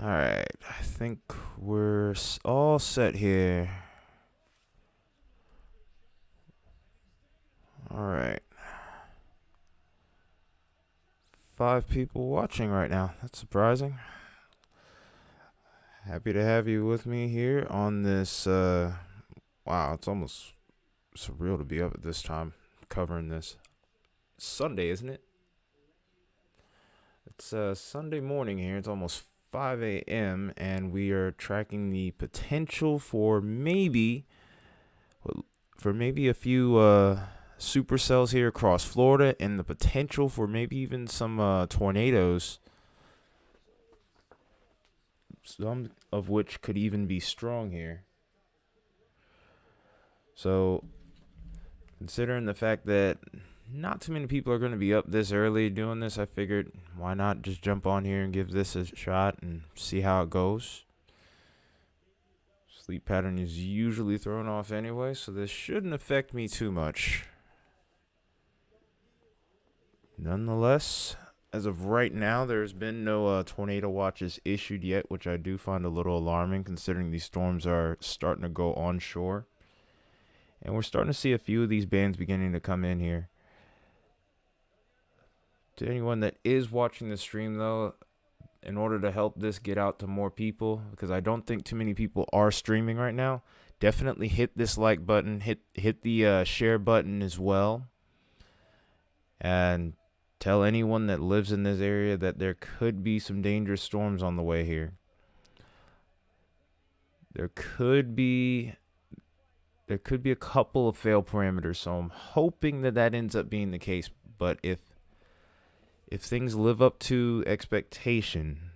All right, I think we're all set here. All right, 5 people watching right now. That's surprising. Happy to have you with me here on this. Wow, it's almost surreal to be up at this time covering this. Sunday, isn't it? It's Sunday morning here. It's almost 5 a.m. and we are tracking the potential for maybe a few supercells here across Florida, and the potential for maybe even some tornadoes, some of which could even be strong here. So, considering the fact that not too many people are going to be up this early doing this, I figured why not just jump on here and give this a shot and see how it goes. Sleep pattern is usually thrown off anyway, so this shouldn't affect me too much. Nonetheless, as of right now, there's been no tornado watches issued yet, which I do find a little alarming considering these storms are starting to go onshore. And we're starting to see a few of these bands beginning to come in here. To anyone that is watching the stream, though, in order to help this get out to more people, because I don't think too many people are streaming right now, definitely hit this like button, hit the share button as well, and tell anyone that lives in this area that there could be some dangerous storms on the way here. There could be a couple of fail parameters, so I'm hoping that ends up being the case. But if things live up to expectation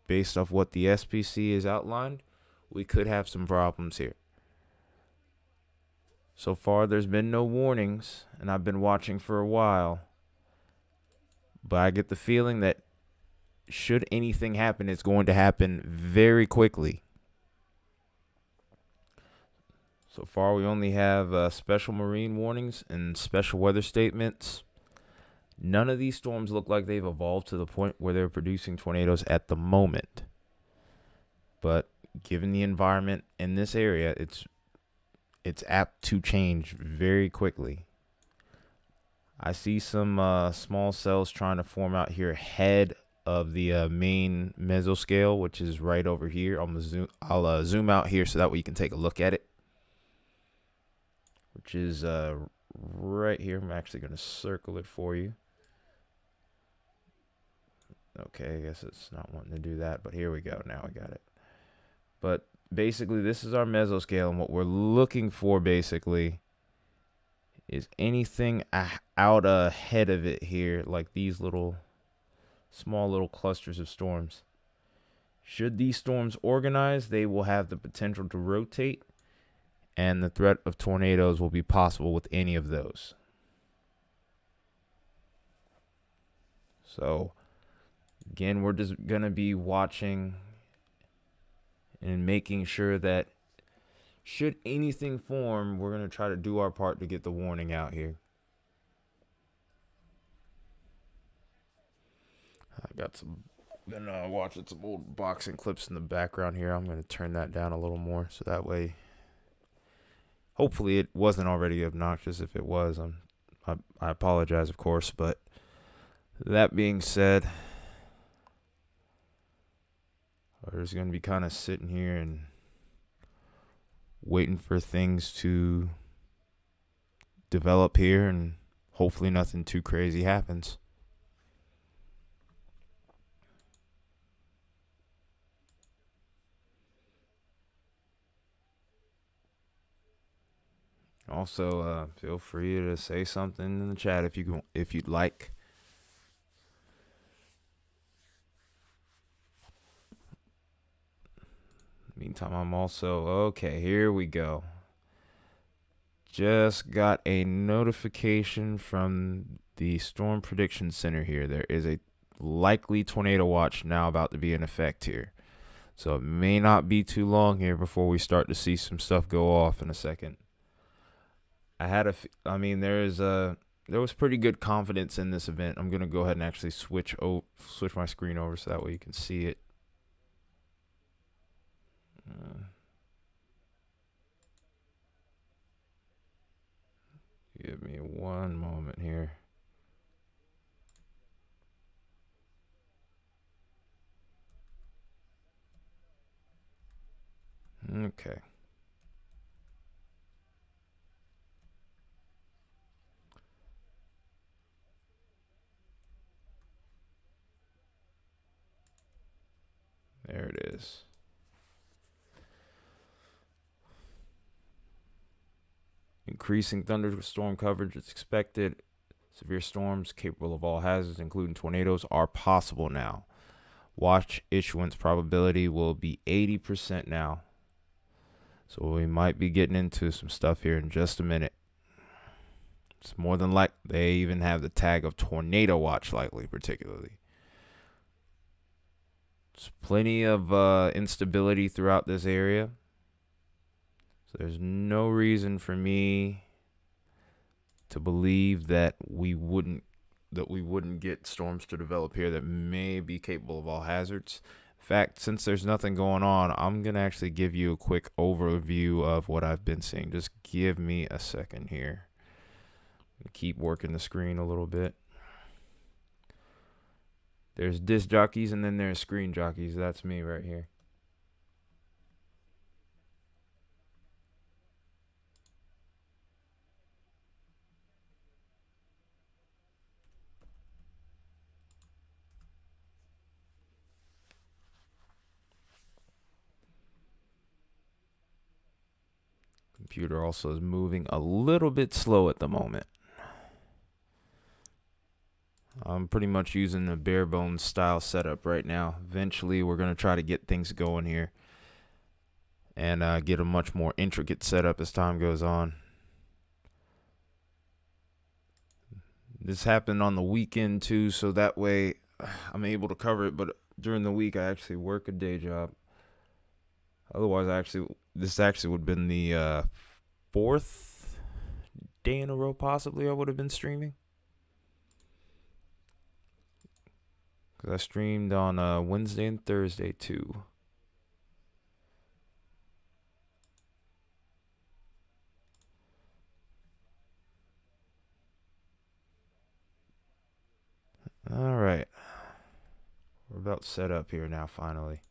based off what the SPC has outlined, we could have some problems here. So far, there's been no warnings, and I've been watching for a while. But I get the feeling that should anything happen, it's going to happen very quickly. So far, we only have special marine warnings and special weather statements. None of these storms look like they've evolved to the point where they're producing tornadoes at the moment. But given the environment in this area, it's apt to change very quickly. I see some small cells trying to form out here ahead of the main mesoscale, which is right over here. I'll zoom out here so that way you can take a look at it, which is right here. I'm actually going to circle it for you. Okay, I guess it's not wanting to do that, but here we go. Now I got it. But basically, this is our mesoscale, and what we're looking for basically is anything out ahead of it here, like these small little clusters of storms. Should these storms organize, they will have the potential to rotate, and the threat of tornadoes will be possible with any of those. So, again, we're just going to be watching and making sure that should anything form, we're going to try to do our part to get the warning out here. Been watching some old boxing clips in the background here. I'm going to turn that down a little more so that way, hopefully it wasn't already obnoxious. If it was, I apologize, of course. But that being said, we're just going to be kind of sitting here and waiting for things to develop here, and hopefully nothing too crazy happens. Also, feel free to say something in the chat if you'd like. Meantime, I'm also okay. Here we go. Just got a notification from the Storm Prediction Center here. There is a likely tornado watch now about to be in effect here. So it may not be too long here before we start to see some stuff go off in a second. There was pretty good confidence in this event. I'm gonna go ahead and actually switch my screen over so that way you can see it. Uh, Give me one moment here. Okay. There it is. Increasing thunderstorm coverage is expected. Severe storms capable of all hazards, including tornadoes, are possible now. Watch issuance probability will be 80% now. So we might be getting into some stuff here in just a minute. It's more than likely they even have the tag of tornado watch likely, particularly. There's plenty of instability throughout this area. So there's no reason for me to believe that we wouldn't get storms to develop here that may be capable of all hazards. In fact, since there's nothing going on, I'm going to actually give you a quick overview of what I've been seeing. Just give me a second here. Keep working the screen a little bit. There's disc jockeys and then there's screen jockeys. That's me right here. Computer also is moving a little bit slow at the moment. I'm pretty much using the bare bones style setup right now. Eventually, we're going to try to get things going here and get a much more intricate setup as time goes on. This happened on the weekend too, so that way I'm able to cover it. But during the week, I actually work a day job. Otherwise, this actually would have been the fourth day in a row possibly I would have been streaming. Because I streamed on Wednesday and Thursday too. All right. We're about set up here now, finally.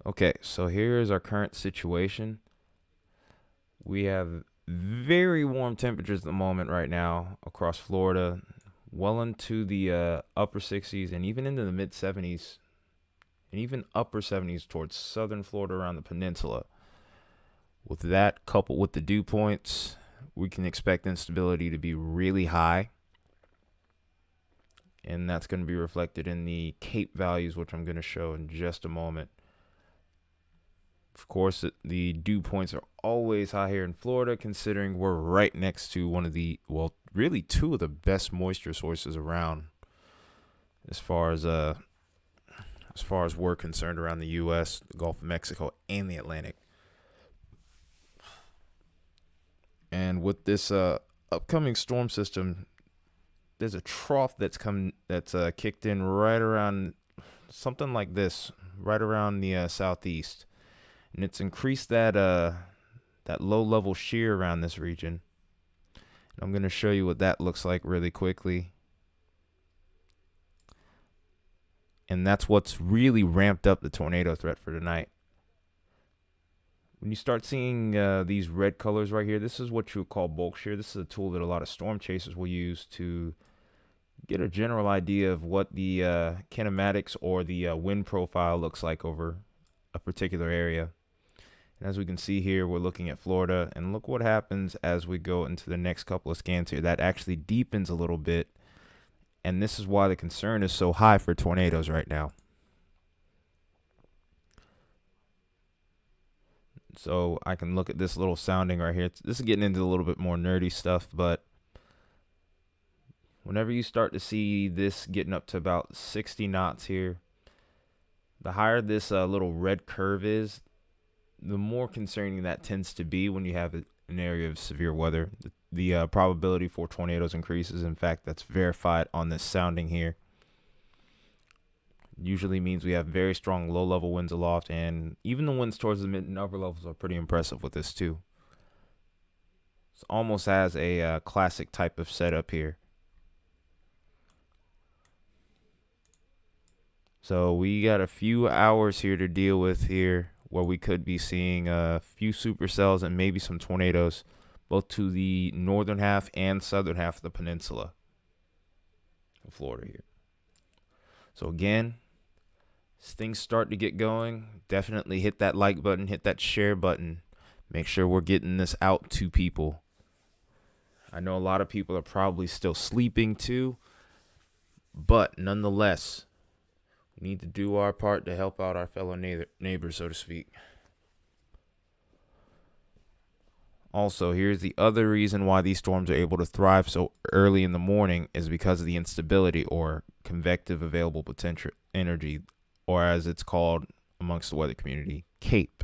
Okay, so here's our current situation. We have very warm temperatures at the moment right now across Florida, well into the upper 60s and even into the mid 70s, and even upper 70s towards southern Florida around the peninsula. With that coupled with the dew points, we can expect instability to be really high. And that's going to be reflected in the CAPE values, which I'm going to show in just a moment. Of course, the dew points are always high here in Florida, considering we're right next to one of the, well, really two of the best moisture sources around as far as we're concerned around the U.S., the Gulf of Mexico, and the Atlantic. And with this upcoming storm system, there's a trough that's kicked in right around something like this, right around the southeast, and it's increased that low-level shear around this region. And I'm going to show you what that looks like really quickly. And that's what's really ramped up the tornado threat for tonight. When you start seeing these red colors right here, this is what you would call bulk shear. This is a tool that a lot of storm chasers will use to get a general idea of what the kinematics or the wind profile looks like over a particular area. And as we can see here, we're looking at Florida, and look what happens as we go into the next couple of scans here. That actually deepens a little bit, and this is why the concern is so high for tornadoes right now. So I can look at this little sounding right here. This is getting into a little bit more nerdy stuff, but whenever you start to see this getting up to about 60 knots here, the higher this little red curve is, the more concerning that tends to be when you have an area of severe weather. The probability for tornadoes increases. In fact, that's verified on this sounding here. Usually means we have very strong low-level winds aloft, and even the winds towards the mid and upper levels are pretty impressive with this too. It's almost as a classic type of setup here. So we got a few hours here to deal with here, where we could be seeing a few supercells and maybe some tornadoes, both to the northern half and southern half of the peninsula of Florida here. So again, as things start to get going, definitely hit that like button, hit that share button. Make sure we're getting this out to people. I know a lot of people are probably still sleeping too, but nonetheless, we need to do our part to help out our fellow neighbors, so to speak. Also, here's the other reason why these storms are able to thrive so early in the morning is because of the instability or convective available potential energy, or as it's called amongst the weather community, CAPE.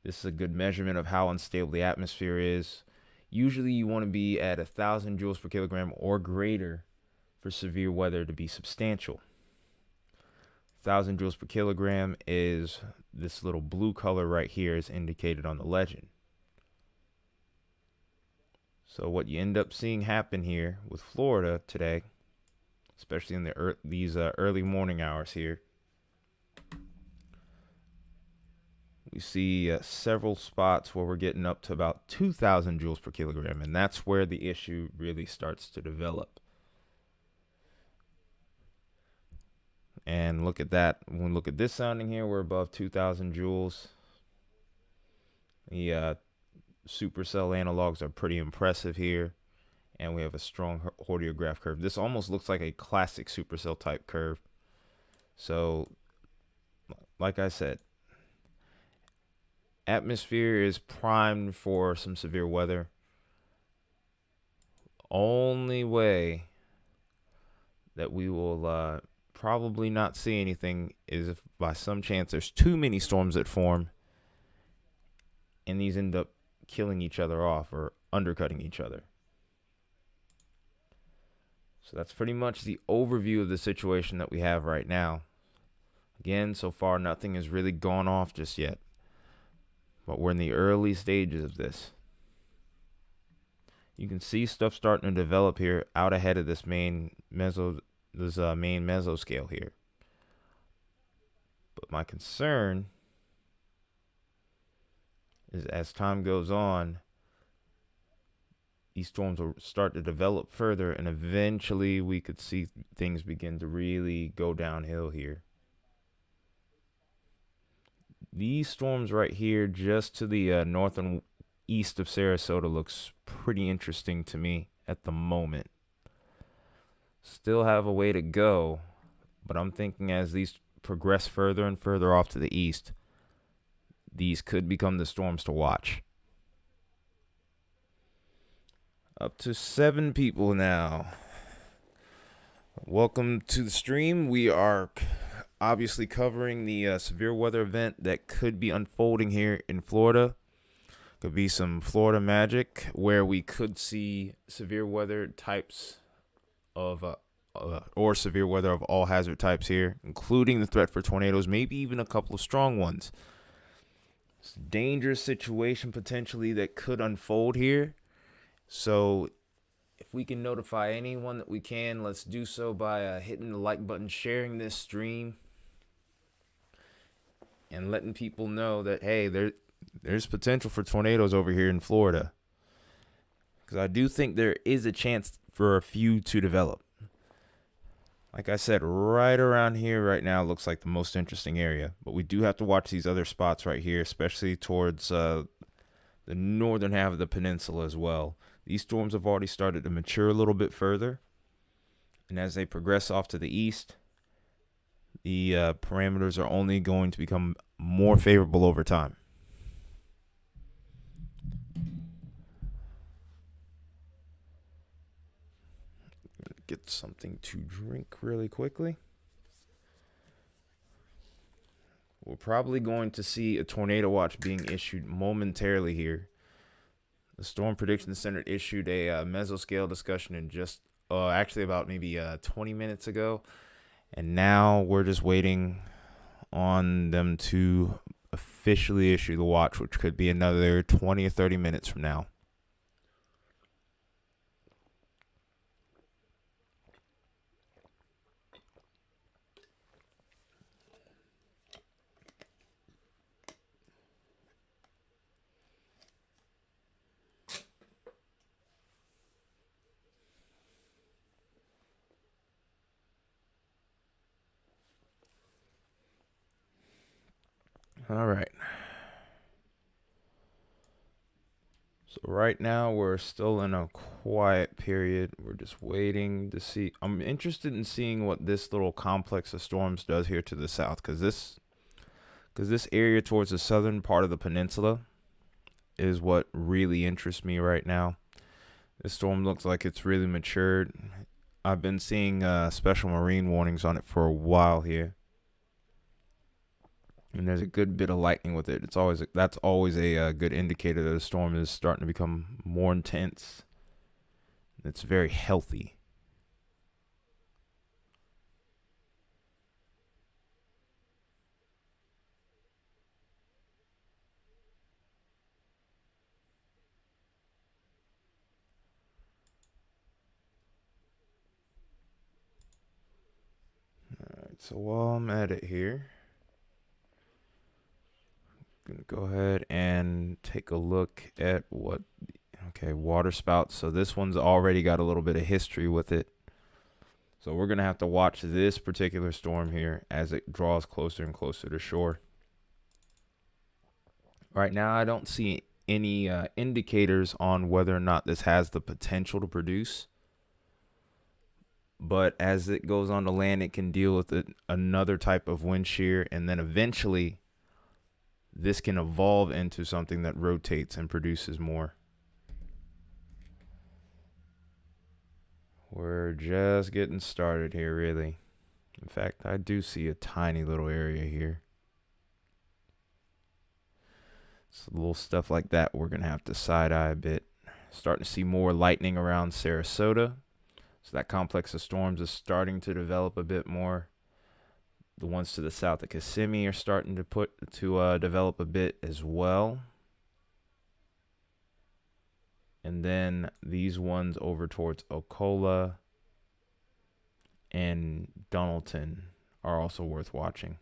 This is a good measurement of how unstable the atmosphere is. Usually you want to be at 1,000 joules per kilogram or greater for severe weather to be substantial. 1,000 joules per kilogram is this little blue color right here, is indicated on the legend. So what you end up seeing happen here with Florida today, especially in these early morning hours here, we see several spots where we're getting up to about 2,000 joules per kilogram, and that's where the issue really starts to develop. And look at that. When we look at this sounding here, we're above 2,000 joules. The supercell analogs are pretty impressive here, and we have a strong Hordiograph curve. This almost looks like a classic supercell type curve. So, like I said, atmosphere is primed for some severe weather. Only way that we will probably not see anything is if by some chance there's too many storms that form and these end up killing each other off or undercutting each other. So that's pretty much the overview of the situation that we have right now. Again, so far nothing has really gone off just yet, but we're in the early stages of this. You can see stuff starting to develop here out ahead of this main mesoscale here. But my concern is as time goes on, these storms will start to develop further, and eventually we could see things begin to really go downhill here. These storms right here just to the north and east of Sarasota looks pretty interesting to me at the moment. Still have a way to go, but I'm thinking as these progress further and further off to the east, these could become the storms to watch. Up to 7 people now. Welcome to the stream. We are obviously covering the severe weather event that could be unfolding here in Florida. Could be some Florida magic where we could see severe weather types of or severe weather of all hazard types here, including the threat for tornadoes, maybe even a couple of strong ones. It's a dangerous situation potentially that could unfold here. So if we can notify anyone that we can, let's do so by hitting the like button, sharing this stream, and letting people know that, hey, there's potential for tornadoes over here in Florida. Because I do think there is a chance for a few to develop. Like I said, right around here right now looks like the most interesting area. But we do have to watch these other spots right here, especially towards the northern half of the peninsula as well. These storms have already started to mature a little bit further. And as they progress off to the east, the parameters are only going to become more favorable over time. Get something to drink really quickly. We're probably going to see a tornado watch being issued momentarily here. The Storm Prediction Center issued a mesoscale discussion in just actually about maybe 20 minutes ago, And now we're just waiting on them to officially issue the watch, which could be another 20 or 30 minutes from now. All right. So right now we're still in a quiet period. We're just waiting to see. I'm interested in seeing what this little complex of storms does here to the south, because this area towards the southern part of the peninsula is what really interests me right now. This storm looks like it's really matured. I've been seeing special marine warnings on it for a while here, and there's a good bit of lightning with it. That's always a good indicator that a storm is starting to become more intense. It's very healthy. All right, so while I'm at it here, I'm gonna go ahead and take a look at what. Okay, water spouts. So this one's already got a little bit of history with it. So we're going to have to watch this particular storm here as it draws closer and closer to shore. Right now, I don't see any indicators on whether or not this has the potential to produce. But as it goes on to land, it can deal with another type of wind shear. And then eventually, this can evolve into something that rotates and produces more. We're just getting started here, really. In fact, I do see a tiny little area here. So little stuff like that, we're going to have to side-eye a bit. Starting to see more lightning around Sarasota. So that complex of storms is starting to develop a bit more. The ones to the south of Kissimmee are starting to develop a bit as well. And then these ones over towards Ocola and Donaldton are also worth watching.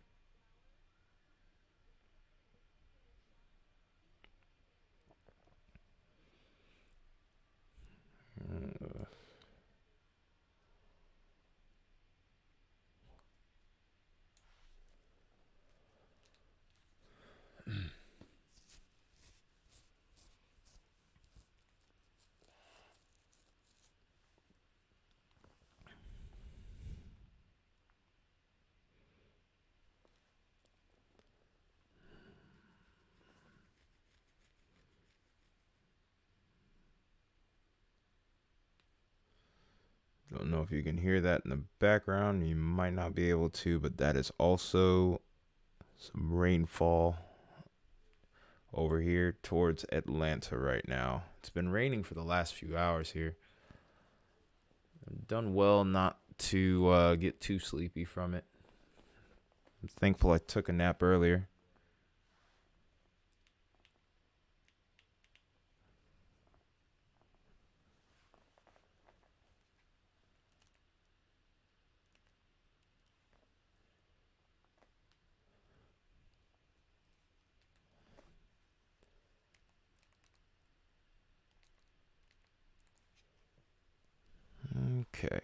Don't know if you can hear that in the background. You might not be able to, but that is also some rainfall over here towards Atlanta right now. It's been raining for the last few hours here. I've done well not to get too sleepy from it. I'm thankful I took a nap earlier. Okay.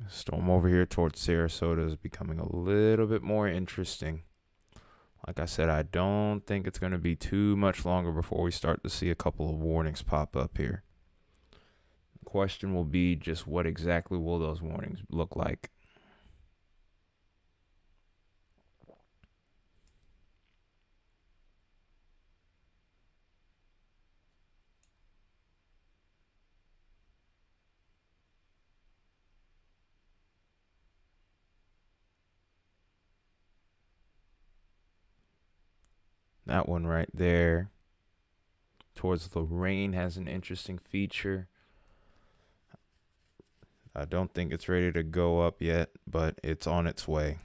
Storm over here towards Sarasota is becoming a little bit more interesting. Like I said, I don't think it's going to be too much longer before we start to see a couple of warnings pop up here. The question will be just what exactly will those warnings look like? That one right there towards Lorraine has an interesting feature. I don't think it's ready to go up yet, but it's on its way.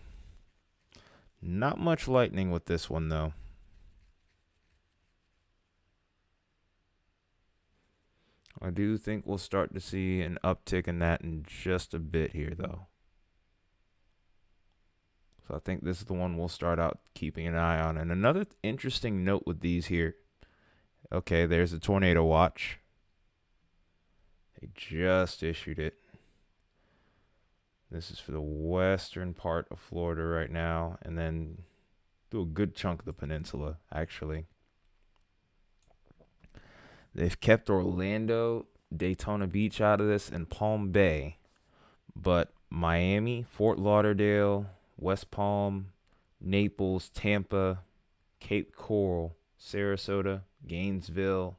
Not much lightning with this one, though. I do think we'll start to see an uptick in that in just a bit here, though. So I think this is the one we'll start out keeping an eye on. And another interesting note with these here. Okay, there's a tornado watch. They just issued it. This is for the western part of Florida right now, and then do a good chunk of the peninsula, actually. They've kept Orlando, Daytona Beach out of this, and Palm Bay, but Miami, Fort Lauderdale, West Palm, Naples, Tampa, Cape Coral, Sarasota, Gainesville,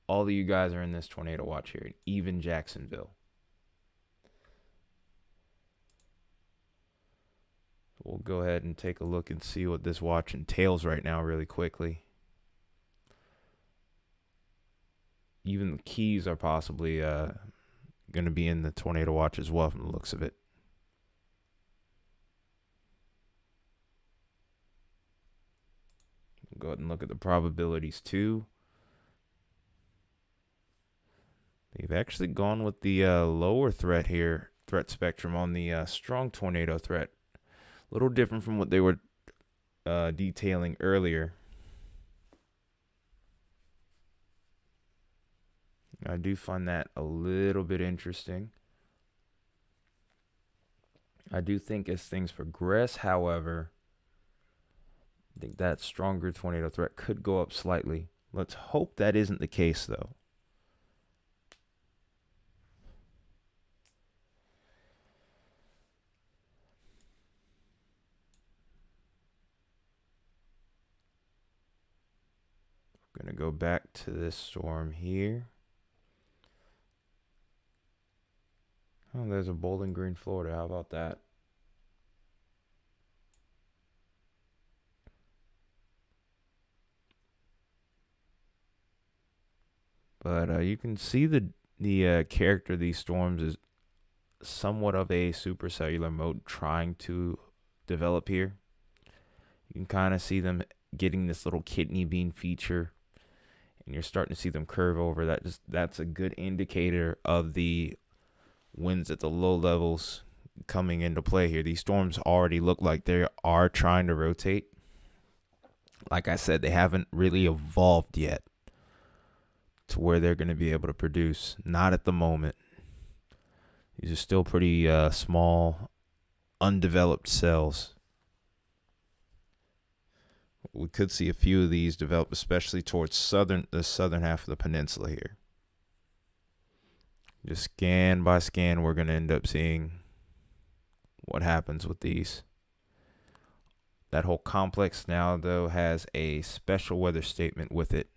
all of you guys are in this tornado watch here, even Jacksonville. We'll go ahead and take a look and see what this watch entails right now really quickly. Even the Keys are possibly going to be in the tornado watch as well from the looks of it. Go ahead and look at the probabilities too. They've actually gone with the lower threat here, threat spectrum on the strong tornado threat. A little different from what they were detailing earlier. I do find that a little bit interesting. I do think as things progress, however, I think that stronger tornado threat could go up slightly. Let's hope that isn't the case, though. We're going to go back to this storm here. Oh, there's a Bowling Green, Florida. How about that? But you can see the character of these storms is somewhat of a supercellular mode trying to develop here. You can kind of see them getting this little kidney bean feature, and you're starting to see them curve over. That's a good indicator of the winds at the low levels coming into play here. These storms already look like they are trying to rotate. Like I said, they haven't really evolved yet to where they're going to be able to produce. Not at the moment. These are still pretty small, undeveloped cells. We could see a few of these develop, especially towards the southern half of the peninsula here. Just scan by scan, we're going to end up seeing what happens with these. That whole complex now, though, has a special weather statement with it.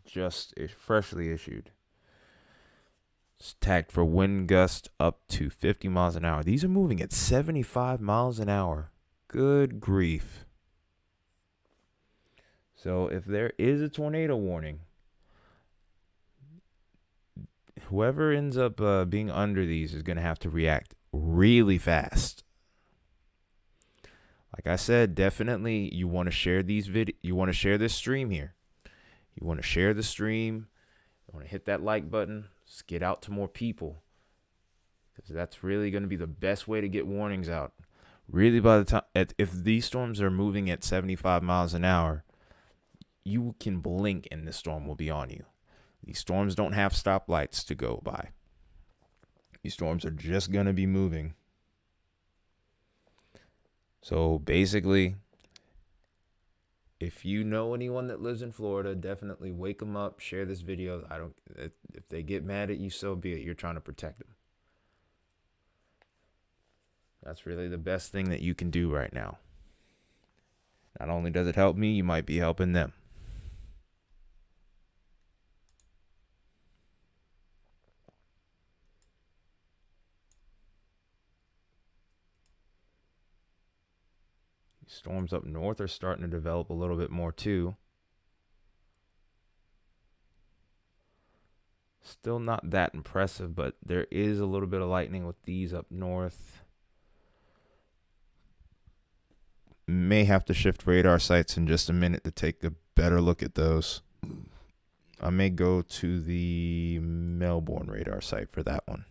Just freshly issued. It's tagged for wind gust up to 50 miles an hour. These are moving at 75 miles an hour. Good grief. So if there is a tornado warning, whoever ends up being under these is going to have to react really fast. Like I said, definitely you want to share you want to share this stream here. You want to share the stream. You want to hit that like button. Just get out to more people, because that's really going to be the best way to get warnings out. Really, by the time if these storms are moving at 75 miles an hour, you can blink and the storm will be on you. These storms don't have stoplights to go by. These storms are just going to be moving. So basically, if you know anyone that lives in Florida, definitely wake them up, share this video. If they get mad at you, so be it. You're trying to protect them. That's really the best thing that you can do right now. Not only does it help me, you might be helping them. Storms up north are starting to develop a little bit more too. Still not that impressive, but there is a little bit of lightning with these up north. May have to shift radar sites in just a minute to take a better look at those. I may go to the Melbourne radar site for that one.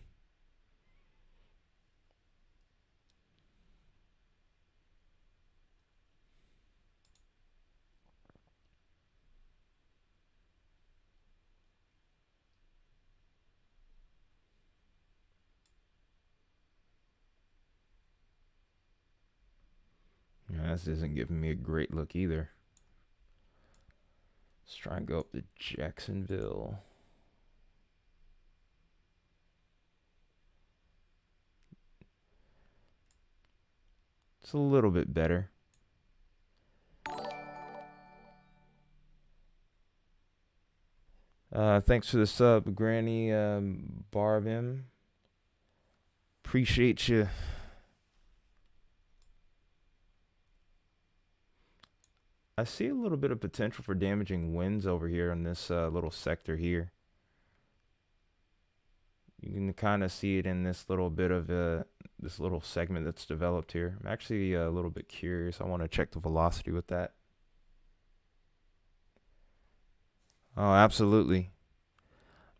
Yeah, this isn't giving me a great look either. Let's try and go up to Jacksonville. It's a little bit better. Thanks for the sub, Granny Barbim. Appreciate you. I see a little bit of potential for damaging winds over here in this little sector here. You can kind of see it in this little bit of this little segment that's developed here. I'm actually a little bit curious. I want to check the velocity with that. Oh, absolutely.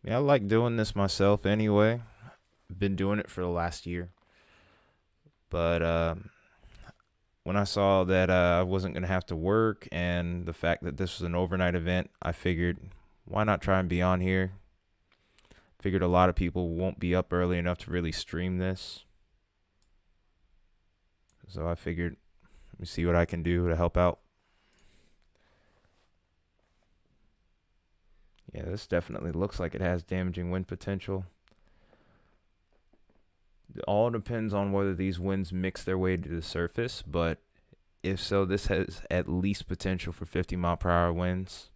I like doing this myself anyway. I've been doing it for the last year. But when I saw that I wasn't going to have to work and the fact that this was an overnight event, I figured, why not try and be on here? Figured a lot of people won't be up early enough to really stream this. So I figured, let me see what I can do to help out. Yeah, this definitely looks like it has damaging wind potential. It all depends on whether these winds mix their way to the surface, but if so, this has at least potential for 50-mile-per-hour winds.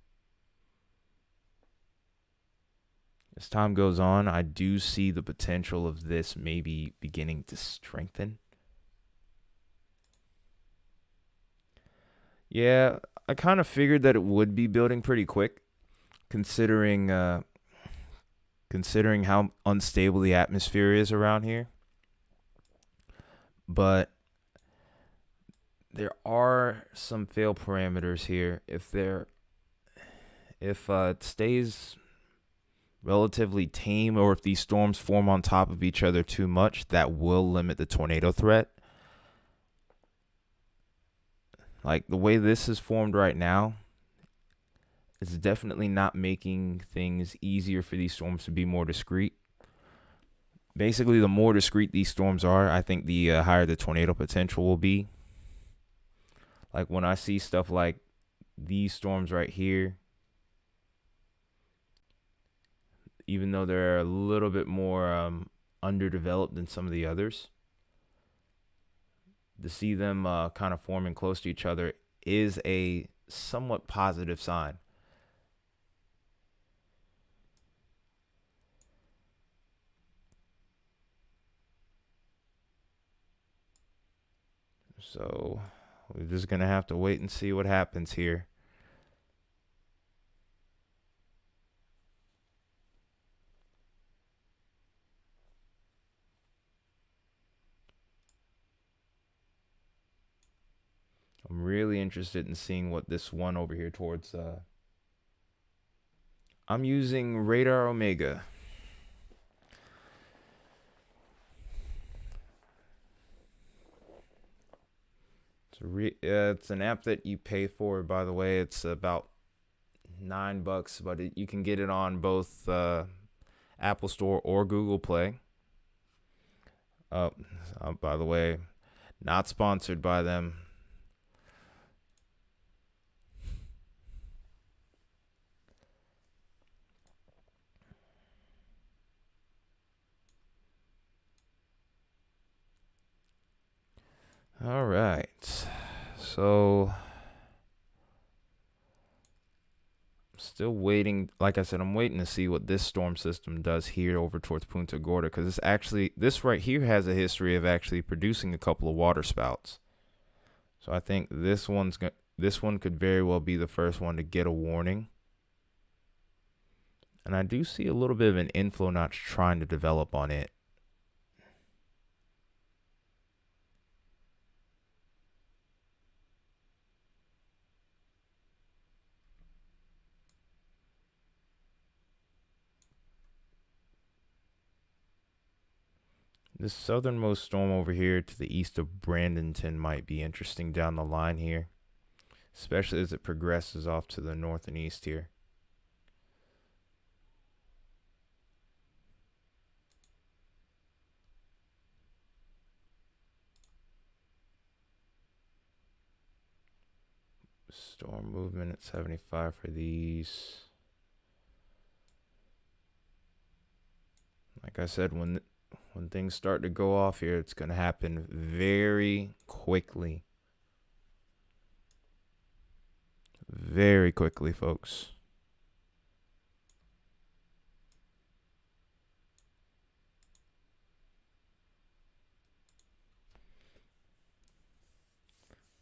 As time goes on, I do see the potential of this maybe beginning to strengthen. Yeah, I kind of figured that it would be building pretty quick, considering how unstable the atmosphere is around here. But there are some fail parameters here. If it stays relatively tame, or if these storms form on top of each other too much, that will limit the tornado threat. Like the way this is formed right now, it's definitely not making things easier for these storms to be more discreet. Basically, the more discreet these storms are, I think the higher the tornado potential will be. Like when I see stuff like these storms right here, even though they're a little bit more underdeveloped than some of the others, to see them kind of forming close to each other is a somewhat positive sign. So we're just going to have to wait and see what happens here. I'm really interested in seeing what this one over here towards. I'm using Radar Omega. It's an app that you pay for, by the way. It's about $9, but you can get it on both Apple Store or Google Play. By the way, Not sponsored by them. All right. So I'm still waiting. Like I said, I'm waiting to see what this storm system does here over towards Punta Gorda, because this right here has a history of actually producing a couple of water spouts. So I think this one could very well be the first one to get a warning. And I do see a little bit of an inflow notch trying to develop on it. This southernmost storm over here to the east of Bradenton might be interesting down the line here, especially as it progresses off to the north and east here. Storm movement at 75 for these. Like I said, when things start to go off here, it's going to happen very quickly. Very quickly, folks.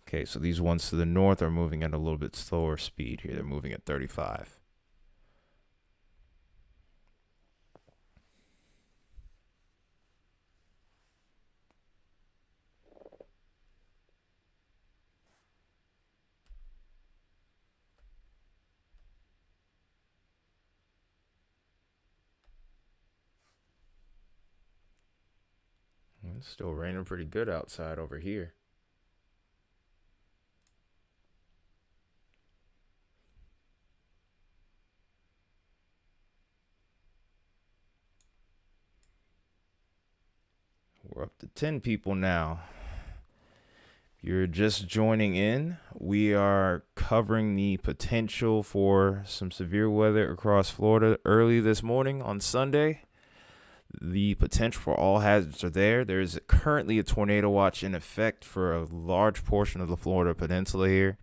Okay, so these ones to the north are moving at a little bit slower speed here. They're moving at 35. It's still raining pretty good outside over here. We're up to 10 people now. If you're just joining in, we are covering the potential for some severe weather across Florida early this morning on Sunday. The potential for all hazards are there. There is currently a tornado watch in effect for a large portion of the Florida peninsula here.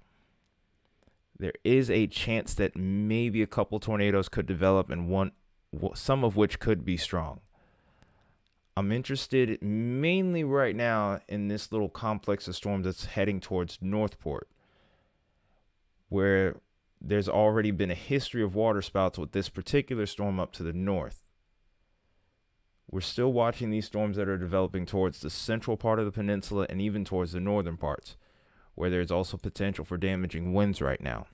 There is a chance that maybe a couple tornadoes could develop, and some of which could be strong. I'm interested mainly right now in this little complex of storms that's heading towards Northport, where there's already been a history of water spouts with this particular storm up to the north. We're still watching these storms that are developing towards the central part of the peninsula and even towards the northern parts, where there's also potential for damaging winds right now.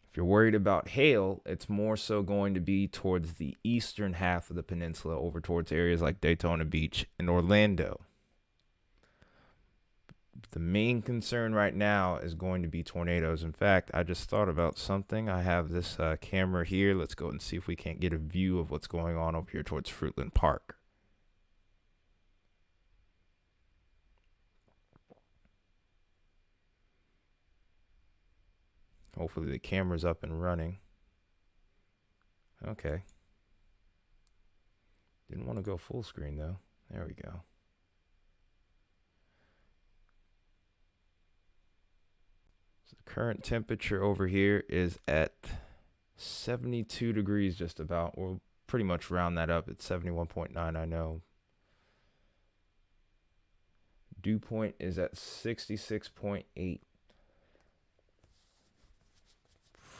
If you're worried about hail, it's more so going to be towards the eastern half of the peninsula, over towards areas like Daytona Beach and Orlando. The main concern right now is going to be tornadoes. In fact, I just thought about something. I have this camera here. Let's go and see if we can't get a view of what's going on over here towards Fruitland Park. Hopefully the camera's up and running. Okay. Didn't want to go full screen though. There we go. So the current temperature over here is at 72 degrees just about. We'll pretty much round that up. It's 71.9, I know. Dew point is at 66.8.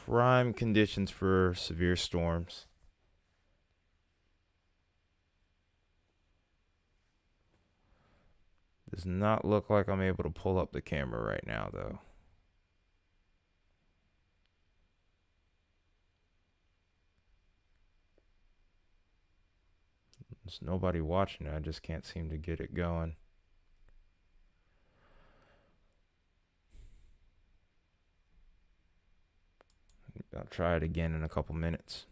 Prime conditions for severe storms. Does not look like I'm able to pull up the camera right now, though. There's nobody watching it. I just can't seem to get it going. I'll try it again in a couple minutes.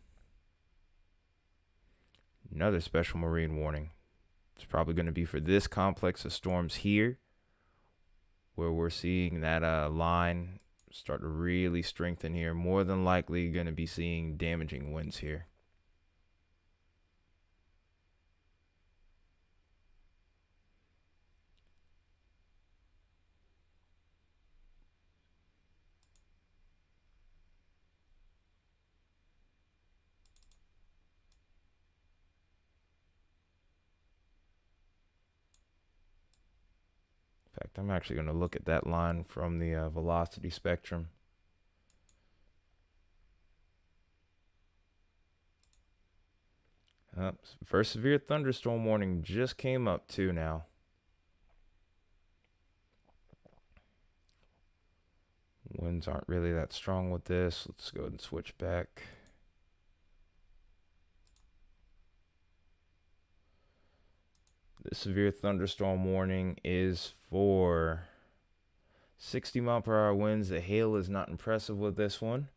Another special marine warning. It's probably going to be for this complex of storms here, where we're seeing that line start to really strengthen here. More than likely going to be seeing damaging winds here. In fact, I'm actually going to look at that line from the velocity spectrum. First severe thunderstorm warning just came up too now. Winds aren't really that strong with this. Let's go ahead and switch back. The severe thunderstorm warning is for 60 mile per hour winds. The hail is not impressive with this one,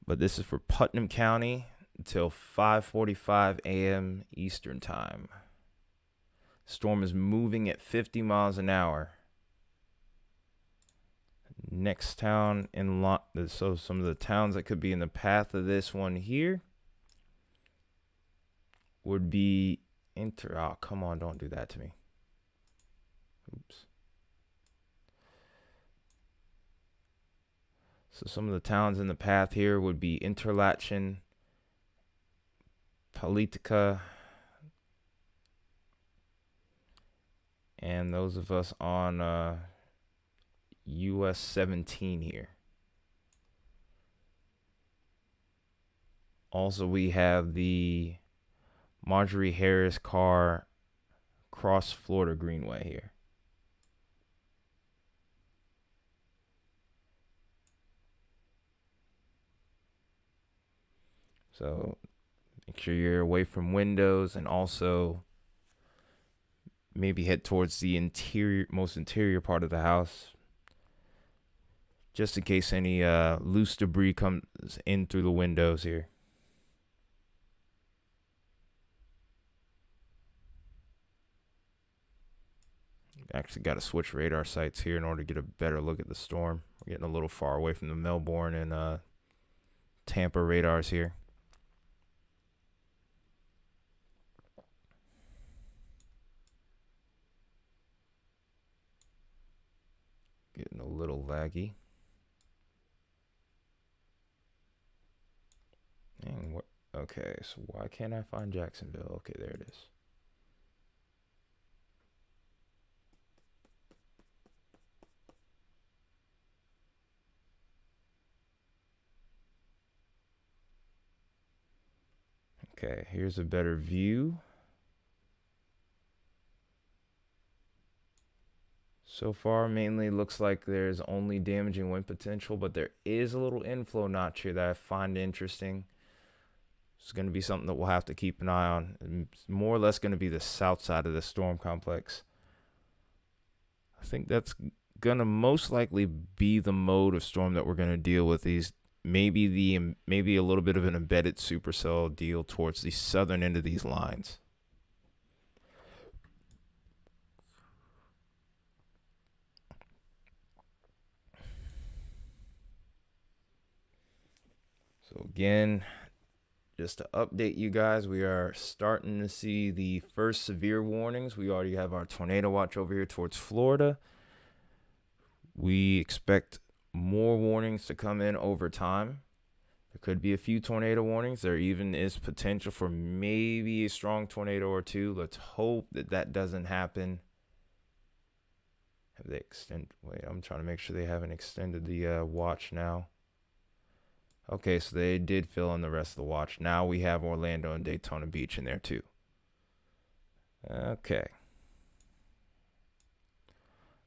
but this is for Putnam County until 5:45 a.m. Eastern time. Storm is moving at 50 miles an hour. Next town in so some of the towns that could be in the path of this one here would be oh, come on, don't do that to me. Oops. So some of the towns in the path here would be Interlachen, Politica, and those of us on US 17 here. Also, we have the Marjorie Harris Carr Cross Florida Greenway here. So make sure you're away from windows, and also maybe head towards the most interior part of the house, just in case any loose debris comes in through the windows here. Actually got to switch radar sites here in order to get a better look at the storm. We're getting a little far away from the Melbourne and Tampa radars here. Getting a little laggy. Dang, okay, so why can't I find Jacksonville? Okay, there it is. Okay, here's a better view. So far, mainly looks like there's only damaging wind potential, but there is a little inflow notch here that I find interesting. It's going to be something that we'll have to keep an eye on. It's more or less going to be the south side of the storm complex. I think that's going to most likely be the mode of storm that we're going to deal with. Maybe a little bit of an embedded supercell deal towards the southern end of these lines. So again, just to update you guys, we are starting to see the first severe warnings. We already have our tornado watch over here towards Florida. We expect more warnings to come in over time. There could be a few tornado warnings. There even is potential for maybe a strong tornado or two. Let's hope that doesn't happen. Have they wait, I'm trying to make sure they haven't extended the watch now. Okay, so they did fill in the rest of the watch. Now we have Orlando and Daytona Beach in there too. Okay.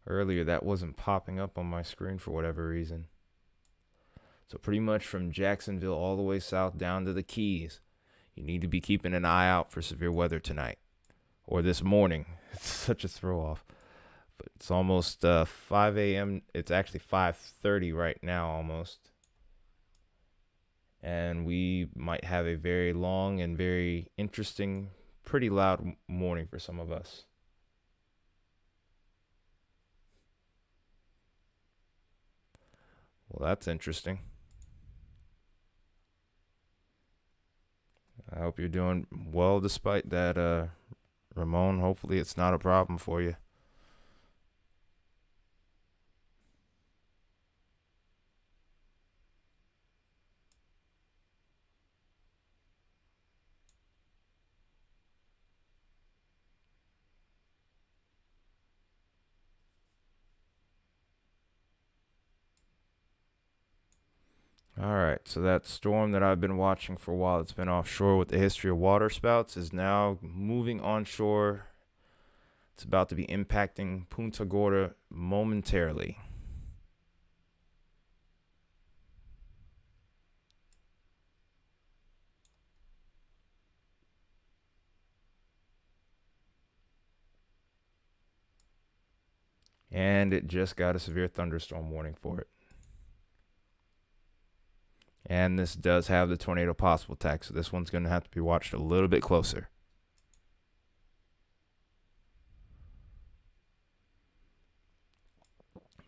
Earlier that wasn't popping up on my screen for whatever reason. So pretty much from Jacksonville all the way south down to the Keys, you need to be keeping an eye out for severe weather tonight or this morning. It's such a throw off. But it's almost 5 a.m. It's actually 5:30 right now almost. And we might have a very long and very interesting pretty loud morning for some of us. Well, that's interesting. I hope you're doing well despite that, Ramon. Hopefully, it's not a problem for you. All right, so that storm that I've been watching for a while, it's been offshore with the history of water spouts, is now moving onshore. It's about to be impacting Punta Gorda momentarily. And it just got a severe thunderstorm warning for it. And this does have the tornado possible tag, so this one's going to have to be watched a little bit closer.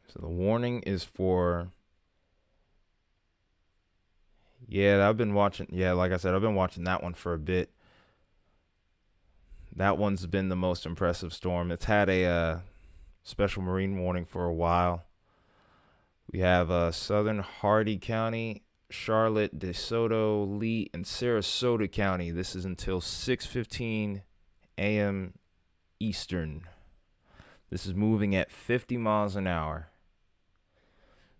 So the warning is for. Yeah, I've been watching. Yeah, like I said, I've been watching that one for a bit. That one's been the most impressive storm. It's had a special marine warning for a while. We have southern Hardee County, Charlotte, DeSoto, Lee, and Sarasota County. This is until 6:15 a.m. Eastern. This is moving at 50 miles an hour.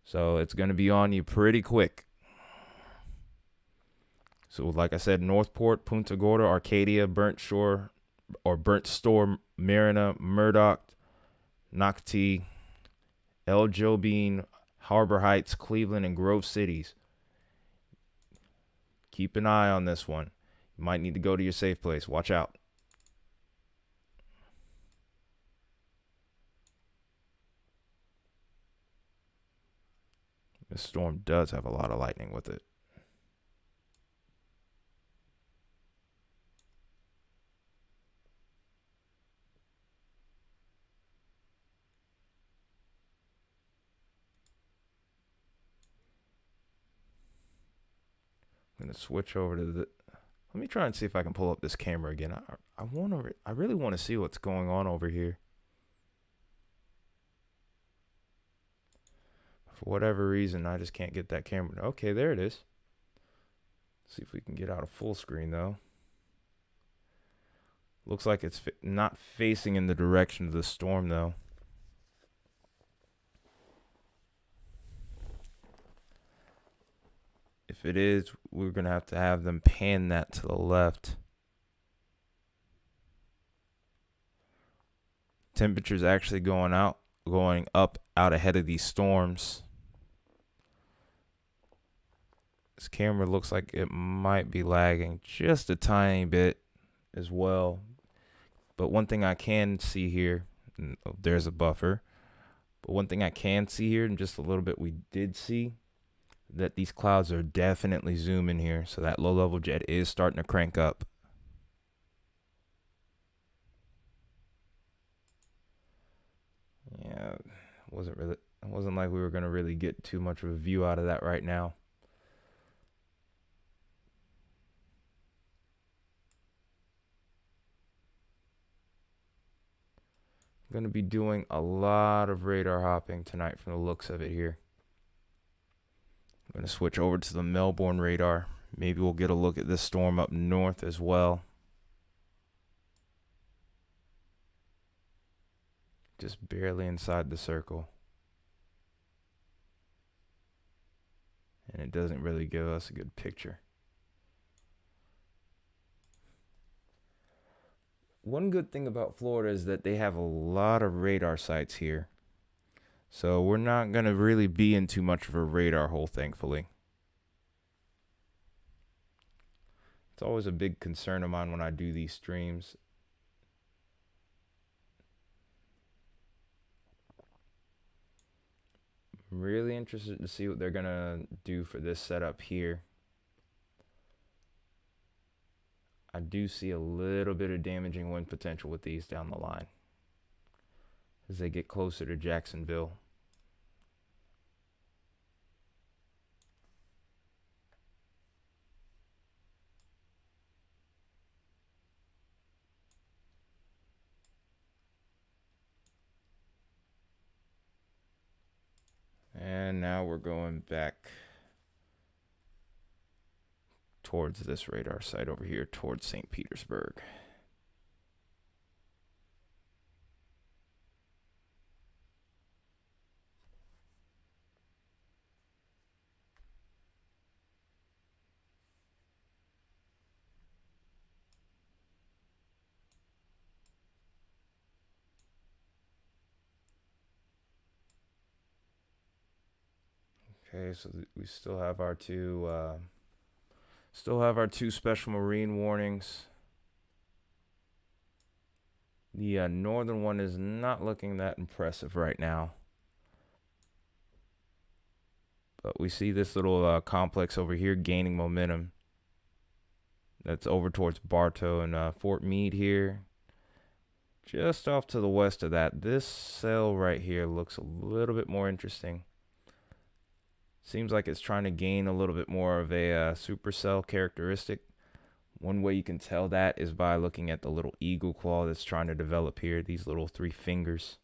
So it's going to be on you pretty quick. So like I said, Northport, Punta Gorda, Arcadia, Burnt Shore, or Burnt Store, Marina, Murdoch, Nocte, El Jobim, Harbor Heights, Cleveland, and Grove cities. Keep an eye on this one. You might need to go to your safe place. Watch out. This storm does have a lot of lightning with it. I'm gonna switch over to the. Let me try and see if I can pull up this camera again. I really want to see what's going on over here. For whatever reason, I just can't get that camera. Okay, there it is. See if we can get out of full screen though. Looks like it's not facing in the direction of the storm though. If it is, we're going to have them pan that to the left. Temperatures actually going up out ahead of these storms. This camera looks like it might be lagging just a tiny bit as well. But one thing I can see here, there's a buffer. But one thing I can see here, and just a little bit we did see, that these clouds are definitely zooming here. So that low level jet is starting to crank up. Yeah, it wasn't like we were going to really get too much of a view out of that right now. I'm going to be doing a lot of radar hopping tonight from the looks of it here. I'm going to switch over to the Melbourne radar. Maybe we'll get a look at this storm up north as well. Just barely inside the circle. And it doesn't really give us a good picture. One good thing about Florida is that they have a lot of radar sites here. So we're not going to really be in too much of a radar hole, thankfully. It's always a big concern of mine when I do these streams. I'm really interested to see what they're going to do for this setup here. I do see a little bit of damaging wind potential with these down the line as they get closer to Jacksonville. And now we're going back towards this radar site over here towards St. Petersburg. Okay, so we still have our two special marine warnings. The northern one is not looking that impressive right now. But we see this little complex over here gaining momentum. That's over towards Bartow and Fort Meade here. Just off to the west of that, this cell right here looks a little bit more interesting. Seems like it's trying to gain a little bit more of a supercell characteristic. One way you can tell that is by looking at the little eagle claw that's trying to develop here, these little 3 fingers.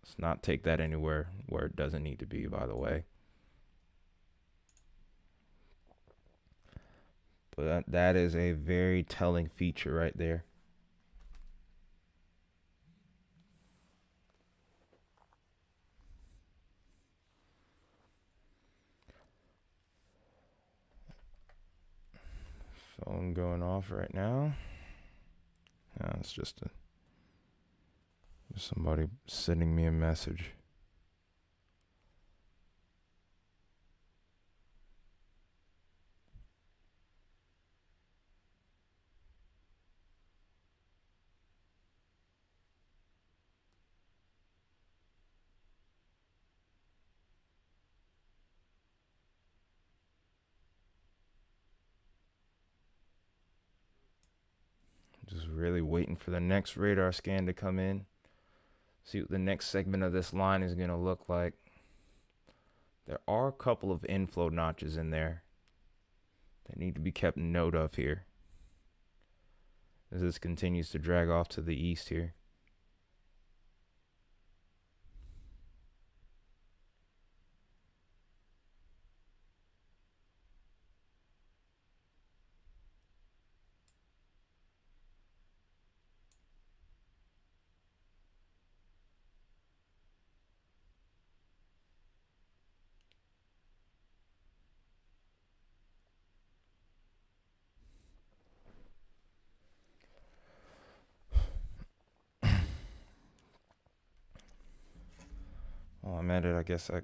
Let's not take that anywhere where it doesn't need to be, by the way. But that is a very telling feature right there. Phone going off right now. No, it's just somebody sending me a message. Just really waiting for the next radar scan to come in. See what the next segment of this line is going to look like. There are a couple of inflow notches in there that need to be kept note of here as this continues to drag off to the east here. While I'm at it, I guess I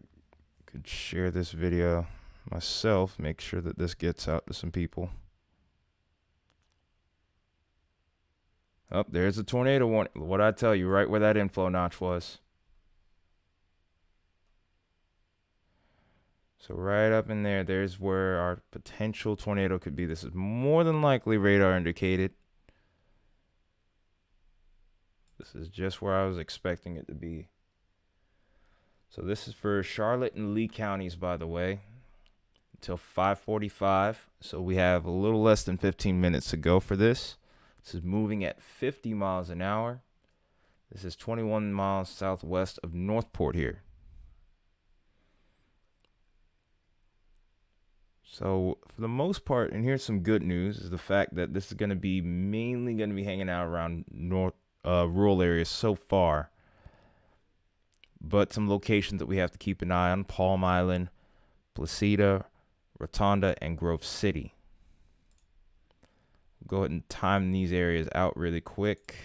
could share this video myself, make sure that this gets out to some people. Oh, there's a tornado warning. What I tell you, right where that inflow notch was. So right up in there, there's where our potential tornado could be. This is more than likely radar indicated. This is just where I was expecting it to be. So this is for Charlotte and Lee counties, by the way, until 5:45. So we have a little less than 15 minutes to go for this. This is moving at 50 miles an hour. This is 21 miles southwest of Northport here. So for the most part, and here's some good news, is the fact that this is going to be mainly going to be hanging out around rural areas so far. But some locations that we have to keep an eye on: Palm Island, Placida, Rotonda, and Grove City. Go ahead and time these areas out really quick.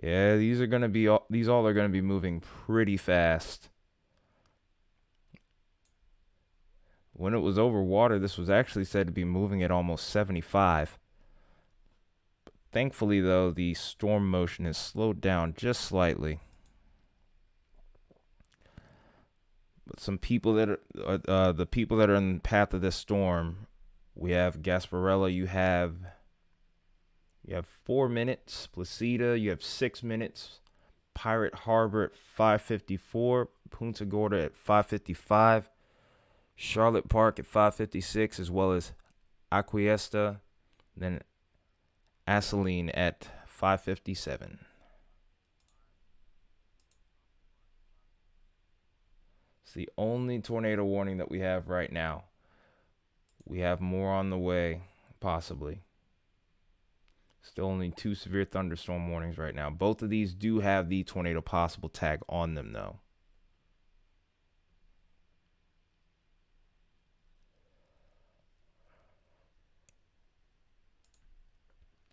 Yeah, these are all are going to be moving pretty fast. When it was over water, this was actually said to be moving at almost 75. Thankfully, though, the storm motion has slowed down just slightly. But some people that are the people that are in the path of this storm, we have Gasparilla. You have 4 minutes. Placida, you have 6 minutes. Pirate Harbor at 5:54. Punta Gorda at 5:55. Charlotte Park at 5:56, as well as Aquiesta, then Asaline at 5:57. It's the only tornado warning that we have right now. We have more on the way, possibly. Still only 2 severe thunderstorm warnings right now. Both of these do have the tornado possible tag on them, though.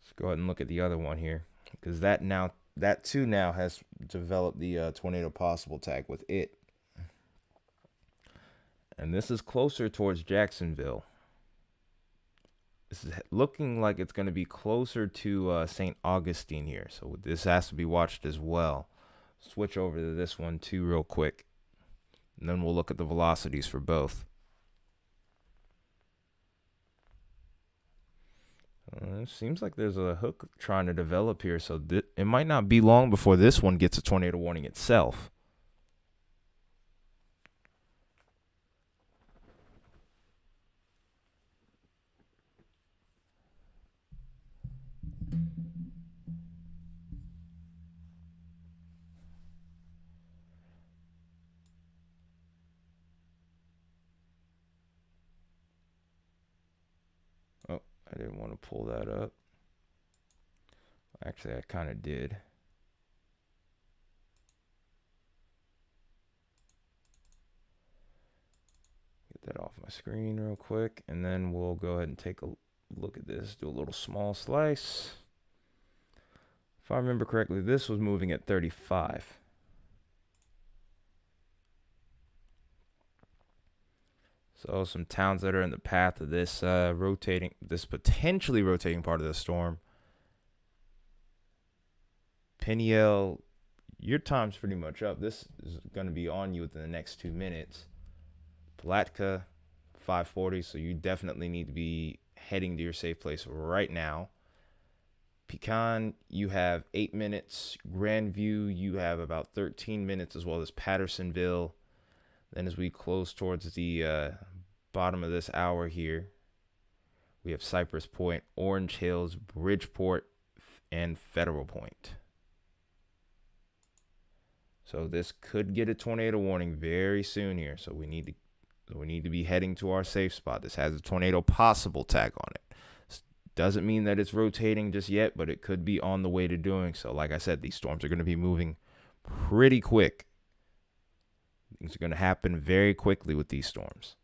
Let's go ahead and look at the other one here, because that too now has developed the tornado possible tag with it. And this is closer towards Jacksonville. This is looking like it's going to be closer to St. Augustine here. So this has to be watched as well. Switch over to this one too real quick. And then we'll look at the velocities for both. It seems like there's a hook trying to develop here. So it might not be long before this one gets a tornado warning itself. Oh, I didn't want to pull that up. Actually, I kind of did. Get that off my screen real quick, and then we'll go ahead and take a look at this. Do a little small slice. If I remember correctly, this was moving at 35. So some towns that are in the path of this potentially rotating part of the storm. Peniel, your time's pretty much up. This is going to be on you within the next 2 minutes. Palatka, 5:40, so you definitely need to be heading to your safe place right now. Pecan, you have 8 minutes. Grandview, you have about 13 minutes, as well as Pattersonville. Then as we close towards the bottom of this hour here, we have Cypress Point, Orange Hills, Bridgeport, and Federal Point. So this could get a tornado warning very soon here. So we need to be heading to our safe spot. This has a tornado possible tag on it. Doesn't mean that it's rotating just yet, but it could be on the way to doing so. Like I said, these storms are going to be moving pretty quick. Things are going to happen very quickly with these storms.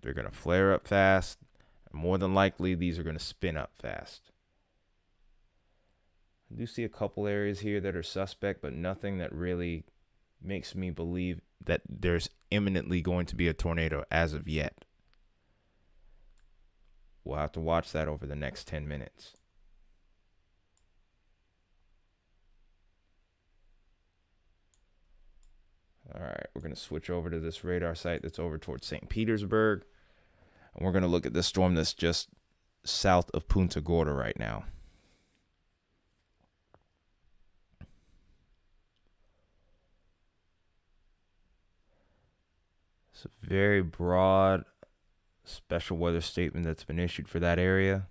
They're going to flare up fast. And more than likely, these are going to spin up fast. I do see a couple areas here that are suspect, but nothing that really makes me believe that there's imminently going to be a tornado as of yet. We'll have to watch that over the next 10 minutes. All right, we're going to switch over to this radar site that's over towards St. Petersburg. And we're going to look at this storm that's just south of Punta Gorda right now. It's a very broad special weather statement that's been issued for that area.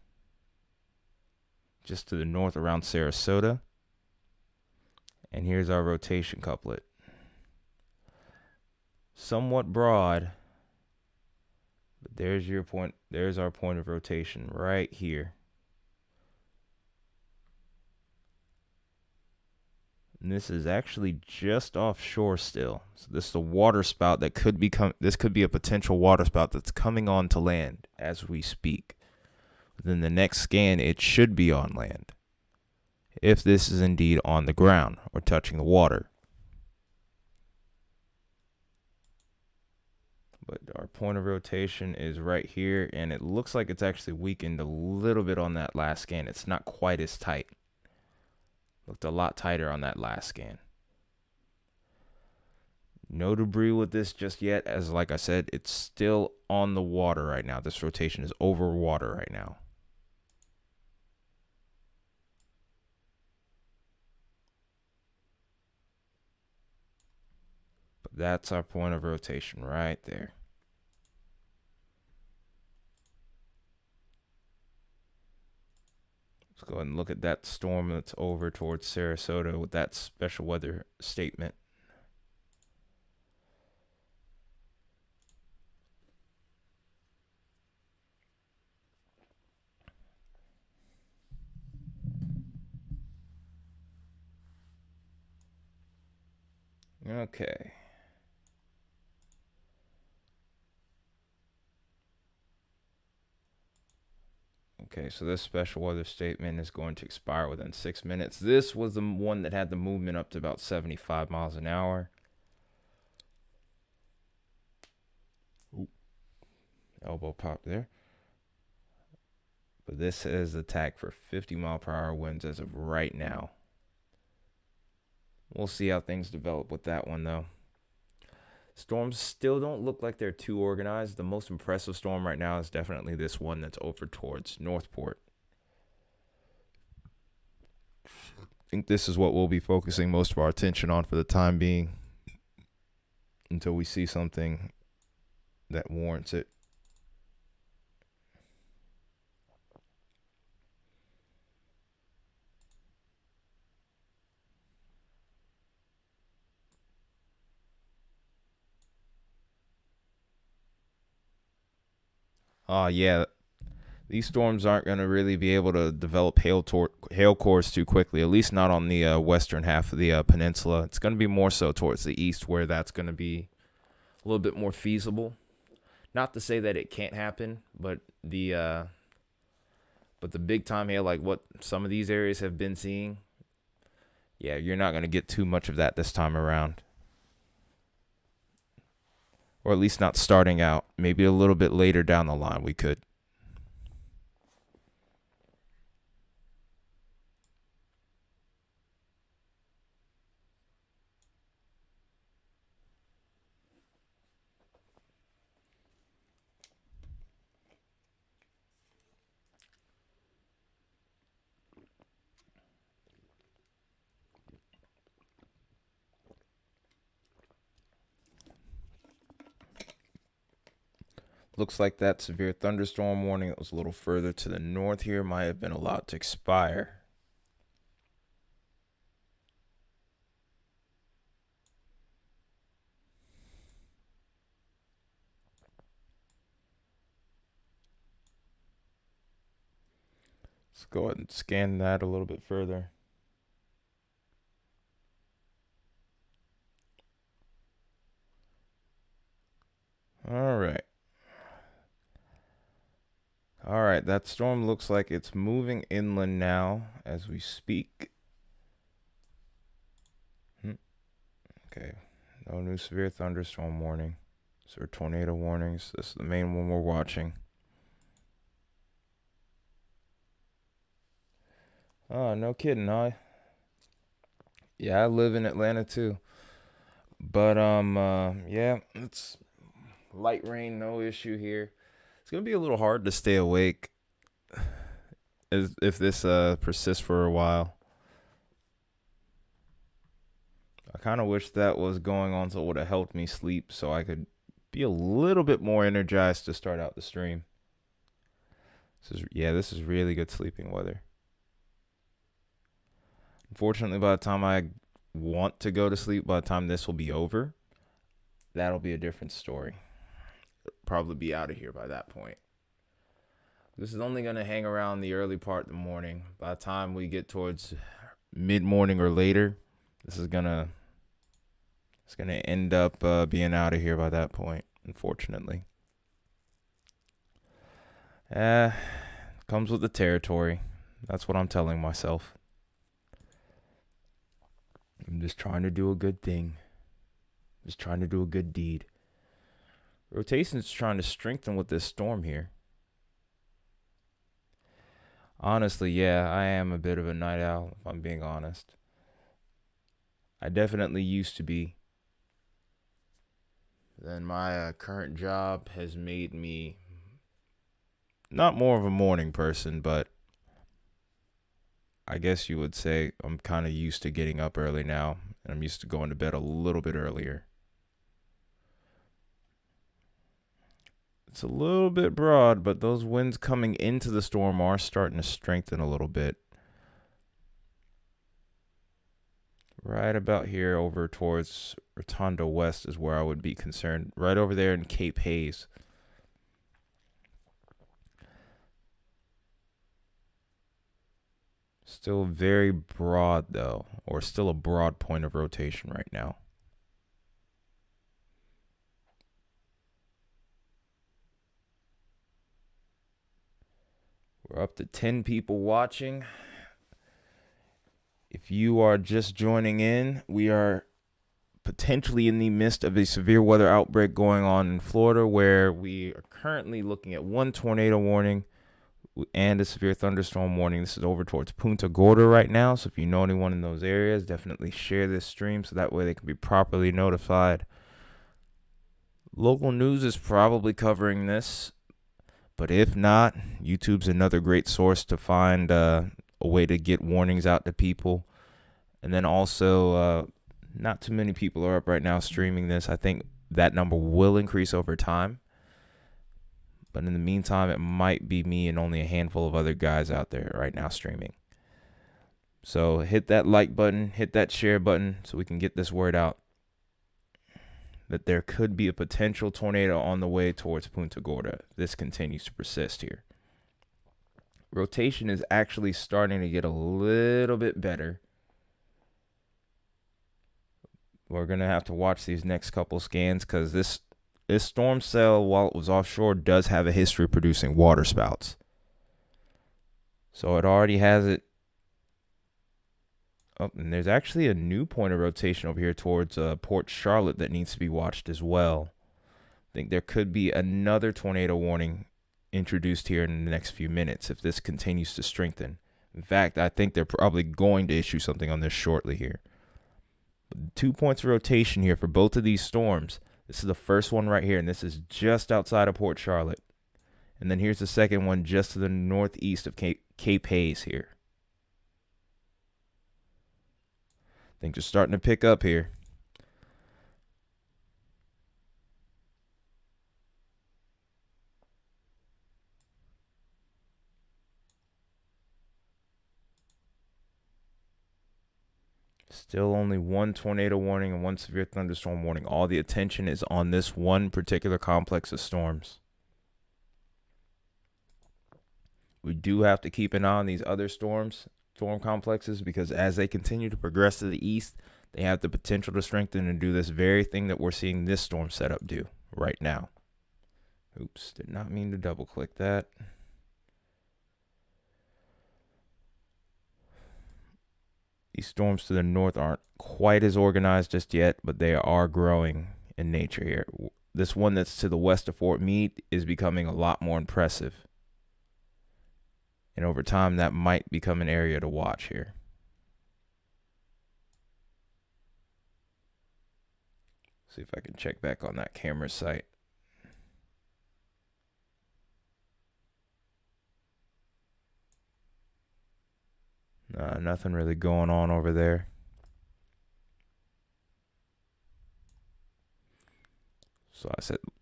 Just to the north around Sarasota. And here's our rotation couplet. Somewhat broad, but there's your point. There's our point of rotation right here. And this is actually just offshore still. So this is a water spout that could become, this could be a potential water spout that's coming on to land as we speak. Within the next scan, it should be on land, if this is indeed on the ground or touching the water. But our point of rotation is right here, and it looks like it's actually weakened a little bit on that last scan. It's not quite as tight. Looked a lot tighter on that last scan. No debris with this just yet, as like I said, it's still on the water right now. This rotation is over water right now. But that's our point of rotation right there. Let's go ahead and look at that storm that's over towards Sarasota with that special weather statement. Okay. Okay, so this special weather statement is going to expire within 6 minutes. This was the one that had the movement up to about 75 miles an hour. Ooh. Elbow pop there. But this is the tag for 50-mile-per-hour winds as of right now. We'll see how things develop with that one, though. Storms still don't look like they're too organized. The most impressive storm right now is definitely this one that's over towards Northport. I think this is what we'll be focusing most of our attention on for the time being until we see something that warrants it. Yeah, these storms aren't going to really be able to develop hail cores too quickly, at least not on the western half of the peninsula. It's going to be more so towards the east where that's going to be a little bit more feasible. Not to say that it can't happen, but the big time hail like what some of these areas have been seeing, yeah, you're not going to get too much of that this time around. Or at least not starting out. Maybe a little bit later down the line we could. Looks like that severe thunderstorm warning that was a little further to the north here might have been allowed to expire. Let's go ahead and scan that a little bit further. All right. All right, that storm looks like it's moving inland now as we speak. Okay, no new severe thunderstorm warning. So tornado warnings. This is the main one we're watching. Oh, no kidding, huh? Yeah, I live in Atlanta too. But yeah, it's light rain, no issue here. It's gonna be a little hard to stay awake if this persists for a while. I kind of wish that was going on so it would have helped me sleep so I could be a little bit more energized to start out the stream. This is really good sleeping weather. Unfortunately, by the time I want to go to sleep, by the time this will be over, that'll be a different story. Probably be out of here by that point. This is only going to hang around the early part of the morning. By the time we get towards mid-morning or later, it's gonna end up being out of here by that point, unfortunately. Comes with the territory. That's what I'm telling myself. I'm just trying to do a good thing. Just trying to do a good deed. Rotation's trying to strengthen with this storm here. Honestly, yeah, I am a bit of a night owl, if I'm being honest. I definitely used to be. Then my current job has made me not more of a morning person, but I guess you would say I'm kind of used to getting up early now, and I'm used to going to bed a little bit earlier. It's a little bit broad, but those winds coming into the storm are starting to strengthen a little bit. Right about here over towards Rotondo West is where I would be concerned. Right over there in Cape Hayes. Still very broad, though, or still a broad point of rotation right now. We're up to 10 people watching. If you are just joining in, we are potentially in the midst of a severe weather outbreak going on in Florida, where we are currently looking at one tornado warning and a severe thunderstorm warning. This is over towards Punta Gorda right now, so if you know anyone in those areas, definitely share this stream so that way they can be properly notified. Local news is probably covering this, but if not, YouTube's another great source to find a way to get warnings out to people. And then also, not too many people are up right now streaming this. I think that number will increase over time. But in the meantime, it might be me and only a handful of other guys out there right now streaming. So hit that like button, hit that share button so we can get this word out that there could be a potential tornado on the way towards Punta Gorda if this continues to persist here. Rotation is actually starting to get a little bit better. We're going to have to watch these next couple scans because this storm cell, while it was offshore, does have a history of producing water spouts. So it already has it. Oh, and there's actually a new point of rotation over here towards Port Charlotte that needs to be watched as well. I think there could be another tornado warning introduced here in the next few minutes if this continues to strengthen. In fact, I think they're probably going to issue something on this shortly here. 2 points of rotation here for both of these storms. This is the first one right here, and this is just outside of Port Charlotte. And then here's the second one just to the northeast of Cape Hayes here. Things are starting to pick up here. Still only one tornado warning and one severe thunderstorm warning. All the attention is on this one particular complex of storms. We do have to keep an eye on these other storm complexes because as they continue to progress to the east, they have the potential to strengthen and do this very thing that we're seeing this storm setup do right now. Oops, did not mean to double click that. These storms to the north aren't quite as organized just yet, but they are growing in nature here. This one that's to the west of Fort Meade is becoming a lot more impressive. And over time, that might become an area to watch here. See if I can check back on that camera site. Nothing really going on over there. So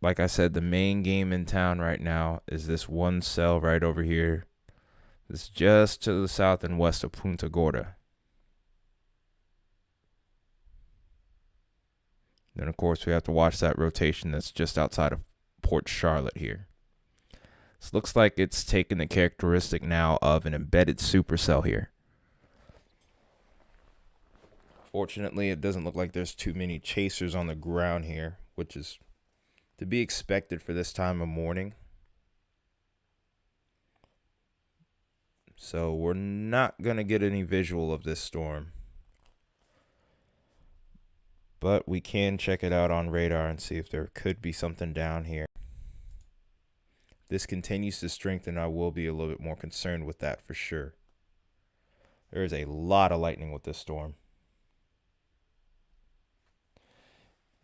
like I said, the main game in town right now is this one cell right over here. It's just to the south and west of Punta Gorda. Then, of course, we have to watch that rotation that's just outside of Port Charlotte here. This looks like it's taken the characteristic now of an embedded supercell here. Fortunately, it doesn't look like there's too many chasers on the ground here, which is to be expected for this time of morning. So we're not going to get any visual of this storm. But we can check it out on radar and see if there could be something down here. If this continues to strengthen, I will be a little bit more concerned with that for sure. There is a lot of lightning with this storm.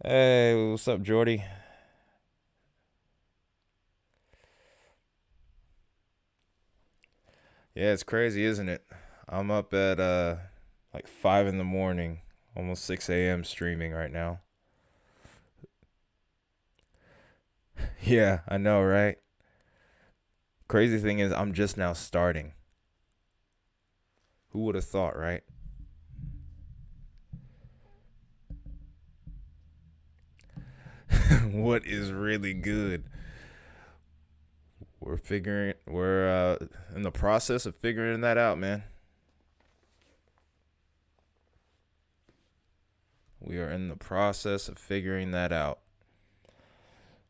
Hey, what's up, Jordy? Yeah, it's crazy, isn't it? I'm up at like 5 in the morning, almost 6 a.m. streaming right now. Yeah, I know, right? Crazy thing is I'm just now starting. Who would have thought, right? What is really good? We're in the process of figuring that out, man. We are in the process of figuring that out.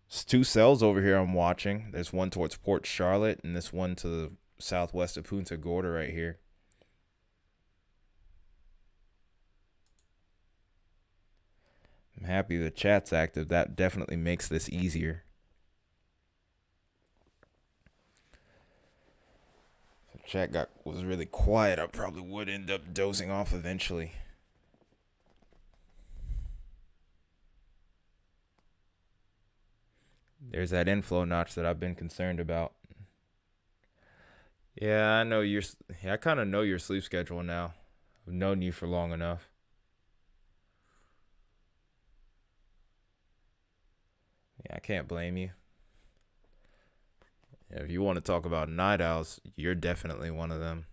There's two cells over here I'm watching. There's one towards Port Charlotte and this one to the southwest of Punta Gorda right here. I'm happy the chat's active. That definitely makes this easier. If the chat was really quiet, I probably would end up dozing off eventually. There's that inflow notch that I've been concerned about. Yeah, I know your. Yeah, I kind of know your sleep schedule now. I've known you for long enough. Yeah, I can't blame you. If you want to talk about night owls, you're definitely one of them.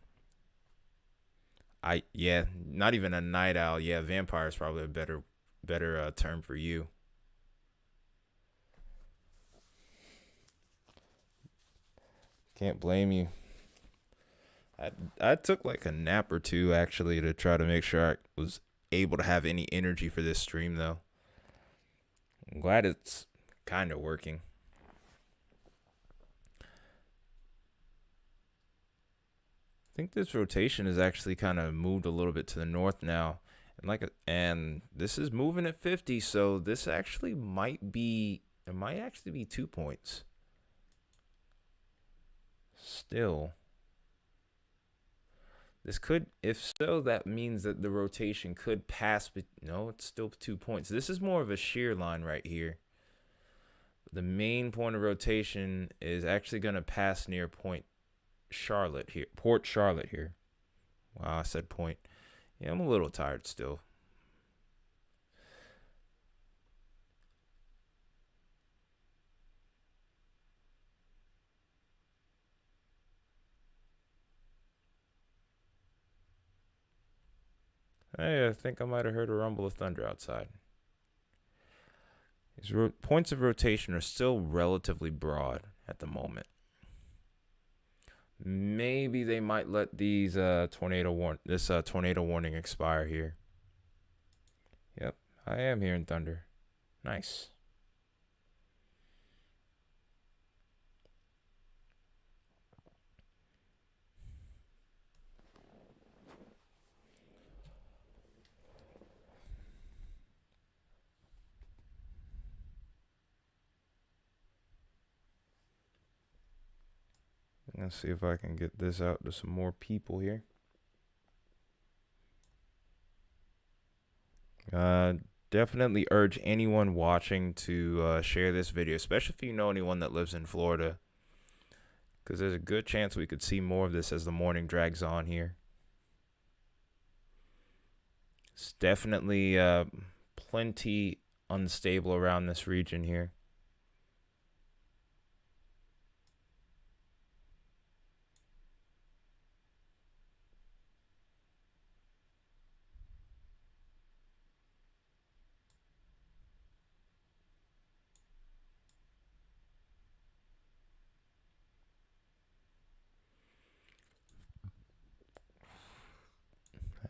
Yeah, not even a night owl. Yeah, vampire is probably a better term for you. Can't blame you. I I took like a nap or two actually to try to make sure I was able to have any energy for this stream though. I'm glad it's kind of working. I think this rotation has actually kind of moved a little bit to the north now. And this is moving at 50, so this actually might actually be 2 points. Still, this could, if so, that means that the rotation could pass, but no, it's still 2 points. This is more of a shear line right here. The main point of rotation is actually going to pass near Port Charlotte here. Wow, I said point. Yeah, I'm a little tired still. Hey, I think I might have heard a rumble of thunder outside. These points of rotation are still relatively broad at the moment. Maybe they might let these tornado warning expire here. Yep, I am hearing thunder. Nice. Let's see if I can get this out to some more people here. Definitely urge anyone watching to share this video, especially if you know anyone that lives in Florida, because there's a good chance we could see more of this as the morning drags on here. It's definitely plenty unstable around this region here.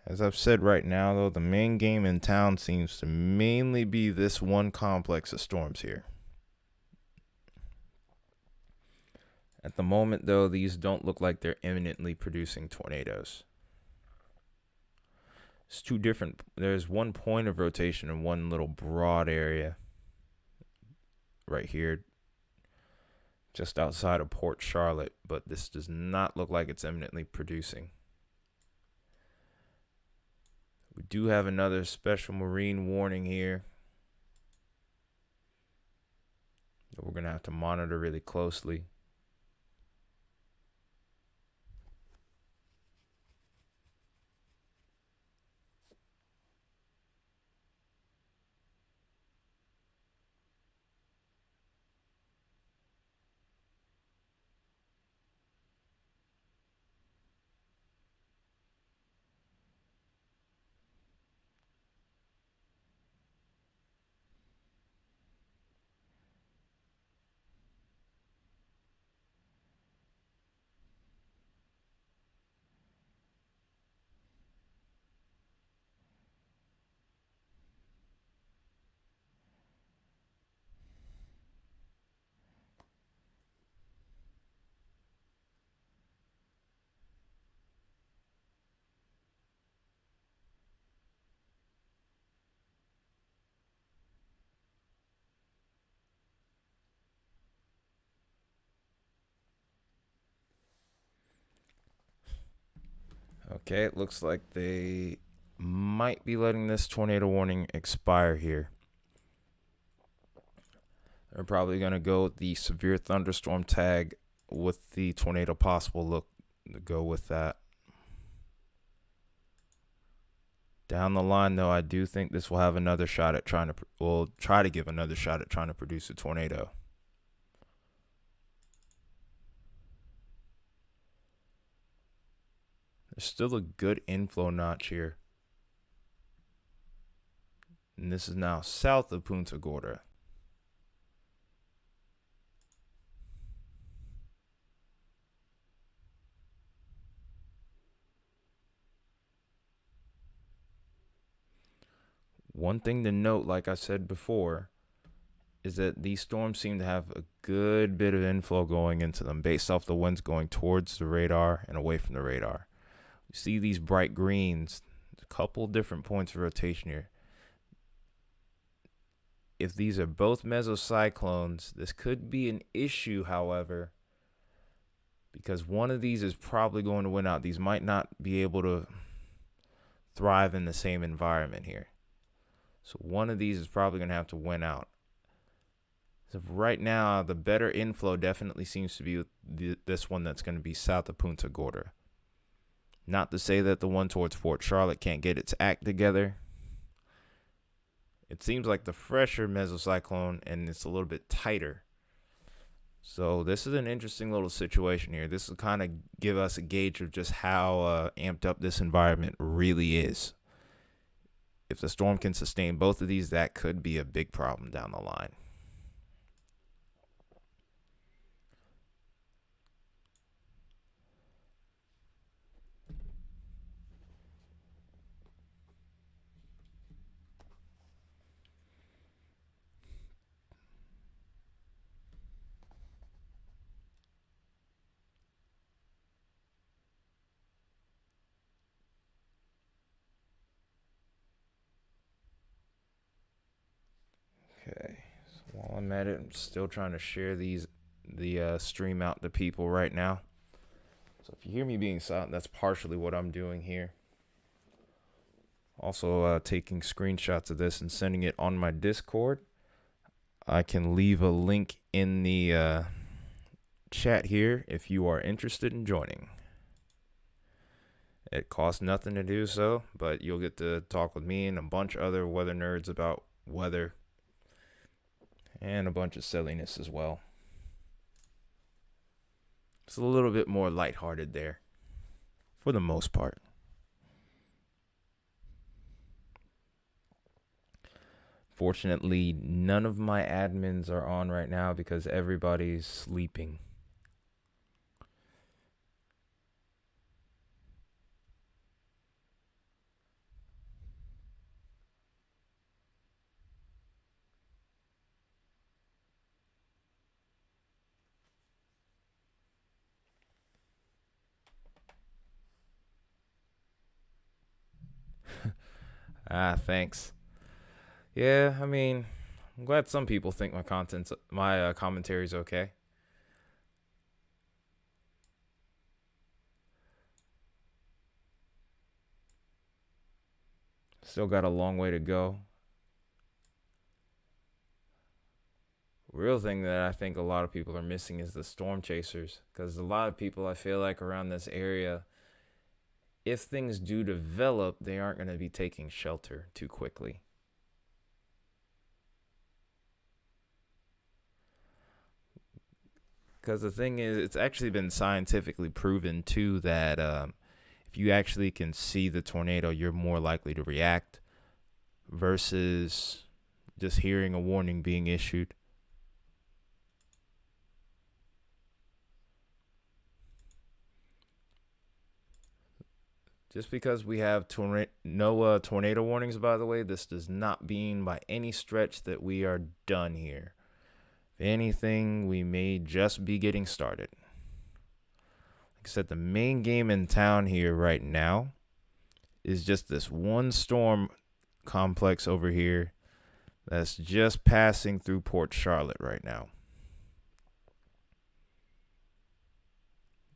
As I've said right now, though, the main game in town seems to mainly be this one complex of storms here. At the moment, though, these don't look like they're imminently producing tornadoes. It's two different. There's one point of rotation in one little broad area right here, just outside of Port Charlotte, but this does not look like it's imminently producing. We do have another special marine warning here that we're going to have to monitor really closely. Okay, it looks like they might be letting this tornado warning expire here. They're probably going to go with the severe thunderstorm tag with the tornado possible look to go with that. Down the line, though, I do think this will have another shot at try to give another shot at trying to produce a tornado. There's still a good inflow notch here. And this is now south of Punta Gorda. One thing to note, like I said before, is that these storms seem to have a good bit of inflow going into them based off the winds going towards the radar and away from the radar. You see these bright greens, a couple different points of rotation here. If these are both mesocyclones, this could be an issue, however, because one of these is probably going to win out. These might not be able to thrive in the same environment here. So one of these is probably going to have to win out. So right now, the better inflow definitely seems to be this one that's going to be south of Punta Gorda. Not to say that the one towards Port Charlotte can't get its act together. It seems like the fresher mesocyclone, and it's a little bit tighter. So this is an interesting little situation here. This will kind of give us a gauge of just how amped up this environment really is. If the storm can sustain both of these, that could be a big problem down the line. Okay, so while I'm at it, I'm still trying to share the stream out to people right now. So if you hear me being silent, that's partially what I'm doing here. Also taking screenshots of this and sending it on my Discord. I can leave a link in the chat here if you are interested in joining. It costs nothing to do so, but you'll get to talk with me and a bunch of other weather nerds about weather and a bunch of silliness as well. It's a little bit more lighthearted there for the most part. Fortunately, none of my admins are on right now because everybody's sleeping. Thanks. Yeah, I mean, I'm glad some people think my commentary's okay. Still got a long way to go. Real thing that I think a lot of people are missing is the storm chasers, because a lot of people, I feel like, around this area, if things do develop, they aren't going to be taking shelter too quickly. Because the thing is, it's actually been scientifically proven too that if you actually can see the tornado, you're more likely to react versus just hearing a warning being issued. Just because we have no tornado warnings, by the way, this does not mean by any stretch that we are done here. If anything, we may just be getting started. Like I said, the main game in town here right now is just this one storm complex over here that's just passing through Port Charlotte right now.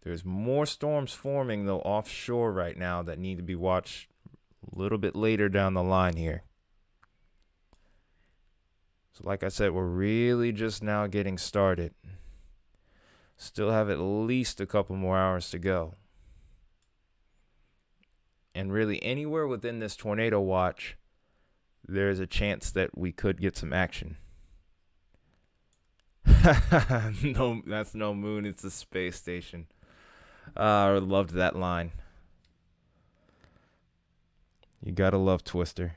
There's more storms forming, though, offshore right now that need to be watched a little bit later down the line here. So like I said, we're really just now getting started. Still have at least a couple more hours to go. And really anywhere within this tornado watch, there's a chance that we could get some action. No, that's no moon, it's a space station. I loved that line. You gotta love Twister.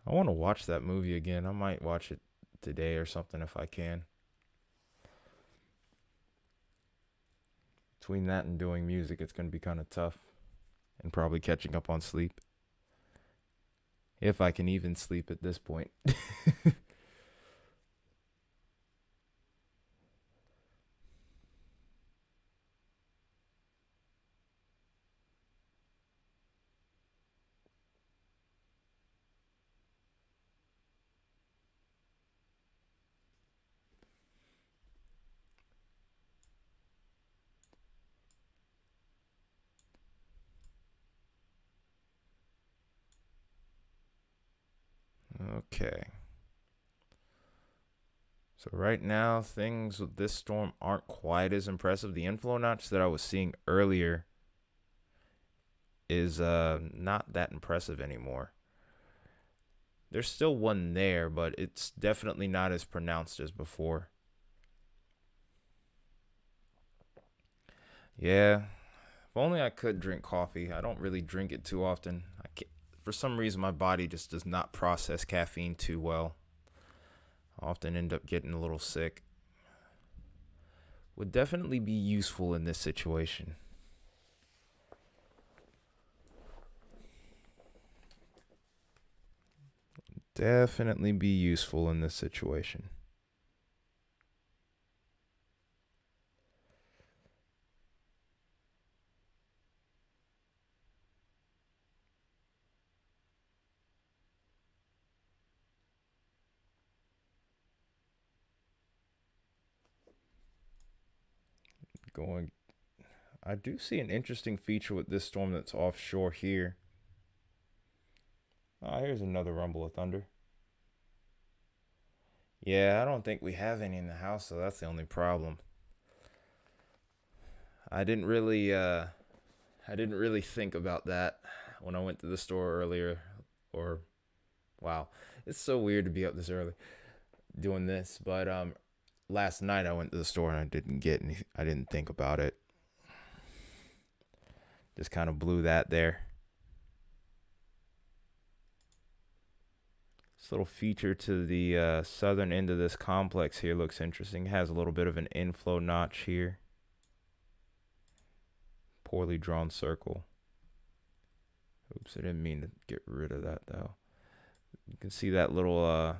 I want to watch that movie again. I might watch it today or something if I can. Between that and doing music, it's going to be kind of tough. And probably catching up on sleep. If I can even sleep at this point. Okay. So right now, things with this storm aren't quite as impressive. The inflow notch that I was seeing earlier is not that impressive anymore. There's still one there, but it's definitely not as pronounced as before. Yeah, if only I could drink coffee. I don't really drink it too often. For some reason, my body just does not process caffeine too well. I often end up getting a little sick. Would definitely be useful in this situation. Definitely be useful in this situation. Going, I do see an interesting feature with this storm that's offshore here. Ah, here's another rumble of thunder. Yeah, I don't think we have any in the house, so that's the only problem. I didn't really I didn't really think about that when I went to the store earlier. Or wow, it's so weird to be up this early doing this. But last night I went to the store and I didn't get any. I didn't think about it. Just kind of blew that there. This little feature to the southern end of this complex here looks interesting. It has a little bit of an inflow notch here. Poorly drawn circle. Oops, I didn't mean to get rid of that though. You can see that little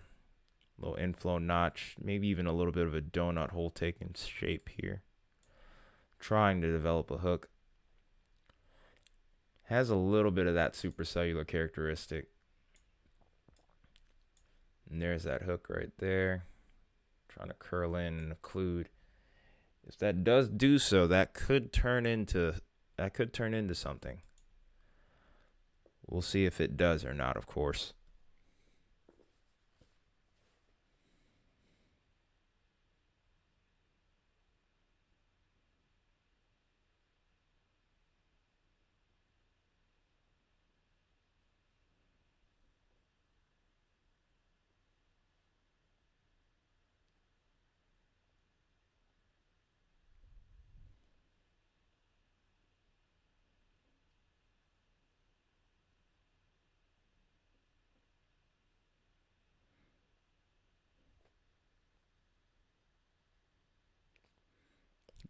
inflow notch, maybe even a little bit of a donut hole taking shape here. Trying to develop a hook. Has a little bit of that supercellular characteristic. And there's that hook right there. Trying to curl in and occlude. If that does do so, that could turn into something. We'll see if it does or not, of course.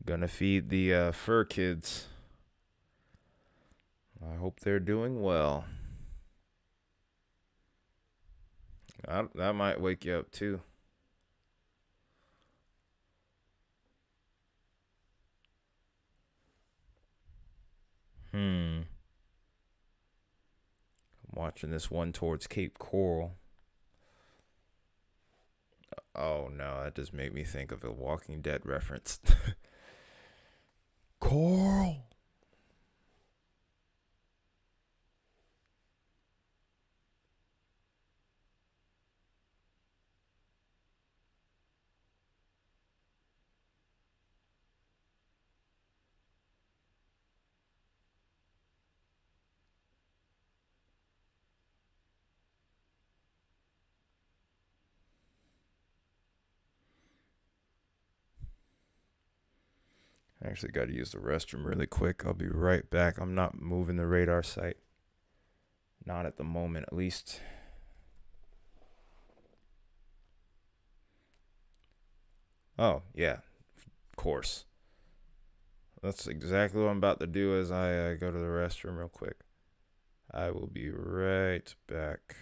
Gonna feed the fur kids. I hope they're doing well. That might wake you up too. I'm Watching this one towards Cape Coral. Oh no, that just made me think of a Walking Dead reference. Coral. I actually got to use the restroom really quick. I'll be right back. I'm not moving the radar sight. Not at the moment, at least. Oh, yeah. Of course. That's exactly what I'm about to do as I go to the restroom real quick. I will be right back.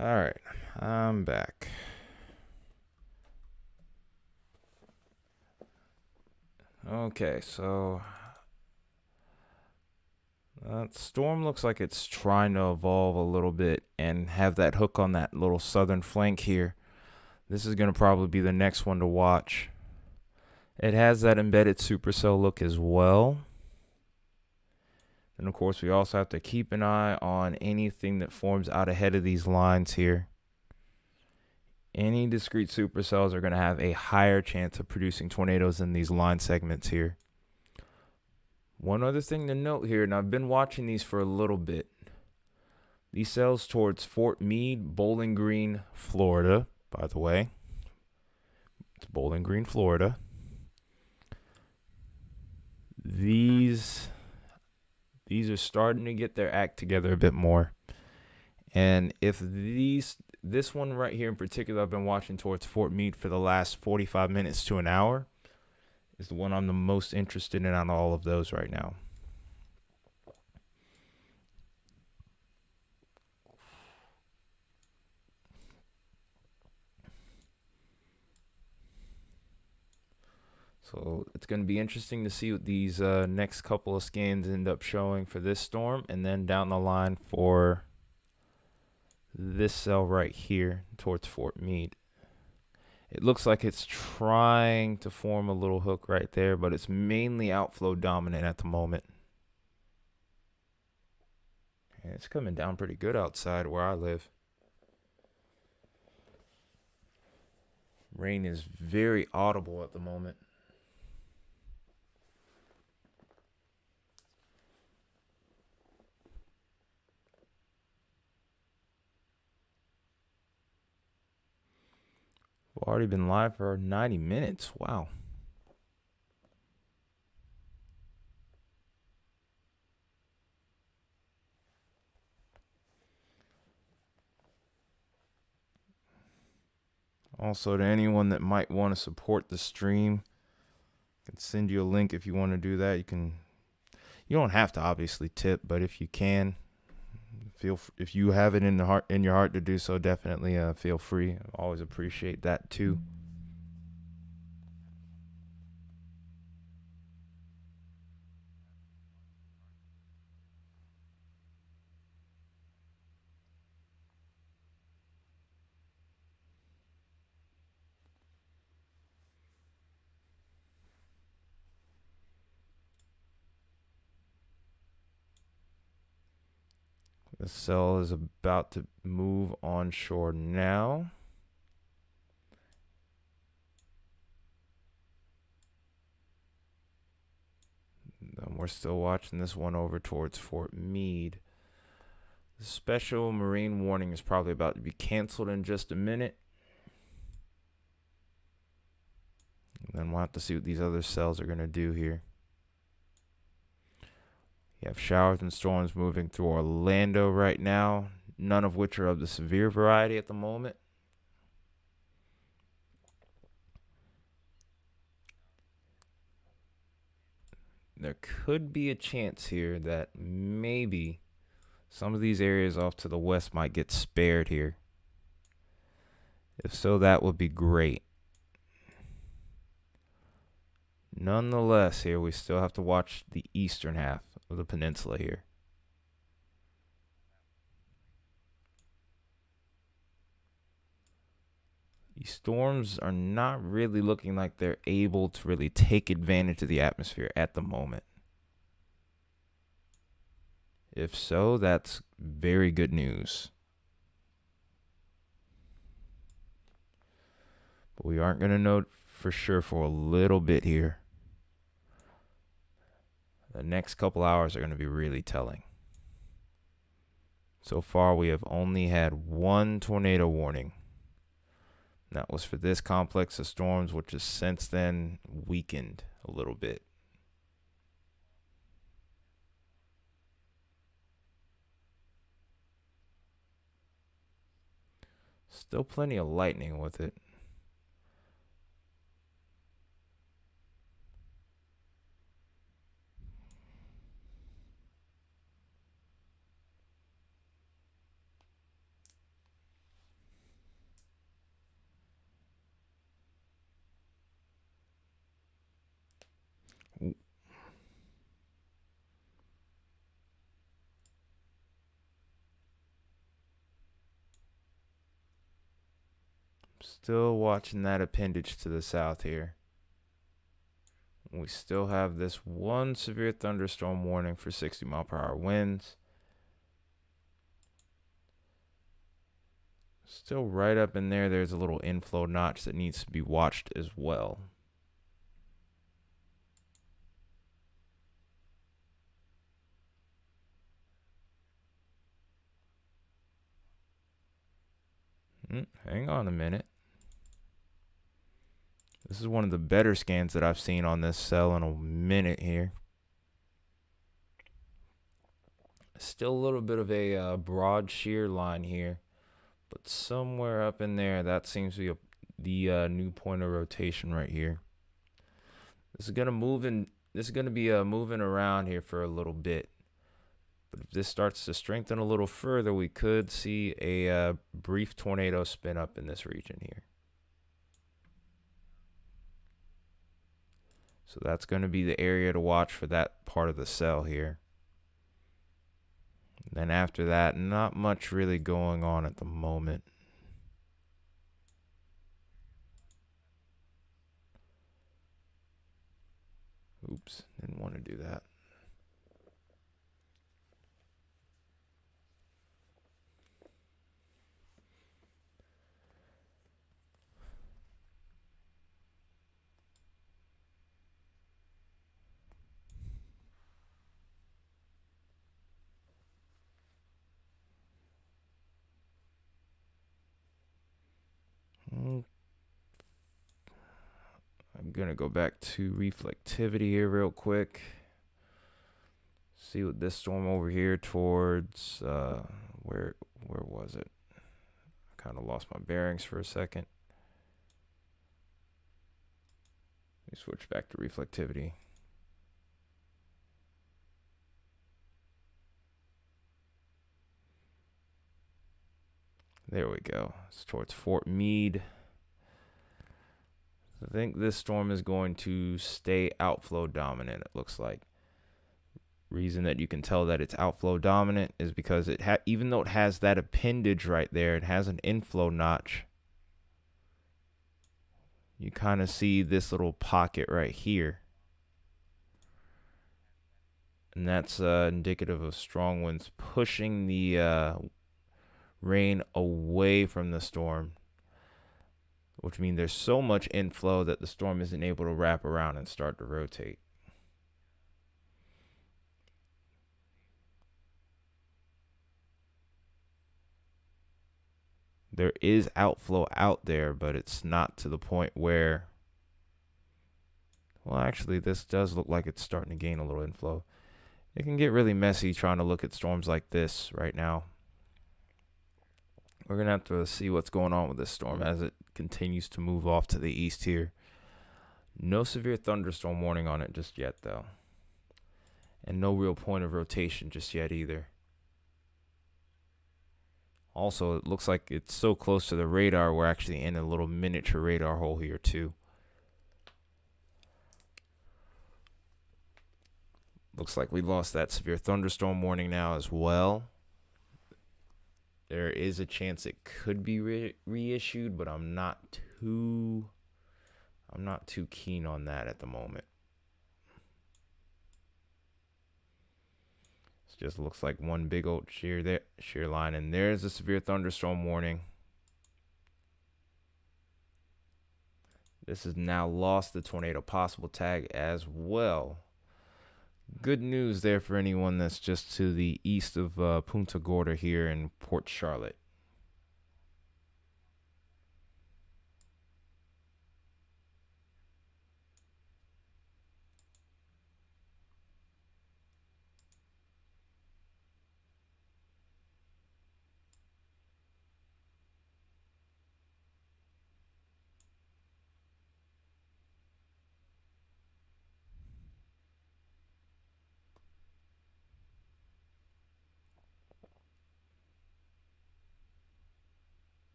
All right, I'm back. Okay, so that storm looks like it's trying to evolve a little bit and have that hook on that little southern flank here. This is going to probably be the next one to watch. It has that embedded supercell look as well. And of course, we also have to keep an eye on anything that forms out ahead of these lines here. Any discrete supercells are going to have a higher chance of producing tornadoes in these line segments here. One other thing to note here, and I've been watching these for a little bit. These cells towards Fort Meade, Bowling Green, Florida, by the way. It's Bowling Green, Florida. These are starting to get their act together a bit more. And if this one right here in particular, I've been watching towards Fort Meade for the last 45 minutes to an hour, is the one I'm the most interested in on all of those right now. So it's going to be interesting to see what these next couple of scans end up showing for this storm, and then down the line for this cell right here towards Fort Meade. It looks like it's trying to form a little hook right there, but it's mainly outflow dominant at the moment. And it's coming down pretty good outside where I live. Rain is very audible at the moment. We've already been live for 90 minutes. Wow. Also, to anyone that might want to support the stream, I can send you a link if you want to do that. You don't have to obviously tip, but if you can, if you have it in your heart to do so, definitely feel free. I always appreciate that too. The cell is about to move onshore now. We're still watching this one over towards Fort Meade. The special marine warning is probably about to be canceled in just a minute. And then we'll have to see what these other cells are going to do here. You have showers and storms moving through Orlando right now, none of which are of the severe variety at the moment. There could be a chance here that maybe some of these areas off to the west might get spared here. If so, that would be great. Nonetheless, here we still have to watch the eastern half of the peninsula here. These storms are not really looking like they're able to really take advantage of the atmosphere at the moment. If so, that's very good news. But we aren't going to know for sure for a little bit here. The next couple hours are going to be really telling. So far, we have only had one tornado warning. That was for this complex of storms, which has since then weakened a little bit. Still plenty of lightning with it. Still watching that appendage to the south here. We still have this one severe thunderstorm warning for 60-mile-per-hour winds. Still right up in there, there's a little inflow notch that needs to be watched as well. Hang on a minute. This is one of the better scans that I've seen on this cell in a minute here. Still a little bit of a broad shear line here, but somewhere up in there, that seems to be the new point of rotation right here. This is gonna move in. This is gonna be moving around here for a little bit. But if this starts to strengthen a little further, we could see a brief tornado spin up in this region here. So that's going to be the area to watch for that part of the cell here. Then after that, not much really going on at the moment. Oops, didn't want to do that. I'm going to go back to reflectivity here real quick. See what this storm over here towards, where was it? I kind of lost my bearings for a second. Let me switch back to reflectivity. There we go. It's towards Fort Meade. I think this storm is going to stay outflow dominant, it looks like. Reason that you can tell that it's outflow dominant is because even though it has that appendage right there, it has an inflow notch. You kind of see this little pocket right here. And that's indicative of strong winds pushing the rain away from the storm, which means there's so much inflow that the storm isn't able to wrap around and start to rotate. There is outflow out there, but it's not to the point where, well, actually, this does look like it's starting to gain a little inflow. It can get really messy trying to look at storms like this right now. We're going to have to see what's going on with this storm as it continues to move off to the east here. No severe thunderstorm warning on it just yet, though. And no real point of rotation just yet either. Also, it looks like it's so close to the radar, we're actually in a little miniature radar hole here, too. Looks like we lost that severe thunderstorm warning now as well. There is a chance it could be reissued, but I'm not too keen on that at the moment. It just looks like one big old shear line, and there's a severe thunderstorm warning. This has now lost the tornado possible tag as well. Good news there for anyone that's just to the east of Punta Gorda here in Port Charlotte.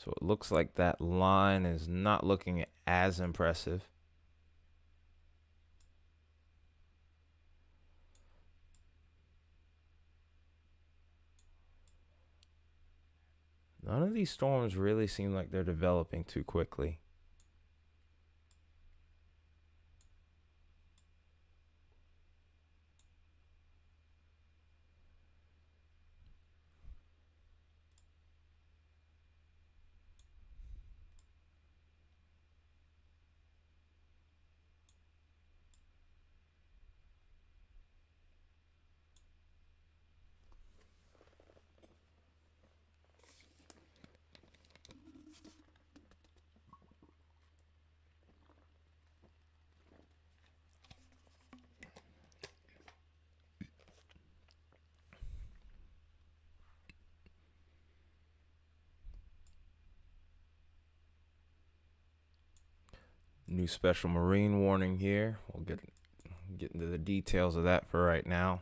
So it looks like that line is not looking as impressive. None of these storms really seem like they're developing too quickly. New special marine warning here. We'll get into the details of that for right now.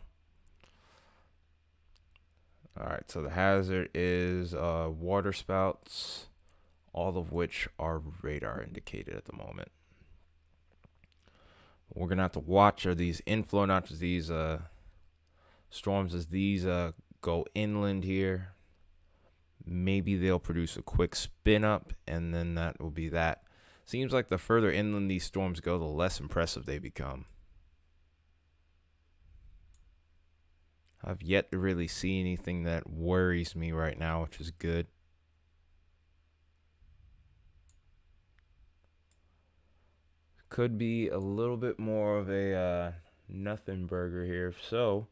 All right, so the hazard is water spouts, all of which are radar indicated at the moment. What we're gonna have to watch are these inflow notches, these storms as these go inland here. Maybe they'll produce a quick spin up, and then that will be that. Seems like the further inland these storms go, the less impressive they become. I've yet to really see anything that worries me right now, which is good. Could be a little bit more of a nothing burger here. So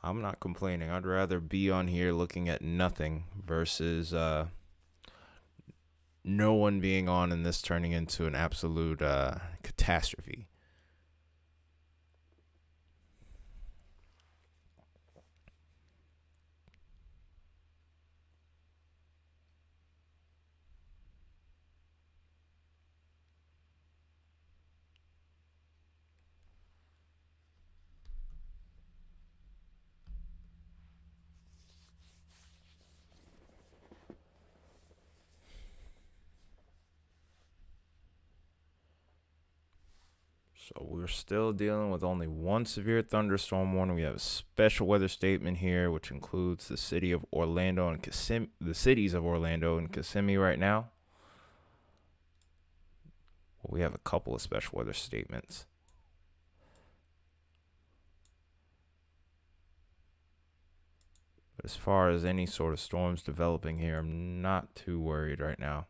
I'm not complaining. I'd rather be on here looking at nothing versus no one being on and this turning into an absolute catastrophe. So we're still dealing with only one severe thunderstorm warning. We have a special weather statement here, which includes the city of Orlando and the cities of Orlando and Kissimmee right now. Well, we have a couple of special weather statements. But as far as any sort of storms developing here, I'm not too worried right now.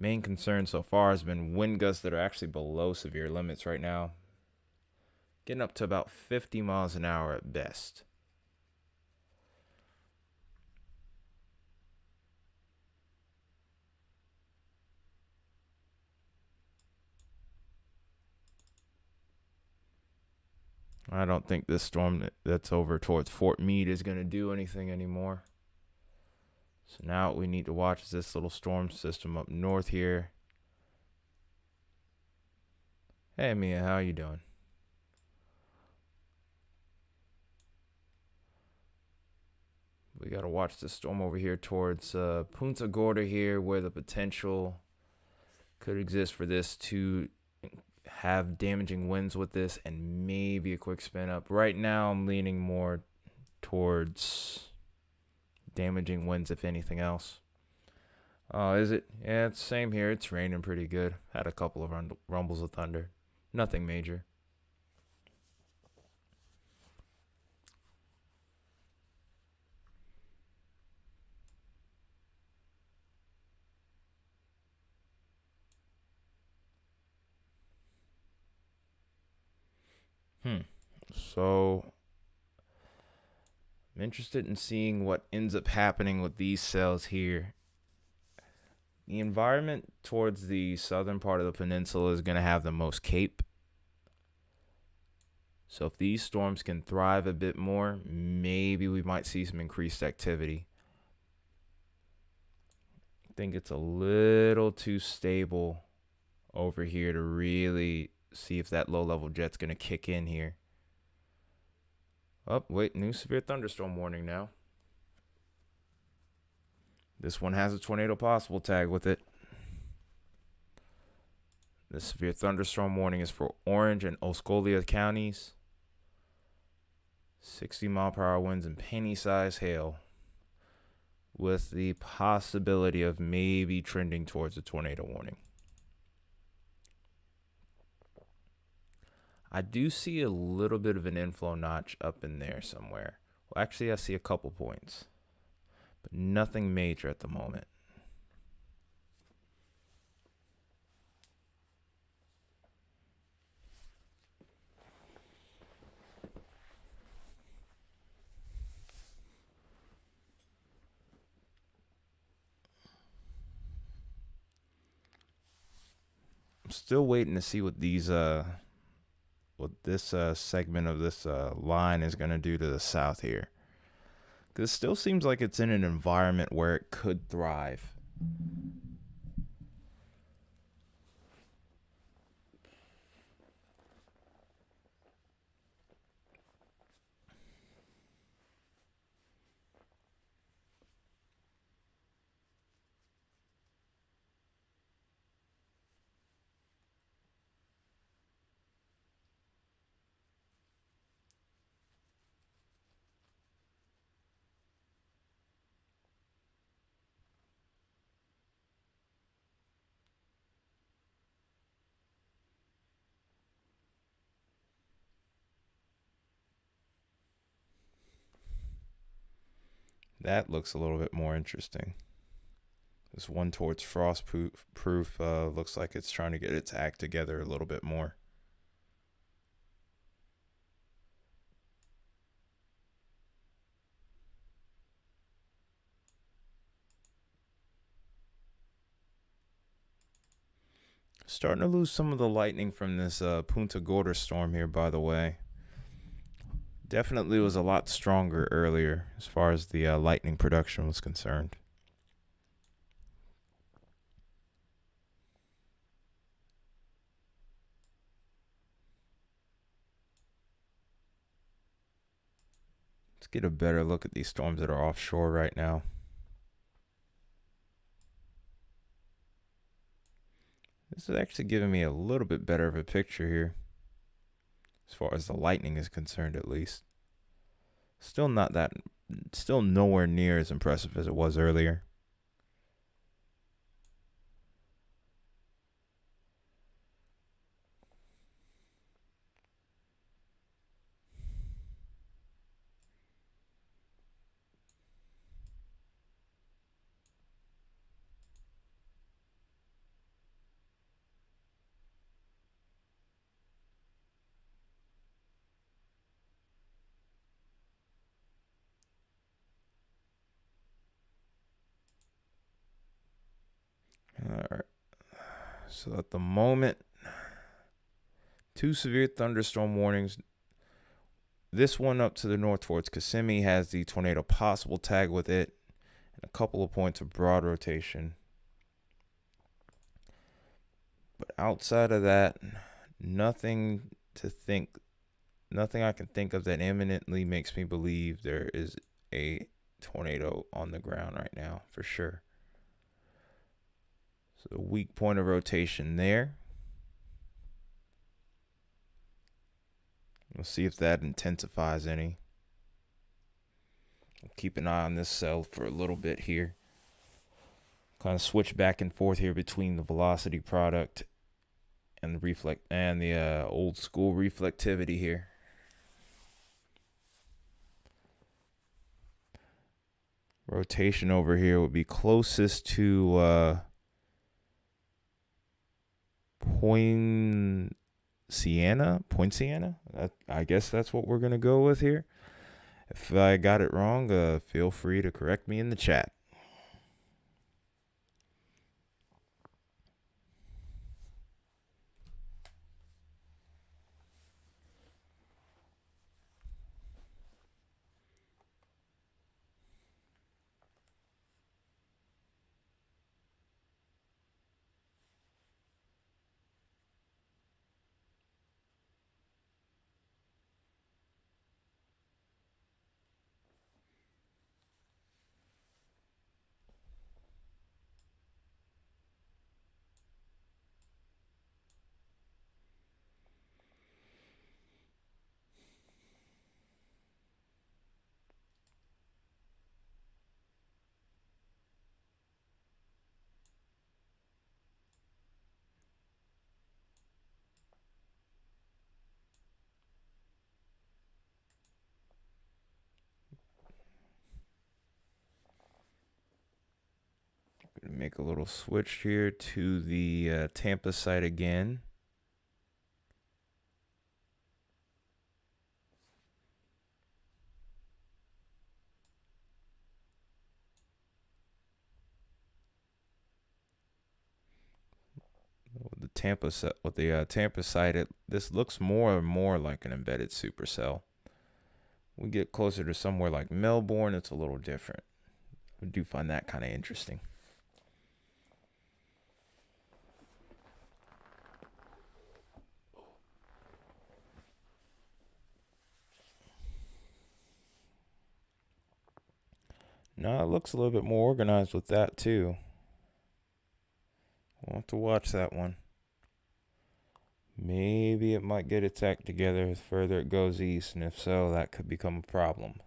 Main concern so far has been wind gusts that are actually below severe limits right now, getting up to about 50 miles an hour at best. I don't think this storm that's over towards Fort Meade is going to do anything anymore. So now what we need to watch is this little storm system up north here. Hey Mia, how you doing? We got to watch this storm over here towards Punta Gorda here, where the potential could exist for this to have damaging winds with this and maybe a quick spin up. Right now I'm leaning more towards damaging winds, if anything else. Oh, is it? Yeah, it's the same here. It's raining pretty good. Had a couple of rumbles of thunder. Nothing major. So I'm interested in seeing what ends up happening with these cells here. The environment towards the southern part of the peninsula is going to have the most cape. So if these storms can thrive a bit more, maybe we might see some increased activity. I think it's a little too stable over here to really see if that low-level jet's going to kick in here. Oh, wait, new severe thunderstorm warning now. This one has a tornado possible tag with it. The severe thunderstorm warning is for Orange and Osceola counties. 60-mile-per-hour winds and penny-sized hail, with the possibility of maybe trending towards a tornado warning. I do see a little bit of an inflow notch up in there somewhere. Well, actually, I see a couple points, but nothing major at the moment. I'm still waiting to see what these what this segment of this line is going to do to the south here. Because it still seems like it's in an environment where it could thrive. That looks a little bit more interesting. This one towards frost proof looks like it's trying to get its act together a little bit more. Starting to lose some of the lightning from this Punta Gorda storm here, by the way. Definitely was a lot stronger earlier as far as the lightning production was concerned. Let's get a better look at these storms that are offshore right now. This is actually giving me a little bit better of a picture here, as far as the lightning is concerned, at least. Still nowhere near as impressive as it was earlier. All right. So at the moment, 2 severe thunderstorm warnings. This one up to the north towards Kissimmee has the tornado possible tag with it, and a couple of points of broad rotation. But outside of that, nothing I can think of that imminently makes me believe there is a tornado on the ground right now, for sure. So a weak point of rotation there. We'll see if that intensifies any. We'll keep an eye on this cell for a little bit here. Kind of switch back and forth here between the velocity product and the old school reflectivity here. Rotation over here would be closest to Poinciana. I guess that's what we're going to go with here. If I got it wrong, feel free to correct me in the chat. Make a little switch here to the Tampa site again. With the Tampa site, this looks more and more like an embedded supercell. We get closer to somewhere like Melbourne, it's a little different. I do find that kind of interesting. No, it looks a little bit more organized with that too. We'll have to watch that one. Maybe it might get its act together the further it goes east, and if so, that could become a problem.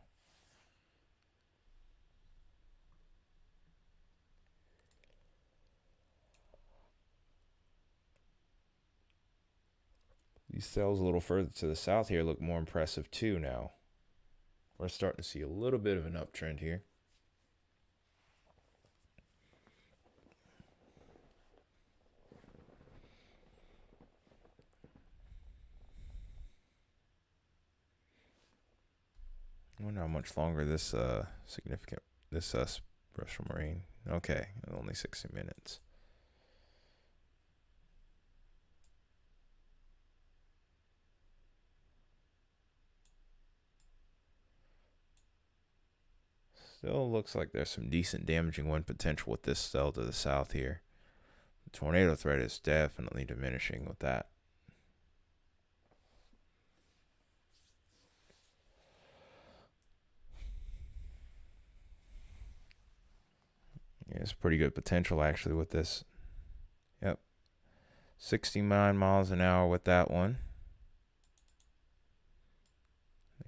These cells a little further to the south here look more impressive too now. We're starting to see a little bit of an uptrend here. I wonder how much longer this special marine. Okay, only 60 minutes. Still looks like there's some decent damaging wind potential with this cell to the south here. The tornado threat is definitely diminishing with that. Yeah, it's pretty good potential actually with this. Yep. 69 miles an hour with that one.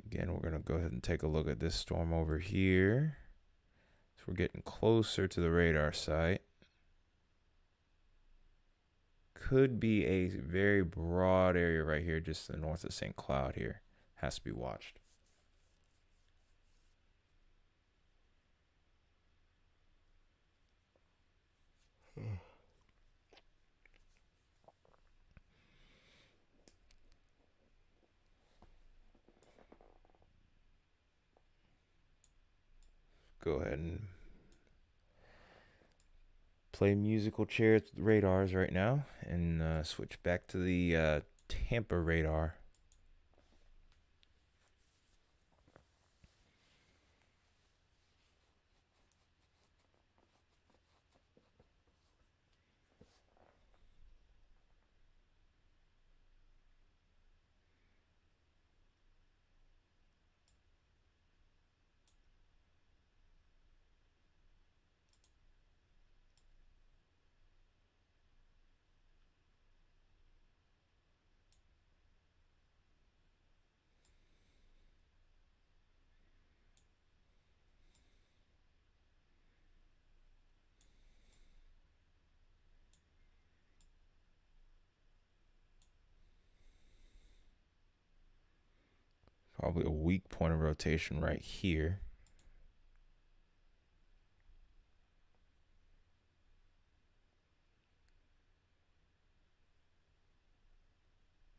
Again, we're going to go ahead and take a look at this storm over here. So we're getting closer to the radar site. Could be a very broad area right here, just to the north of St. Cloud here. Has to be watched. Go ahead and play musical chairs with radars right now and switch back to the Tampa radar. Probably a weak point of rotation right here.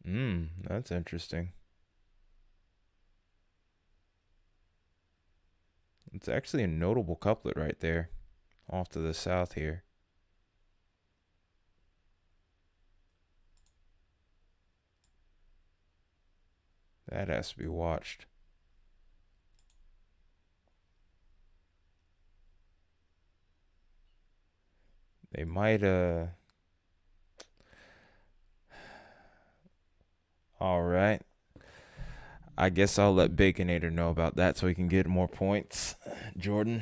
That's interesting. It's actually a notable couplet right there, off to the south here. That has to be watched. They might, all right. I guess I'll let Baconator know about that so he can get more points. Jordan.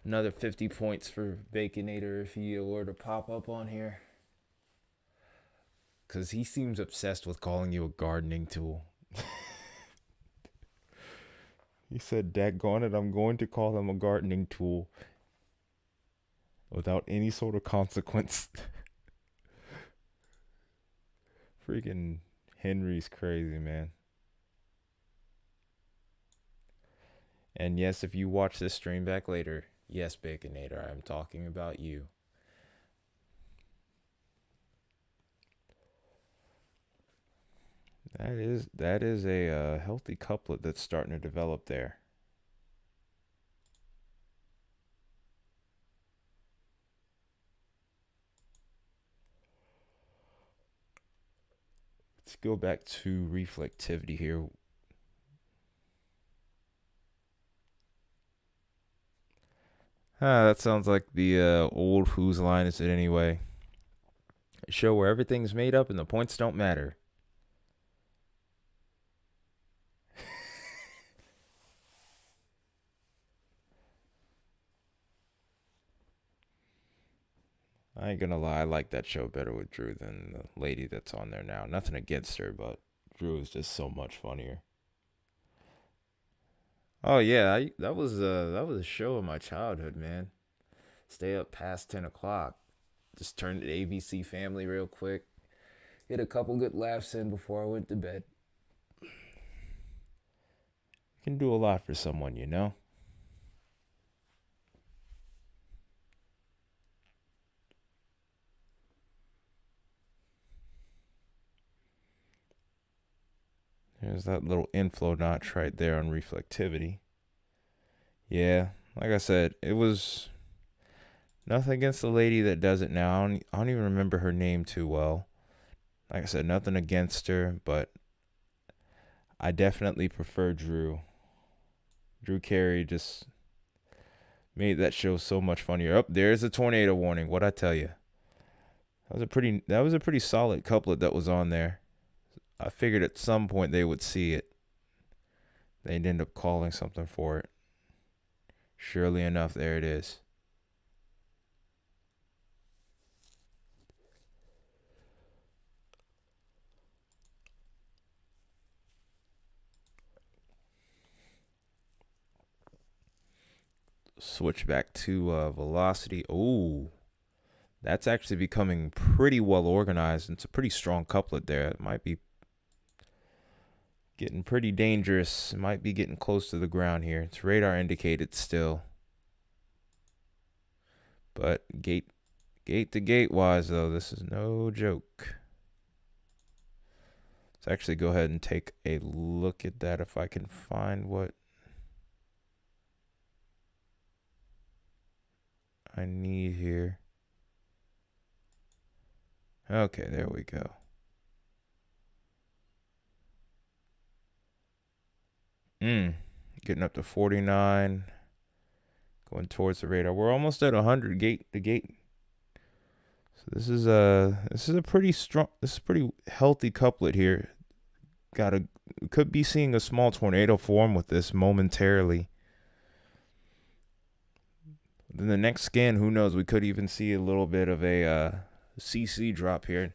Another 50 points for Baconator if he were to pop up on here. Because he seems obsessed with calling you a gardening tool. He said, daggone it, I'm going to call him a gardening tool. Without any sort of consequence. Freaking Henry's crazy, man. And yes, if you watch this stream back later, yes, Baconator, I'm talking about you. That is a healthy couplet that's starting to develop there. Let's go back to reflectivity here. That sounds like the old Whose Line Is It Anyway? A show where everything's made up and the points don't matter. I ain't gonna lie, I like that show better with Drew than the lady that's on there now. Nothing against her, but Drew is just so much funnier. Oh yeah, that was a show of my childhood, man. Stay up past 10 o'clock. Just turned to ABC Family real quick. Get a couple good laughs in before I went to bed. Can do a lot for someone, you know. There's that little inflow notch right there on reflectivity. Yeah, like I said, it was nothing against the lady that does it now. I don't even remember her name too well. Like I said, nothing against her, but I definitely prefer Drew. Drew Carey just made that show so much funnier. There's a tornado warning. What'd I tell you? That was a pretty solid couplet that was on there. I figured at some point they would see it. They'd end up calling something for it. Surely enough, there it is. Switch back to velocity. Oh, that's actually becoming pretty well organized. It's a pretty strong couplet there. It might be getting pretty dangerous. It might be getting close to the ground here. It's radar indicated still. But gate to gate wise, though, this is no joke. Let's actually go ahead and take a look at that if I can find what I need here. Okay, there we go. Getting up to 49. Going towards the radar. We're almost at 100 gate to gate. So this is a pretty strong, this is a pretty healthy couplet here. Could be seeing a small tornado form with this momentarily. Then the next scan, who knows? We could even see a little bit of a CC drop here.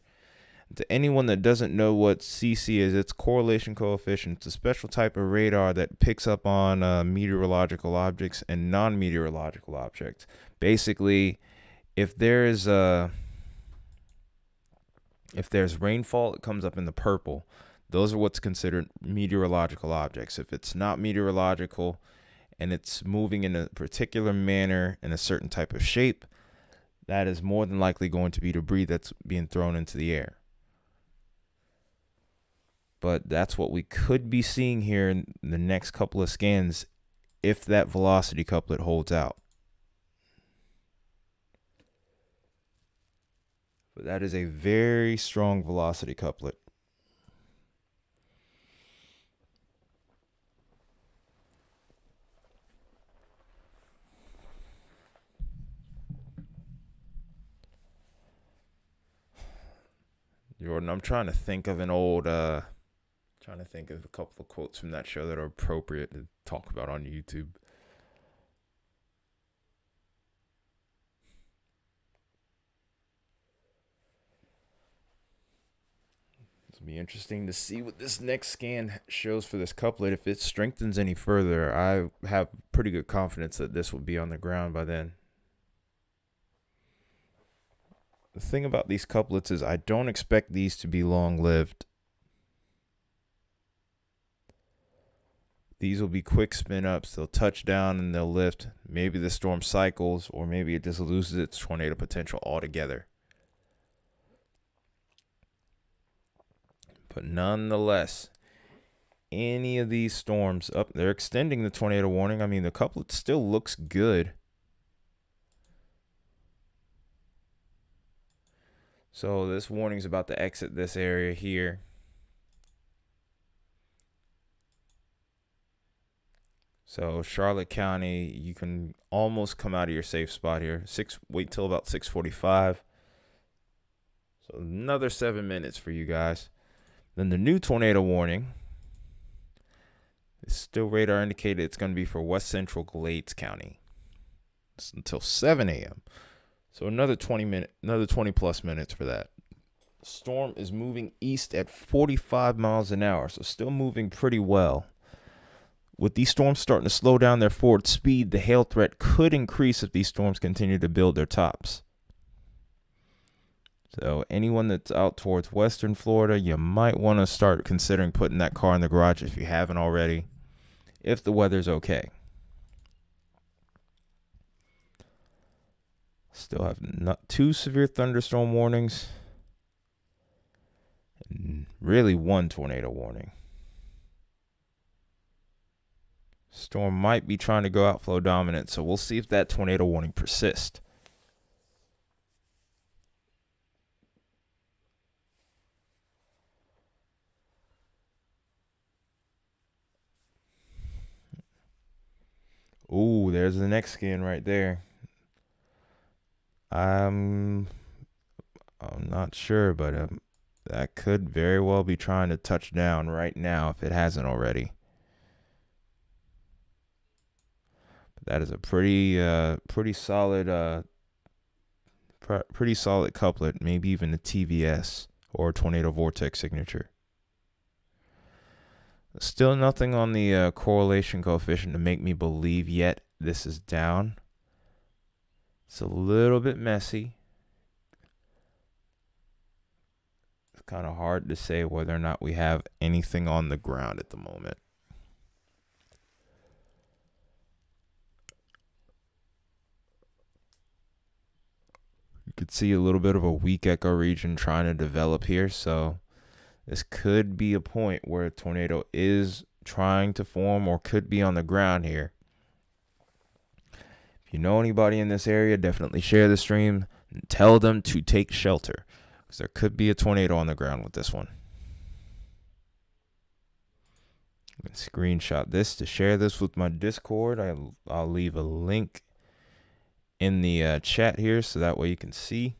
To anyone that doesn't know what CC is, it's correlation coefficient. It's a special type of radar that picks up on meteorological objects and non-meteorological objects. Basically, if there's rainfall, it comes up in the purple. Those are what's considered meteorological objects. If it's not meteorological and it's moving in a particular manner in a certain type of shape, that is more than likely going to be debris that's being thrown into the air. But that's what we could be seeing here in the next couple of scans if that velocity couplet holds out. But that is a very strong velocity couplet. Jordan, I'm trying to think of a couple of quotes from that show that are appropriate to talk about on YouTube. It'll be interesting to see what this next scan shows for this couplet. If it strengthens any further, I have pretty good confidence that this will be on the ground by then. The thing about these couplets is I don't expect these to be long-lived. These will be quick spin-ups. They'll touch down and they'll lift. Maybe the storm cycles, or maybe it just loses its tornado potential altogether. But nonetheless, any of these storms they're extending the tornado warning. I mean, the couplet still looks good. So this warning's about to exit this area here. So Charlotte County, you can almost come out of your safe spot here. Wait till about 6:45. So another 7 minutes for you guys. Then the new tornado warning is still radar indicated. It's going to be for west central Glades County. It's until 7 a.m. So another 20 plus minutes for that. Storm is moving east at 45 miles an hour, so still moving pretty well. With these storms starting to slow down their forward speed, the hail threat could increase if these storms continue to build their tops. So anyone that's out towards western Florida, you might want to start considering putting that car in the garage if you haven't already, if the weather's okay. Still have not 2 severe thunderstorm warnings. And really 1 tornado warning. Storm might be trying to go outflow dominant, so we'll see if that tornado warning persists. Ooh, there's the next scan right there. I'm not sure, but that could very well be trying to touch down right now if it hasn't already. But that is a pretty solid couplet, maybe even a TVS or a tornado vortex signature. Still nothing on the correlation coefficient to make me believe yet this is down. It's a little bit messy. It's kind of hard to say whether or not we have anything on the ground at the moment. You could see a little bit of a weak ecoregion trying to develop here. So this could be a point where a tornado is trying to form or could be on the ground here. If you know anybody in this area, definitely share the stream and tell them to take shelter, because there could be a tornado on the ground with this one. I'm going to screenshot this to share this with my Discord. I'll leave a link in the chat here so that way you can see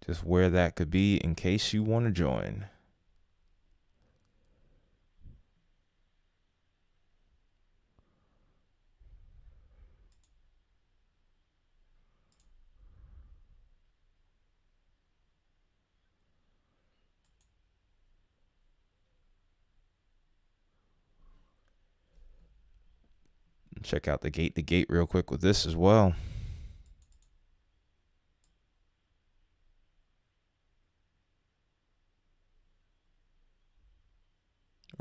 just where that could be in case you want to join. Check out the gate to gate real quick with this as well.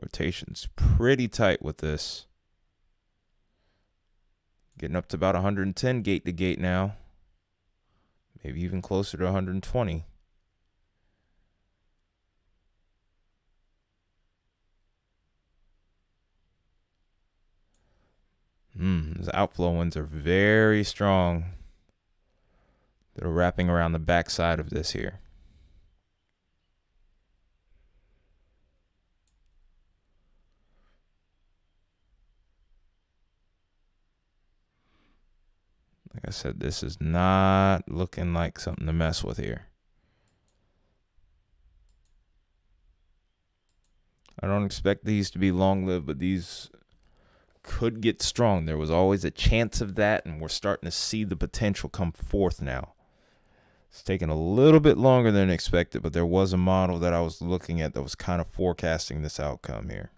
Rotation's pretty tight with this. Getting up to about 110 gate to gate now. Maybe even closer to 120. Those outflow winds are very strong. They're wrapping around the backside of this here. Like I said, this is not looking like something to mess with here. I don't expect these to be long-lived, but these could get strong. There was always a chance of that, and we're starting to see the potential come forth now. It's taken a little bit longer than expected, but there was a model that I was looking at that was kind of forecasting this outcome here.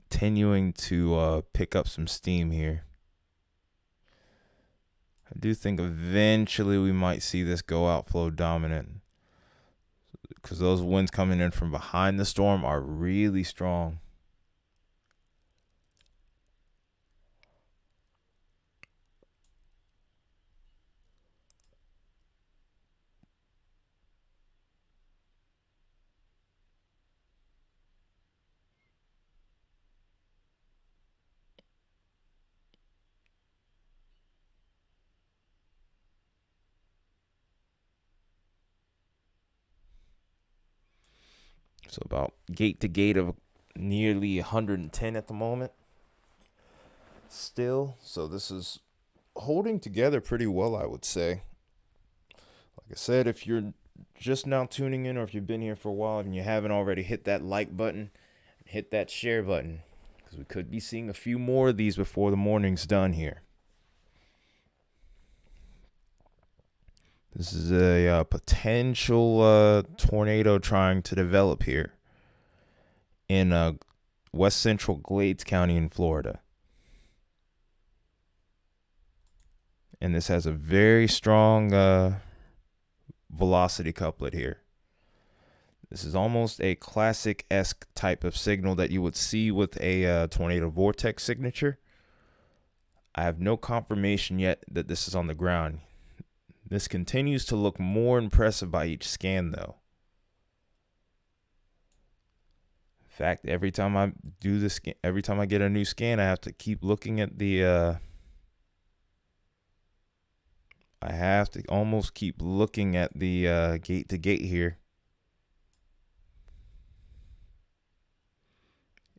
Continuing to pick up some steam here. I do think eventually we might see this go outflow dominant, because those winds coming in from behind the storm are really strong. So about gate to gate of nearly 110 at the moment still. So this is holding together pretty well, I would say. Like I said, if you're just now tuning in, or if you've been here for a while and you haven't already, hit that like button, hit that share button, because we could be seeing a few more of these before the morning's done here. This is a potential tornado trying to develop here in west central Glades County in Florida. And this has a very strong velocity couplet here. This is almost a classic-esque type of signal that you would see with a tornado vortex signature. I have no confirmation yet that this is on the ground. This continues to look more impressive by each scan, though. In fact, every time I do this, every time I get a new scan, I have to keep looking at the. I have to almost keep looking at the gate to gate here.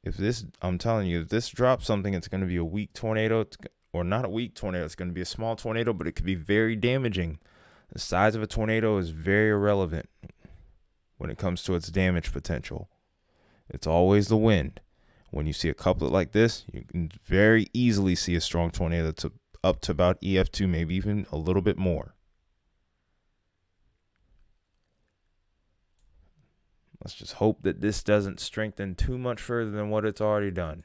If this, I'm telling you, if this drops something, it's going to be a weak tornado. Or not a weak tornado, it's going to be a small tornado, but it could be very damaging. The size of a tornado is very irrelevant when it comes to its damage potential. It's always the wind. When you see a couplet like this, you can very easily see a strong tornado that's up to about EF2, maybe even a little bit more. Let's just hope that this doesn't strengthen too much further than what it's already done.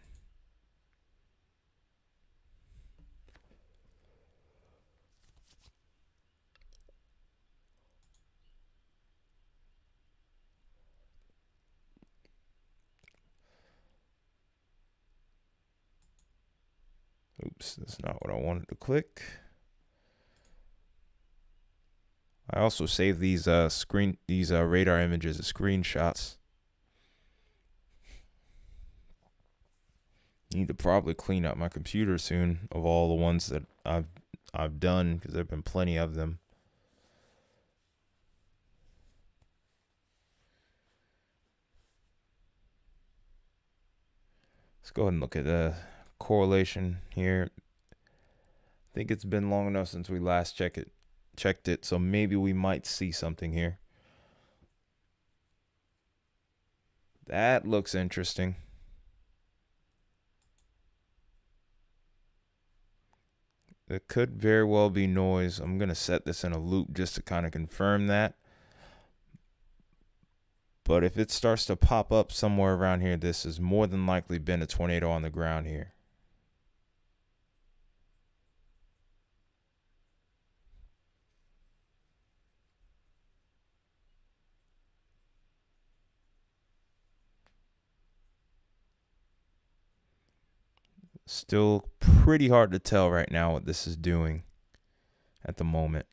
Oops, that's not what I wanted to click. I also save these radar images as screenshots. Need to probably clean up my computer soon of all the ones that I've done, because there've been plenty of them. Let's go ahead and look at the correlation here. I think it's been long enough since we last checked it, so maybe we might see something here. That looks interesting. It could very well be noise. I'm going to set this in a loop just to kind of confirm that. But if it starts to pop up somewhere around here, this has more than likely been a tornado on the ground here. Still pretty hard to tell right now what this is doing at the moment.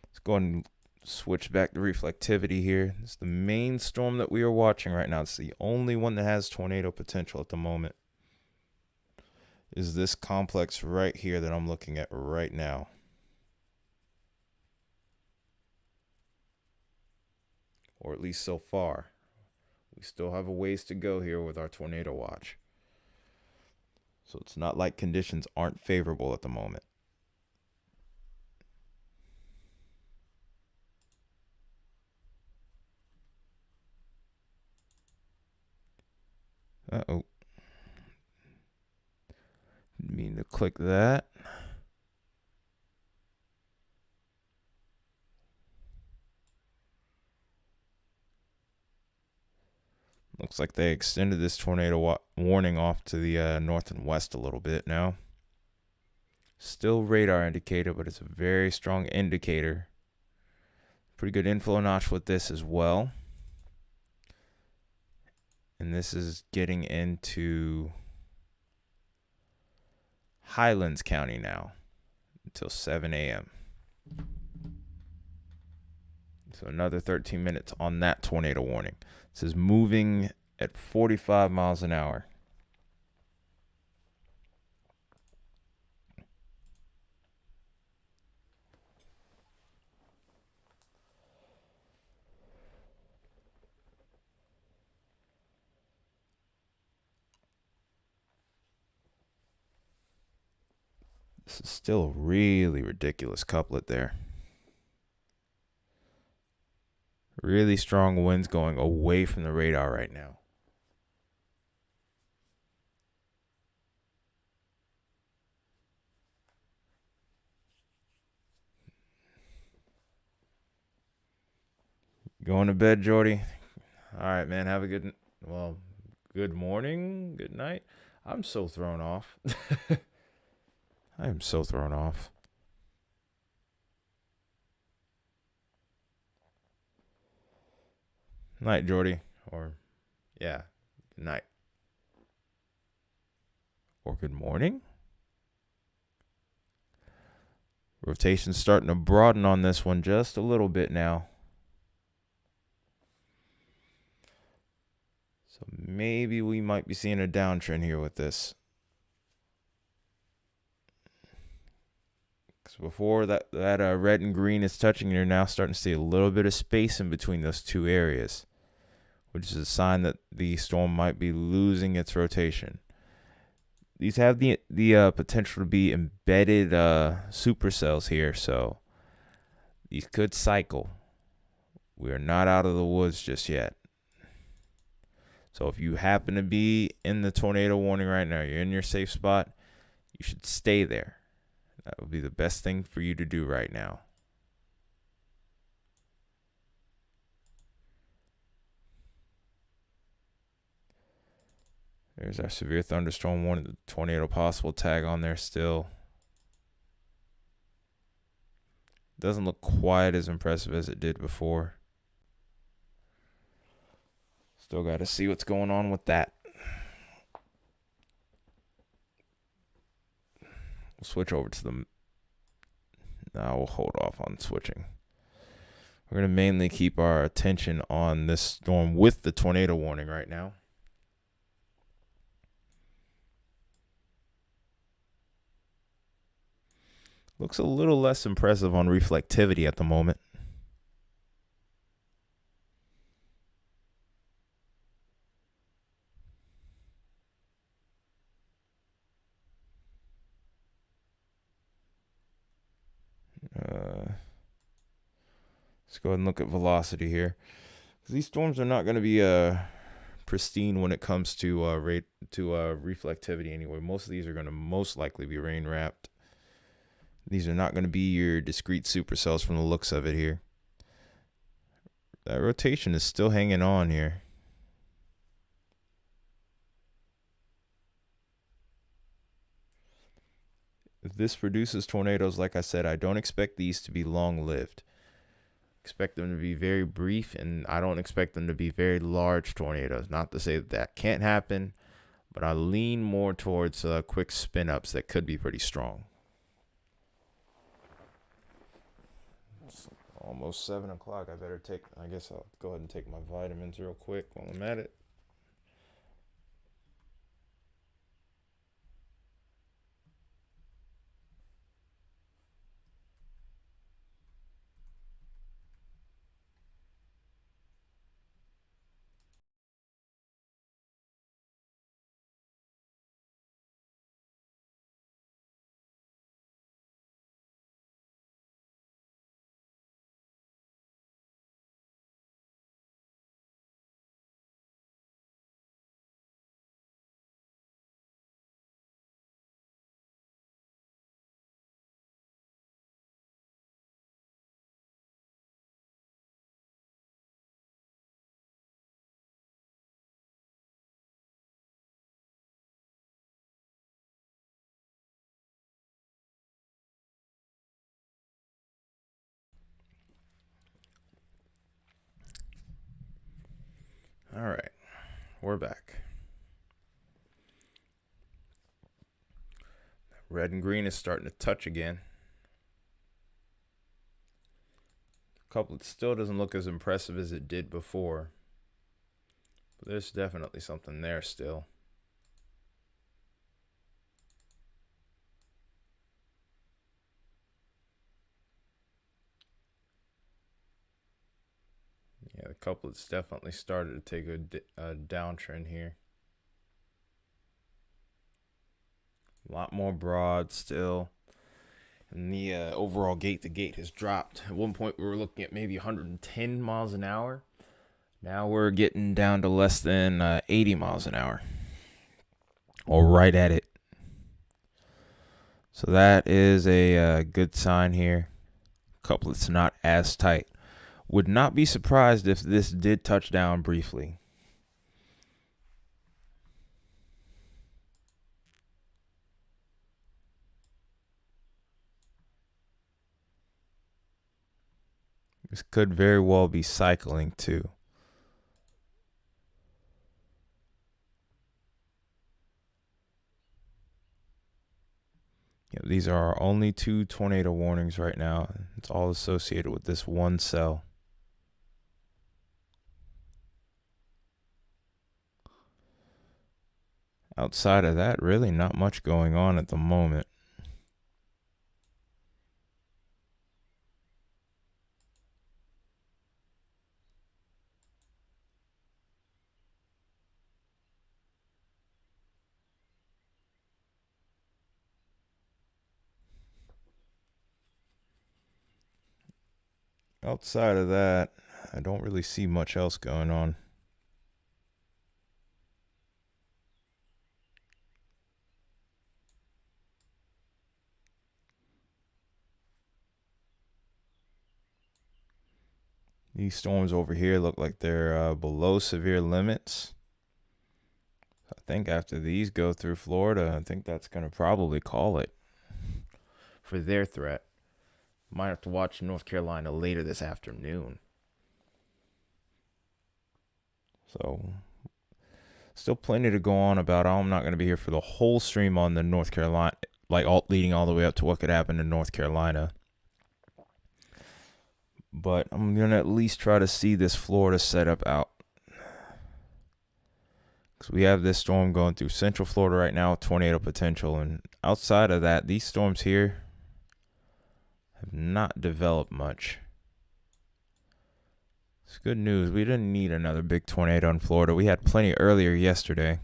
Let's go ahead and switch back to reflectivity here. It's the main storm that we are watching right now. It's the only one that has tornado potential at the moment. Is this complex right here that I'm looking at right now. Or at least so far. We still have a ways to go here with our tornado watch. So it's not like conditions aren't favorable at the moment. Uh-oh. Didn't mean to click that. Looks like they extended this tornado warning off to the north and west a little bit now. Still radar indicator, but it's a very strong indicator. Pretty good inflow notch with this as well. And this is getting into Highlands County now until 7 a.m. So another 13 minutes on that tornado warning. This is moving at 45 miles an hour. This is still a really ridiculous couplet there. Really strong winds going away from the radar right now. Going to bed, Jordy? All right, man. Have a good morning, good night. I'm so thrown off. I am so thrown off. Night, Jordy. Or, yeah, good night. Or good morning. Rotation's starting to broaden on this one just a little bit now. So maybe we might be seeing a downtrend here with this. Because before that red and green is touching, you're now starting to see a little bit of space in between those two areas, which is a sign that the storm might be losing its rotation. These have the potential to be embedded supercells here, so these could cycle. We are not out of the woods just yet. So if you happen to be in the tornado warning right now, you're in your safe spot, you should stay there. That would be the best thing for you to do right now. There's our severe thunderstorm warning, the tornado possible tag on there still. Doesn't look quite as impressive as it did before. Still got to see what's going on with that. We'll switch over to the... No, we'll hold off on switching. We're going to mainly keep our attention on this storm with the tornado warning right now. Looks a little less impressive on reflectivity at the moment. Let's go ahead and look at velocity here. These storms are not going to be pristine when it comes to reflectivity anyway. Most of these are going to most likely be rain wrapped. These are not going to be your discrete supercells from the looks of it here. That rotation is still hanging on here. If this produces tornadoes, like I said, I don't expect these to be long-lived. Expect them to be very brief, and I don't expect them to be very large tornadoes. Not to say that that can't happen, but I lean more towards quick spin-ups that could be pretty strong. It's almost 7 o'clock. I guess I'll go ahead and take my vitamins real quick while I'm at it. All right, we're back. Red and green is starting to touch again. Couplet still doesn't look as impressive as it did before, but there's definitely something there still. Yeah, the couplet's definitely started to take a downtrend here. A lot more broad still. And the overall gate to gate has dropped. At one point, we were looking at maybe 110 miles an hour. Now we're getting down to less than 80 miles an hour. Or right at it. So that is a good sign here. Couplet's not as tight. Would not be surprised if this did touch down briefly. This could very well be cycling too. Yeah, these are our only 2 tornado warnings right now. It's all associated with this one cell. Outside of that, really not much going on at the moment. Outside of that, I don't really see much else going on. These storms over here look like they're below severe limits. I think after these go through Florida, I think that's going to probably call it for their threat. Might have to watch North Carolina later this afternoon. So, still plenty to go on about. I'm not going to be here for the whole stream on the North Carolina, like leading all the way up to what could happen in North Carolina. But I'm going to at least try to see this Florida setup out. Because we have this storm going through Central Florida right now with tornado potential. And outside of that, these storms here have not developed much. It's good news. We didn't need another big tornado in Florida. We had plenty earlier yesterday.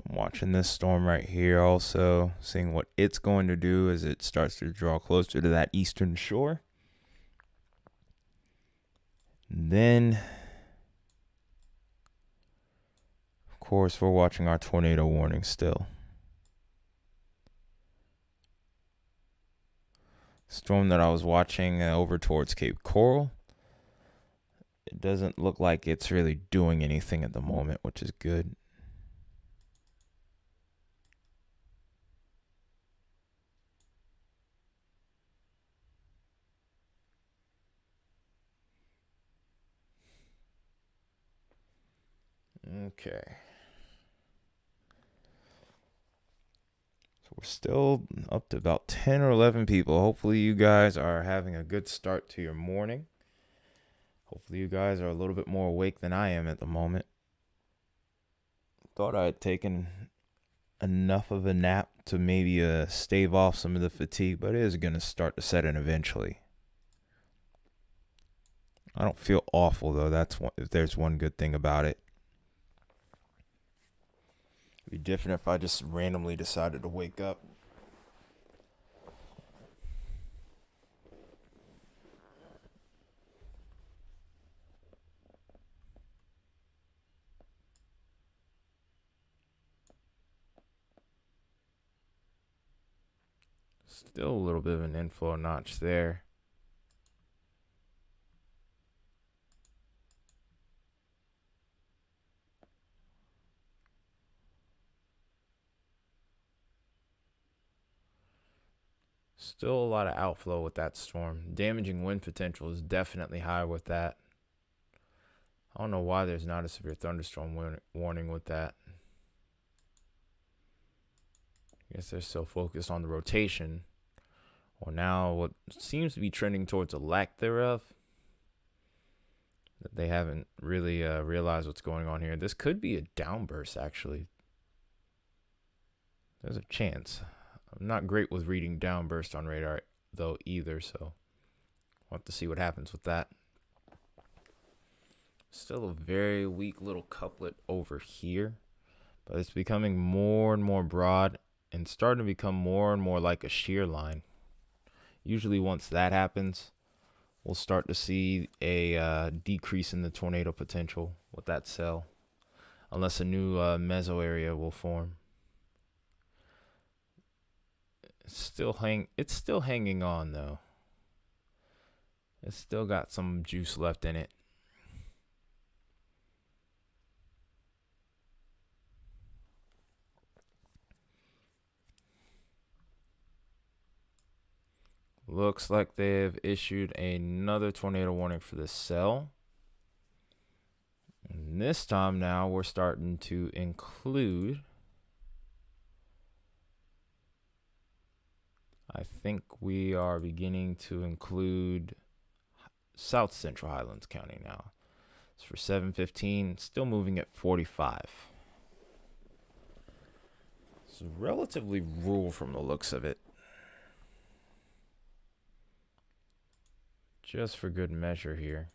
I'm watching this storm right here also, seeing what it's going to do as it starts to draw closer to that eastern shore. And then, of course, we're watching our tornado warning still. Storm that I was watching over towards Cape Coral. It doesn't look like it's really doing anything at the moment, which is good. Okay. So we're still up to about 10 or 11 people. Hopefully you guys are having a good start to your morning. Hopefully you guys are a little bit more awake than I am at the moment. Thought I had taken enough of a nap to maybe stave off some of the fatigue, but it is going to start to set in eventually. I don't feel awful though. If there's one good thing about it. It'd be different if I just randomly decided to wake up. Still a little bit of an inflow notch there. Still a lot of outflow with that storm. Damaging wind potential is definitely high with that. I don't know why there's not a severe thunderstorm warning with that. I guess they're so focused on the rotation. Or now what seems to be trending towards a lack thereof. That they haven't really realized what's going on here. This could be a downburst, actually. There's a chance. I'm not great with reading downburst on radar, though, either, so we'll have to see what happens with that. Still a very weak little couplet over here, but it's becoming more and more broad and starting to become more and more like a shear line. Usually once that happens, we'll start to see a decrease in the tornado potential with that cell, unless a new meso area will form. It's still hanging on though. It's still got some juice left in it. Looks like they've issued another tornado warning for this cell. And this time now we're starting to include, I think we are beginning to include South Central Highlands County now. It's for 7:15, still moving at 45. It's relatively rural from the looks of it. just for good measure here.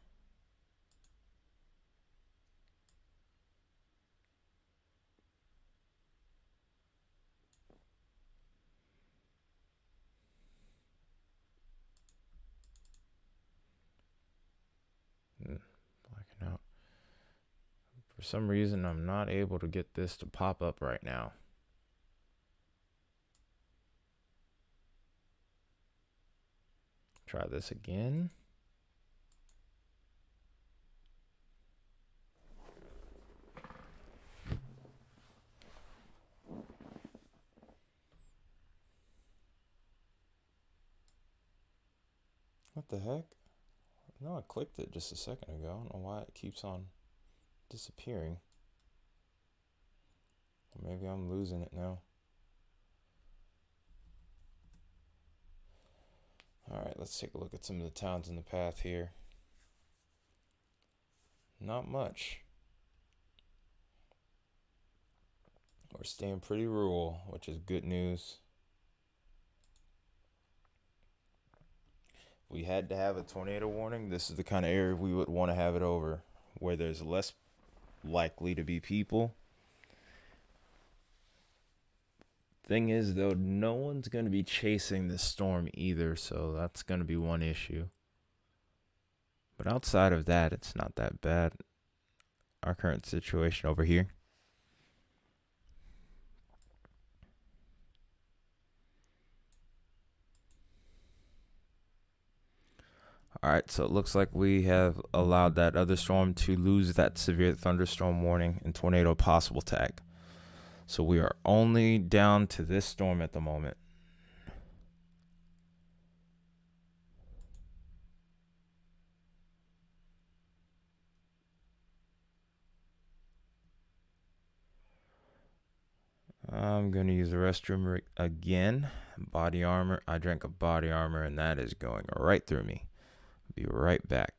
Blacking out. For some reason, I'm not able to get this to pop up right now. Try this again. What the heck? No, I clicked it just a second ago. I don't know why it keeps on disappearing. Or maybe I'm losing it now. Alright, let's take a look at some of the towns in the path here. Not much. We're staying pretty rural, which is good news. If we had to have a tornado warning, this is the kind of area we would want to have it over, where there's less likely to be people. Thing is, though, no one's going to be chasing this storm either, so that's going to be one issue. But outside of that, it's not that bad. Our current situation over here. Alright, so it looks like we have allowed that other storm to lose that severe thunderstorm warning and tornado possible tag. So we are only down to this storm at the moment. I'm going to use the restroom again. Body armor. I drank a body armor and that is going right through me. Be right back.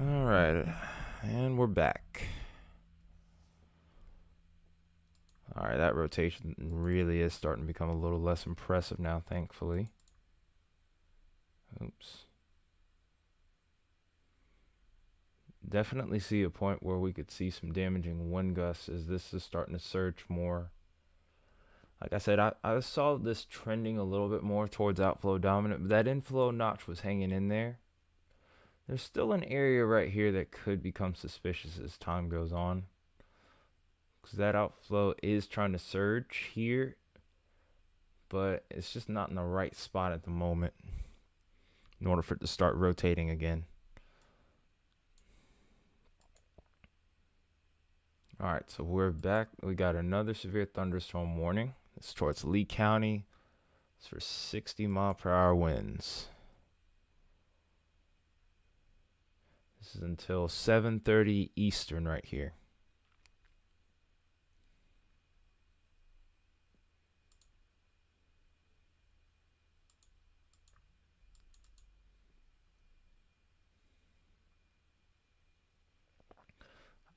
Alright, and we're back. Alright, that rotation really is starting to become a little less impressive now, thankfully. Oops. Definitely see a point where we could see some damaging wind gusts as this is starting to surge more. Like I said, I saw this trending a little bit more towards outflow dominant, but that inflow notch was hanging in there. There's still an area right here that could become suspicious as time goes on, because that outflow is trying to surge here, but it's just not in the right spot at the moment in order for it to start rotating again. All right, so we're back. We got another severe thunderstorm warning. It's towards Lee County. It's for 60-mile-per-hour winds. This is until 7:30 Eastern right here.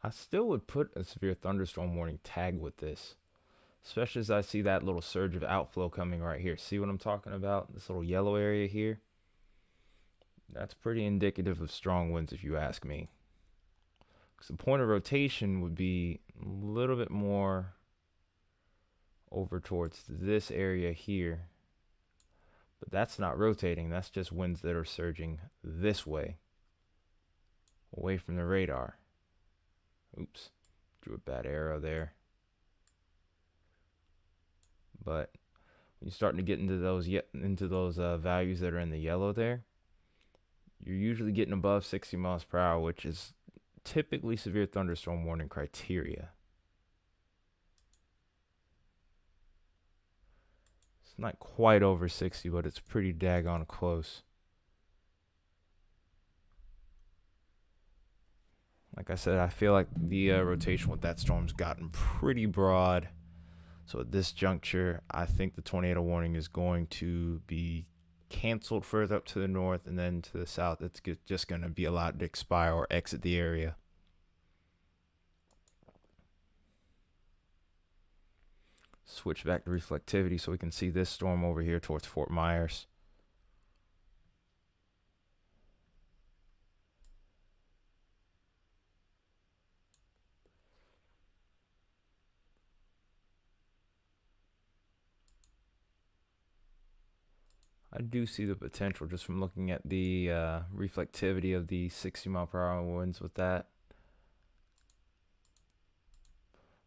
I still would put a severe thunderstorm warning tag with this, especially as I see that little surge of outflow coming right here. See what I'm talking about? This little yellow area here? That's pretty indicative of strong winds if you ask me. Because the point of rotation would be a little bit more over towards this area here. But that's not rotating, that's just winds that are surging this way, away from the radar. Oops, drew a bad arrow there. But when you're starting to get into those values that are in the yellow there, you're usually getting above 60 miles per hour, which is typically severe thunderstorm warning criteria. It's not quite over 60, but it's pretty daggone close. Like I said, I feel like the rotation with that storm's gotten pretty broad. So at this juncture, I think the tornado warning is going to be canceled further up to the north, and then to the south, it's just going to be allowed to expire or exit the area. Switch back to reflectivity so we can see this storm over here towards Fort Myers. I do see the potential just from looking at the reflectivity of the 60-mile-per-hour winds with that.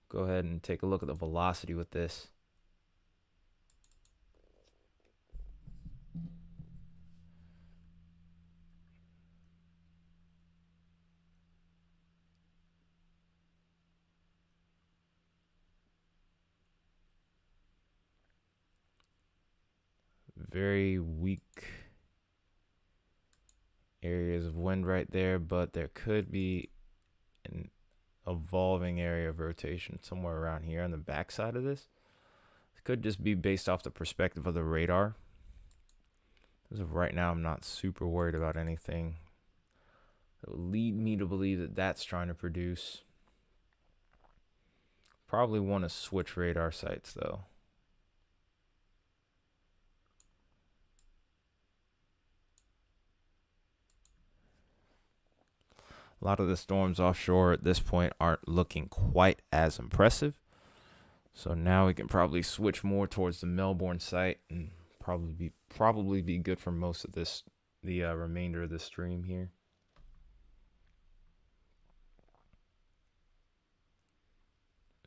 Go ahead and take a look at the velocity with this. Very weak areas of wind right there, but there could be an evolving area of rotation somewhere around here on the backside of this. It could just be based off the perspective of the radar. As of right now, I'm not super worried about anything that would lead me to believe that that's trying to produce. Probably want to switch radar sites though. A lot of the storms offshore at this point aren't looking quite as impressive. So now we can probably switch more towards the Melbourne site and probably be good for most of this, the remainder of the stream here.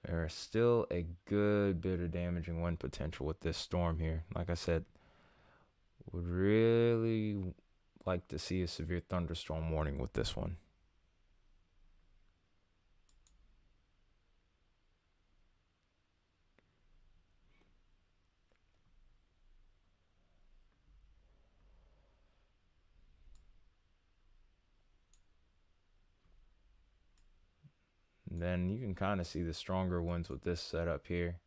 There is still a good bit of damaging wind potential with this storm here. Like I said, would really like to see a severe thunderstorm warning with this one. And then you can kind of see the stronger winds with this setup here.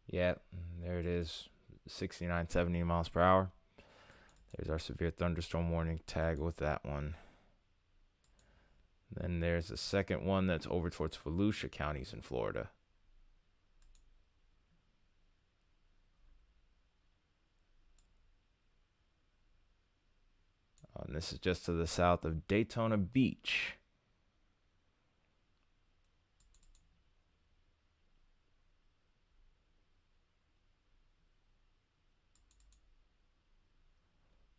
Yeah, there it is, 69, 70 miles per hour. There's our severe thunderstorm warning tag with that one. Then there's a second one that's over towards Volusia counties in Florida. And this is just to the south of Daytona Beach.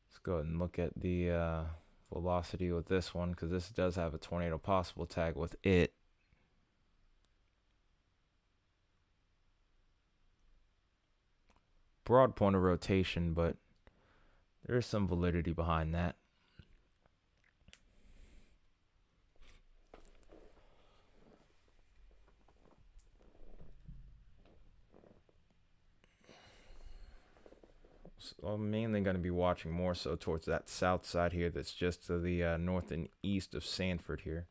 Let's go ahead and look at the velocity with this one, because this does have a tornado possible tag with it. broad point of rotation, but there is some validity behind that. So I'm mainly going to be watching more so towards that south side here that's just to the north and east of Sanford here.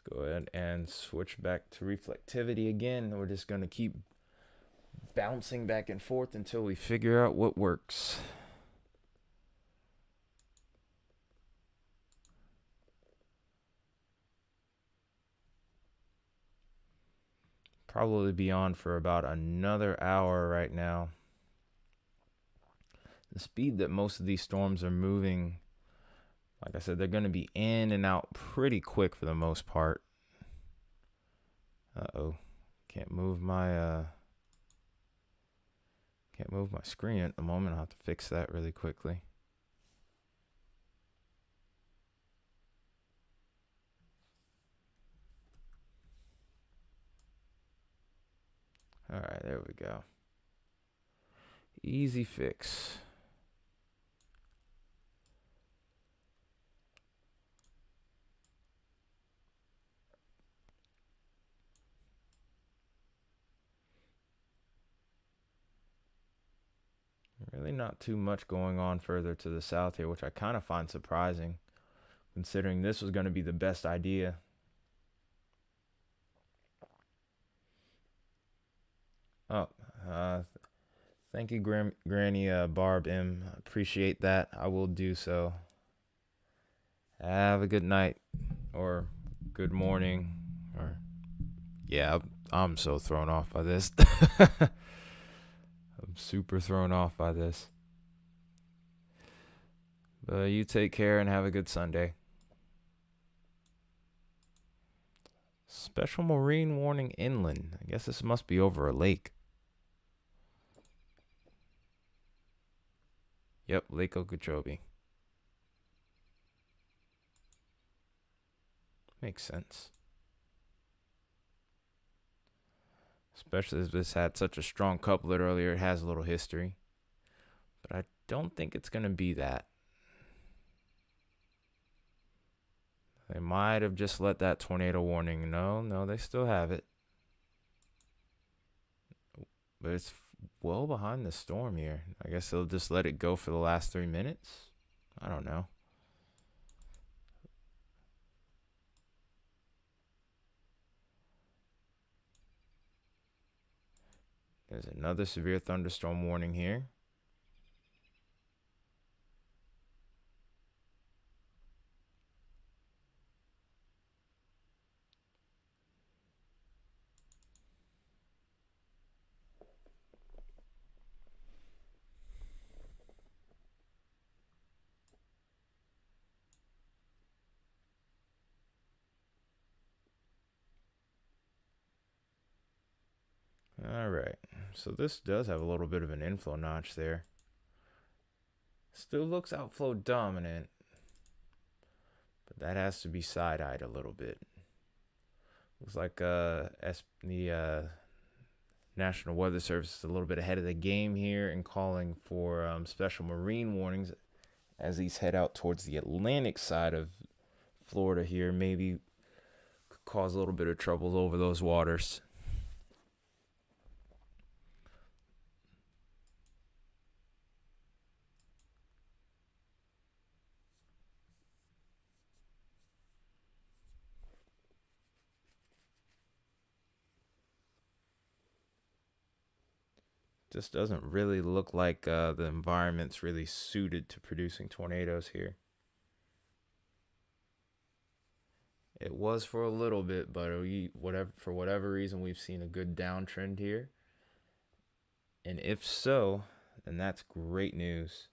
Let's go ahead and switch back to reflectivity again. We're just going to keep bouncing back and forth until we figure out what works. Probably be on for about another hour right now. The speed that most of these storms are moving, like I said, they're going to be in and out pretty quick for the most part. Can't move my screen at the moment. I'll have to fix that really quickly. All right, there we go. Easy fix. Really not too much going on further to the south here, which I kind of find surprising, considering this was going to be the best idea. Oh, thank you, Granny Barb M. Appreciate that. I will do so. Have a good night, or good morning, or yeah, I'm so thrown off by this. I'm super thrown off by this. But you take care and have a good Sunday. Special marine warning inland. I guess this must be over a lake. Yep, Lake Okeechobee. Makes sense. Especially as this had such a strong couplet earlier, it has a little history. But I don't think it's going to be that. They might have just let that tornado warning. No, they still have it. But it's well behind the storm here. I guess they'll just let it go for the last 3 minutes. I don't know. There's another severe thunderstorm warning here. All right. So this does have a little bit of an inflow notch there. Still looks outflow dominant, but that has to be side-eyed a little bit. Looks like the National Weather Service is a little bit ahead of the game here and calling for special marine warnings as these head out towards the Atlantic side of Florida here. Maybe could cause a little bit of trouble over those waters. Just doesn't really look like the environment's really suited to producing tornadoes here. It was for a little bit, but for whatever reason, we've seen a good downtrend here. And if so, then that's great news.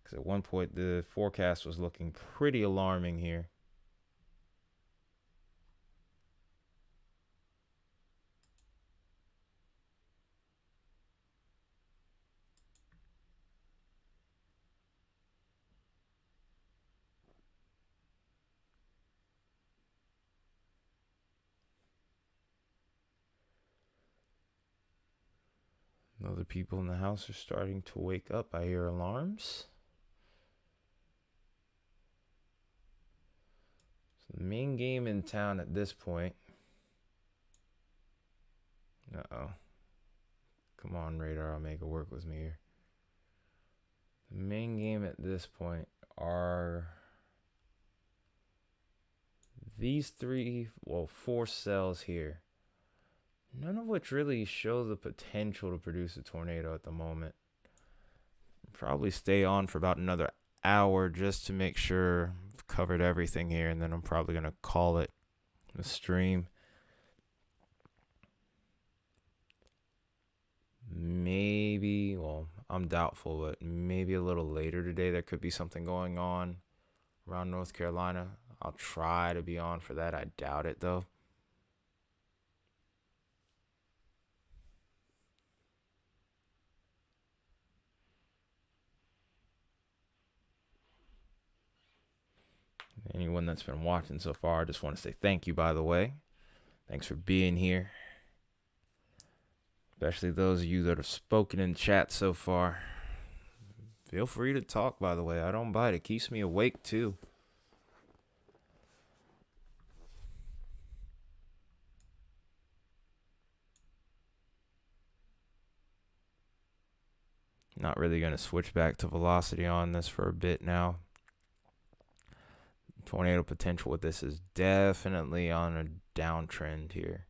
Because at one point, the forecast was looking pretty alarming here. Other people in the house are starting to wake up. I hear alarms. So the main game in town at this point. Uh-oh. Come on, Radar. I'll make it work with me here. The main game at this point are these four cells here. None of which really show the potential to produce a tornado at the moment. Probably stay on for about another hour just to make sure I've covered everything here, and then I'm probably going to call it a stream. Maybe, well, I'm doubtful, but maybe a little later today there could be something going on around North Carolina. I'll try to be on for that. I doubt it, though. Anyone that's been watching so far, I just want to say thank you, by the way. Thanks for being here. Especially those of you that have spoken in chat so far. Feel free to talk, by the way. I don't bite. It keeps me awake, too. Not really going to switch back to velocity on this for a bit now. Tornado potential with this is definitely on a downtrend here.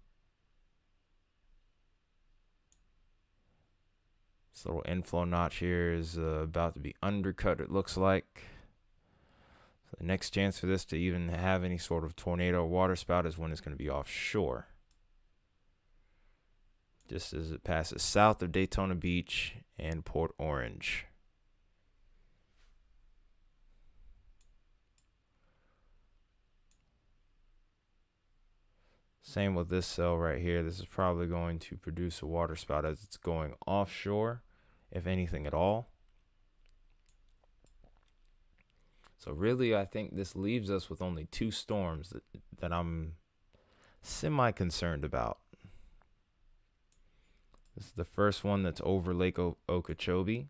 This little inflow notch here is about to be undercut, it looks like. So the next chance for this to even have any sort of tornado or water spout is when it's going to be offshore. Just as it passes south of Daytona Beach and Port Orange. Same with this cell right here. This is probably going to produce a water spout as it's going offshore, if anything at all. So really, I think this leaves us with only two storms that I'm semi-concerned about. This is the first one that's over Lake Okeechobee.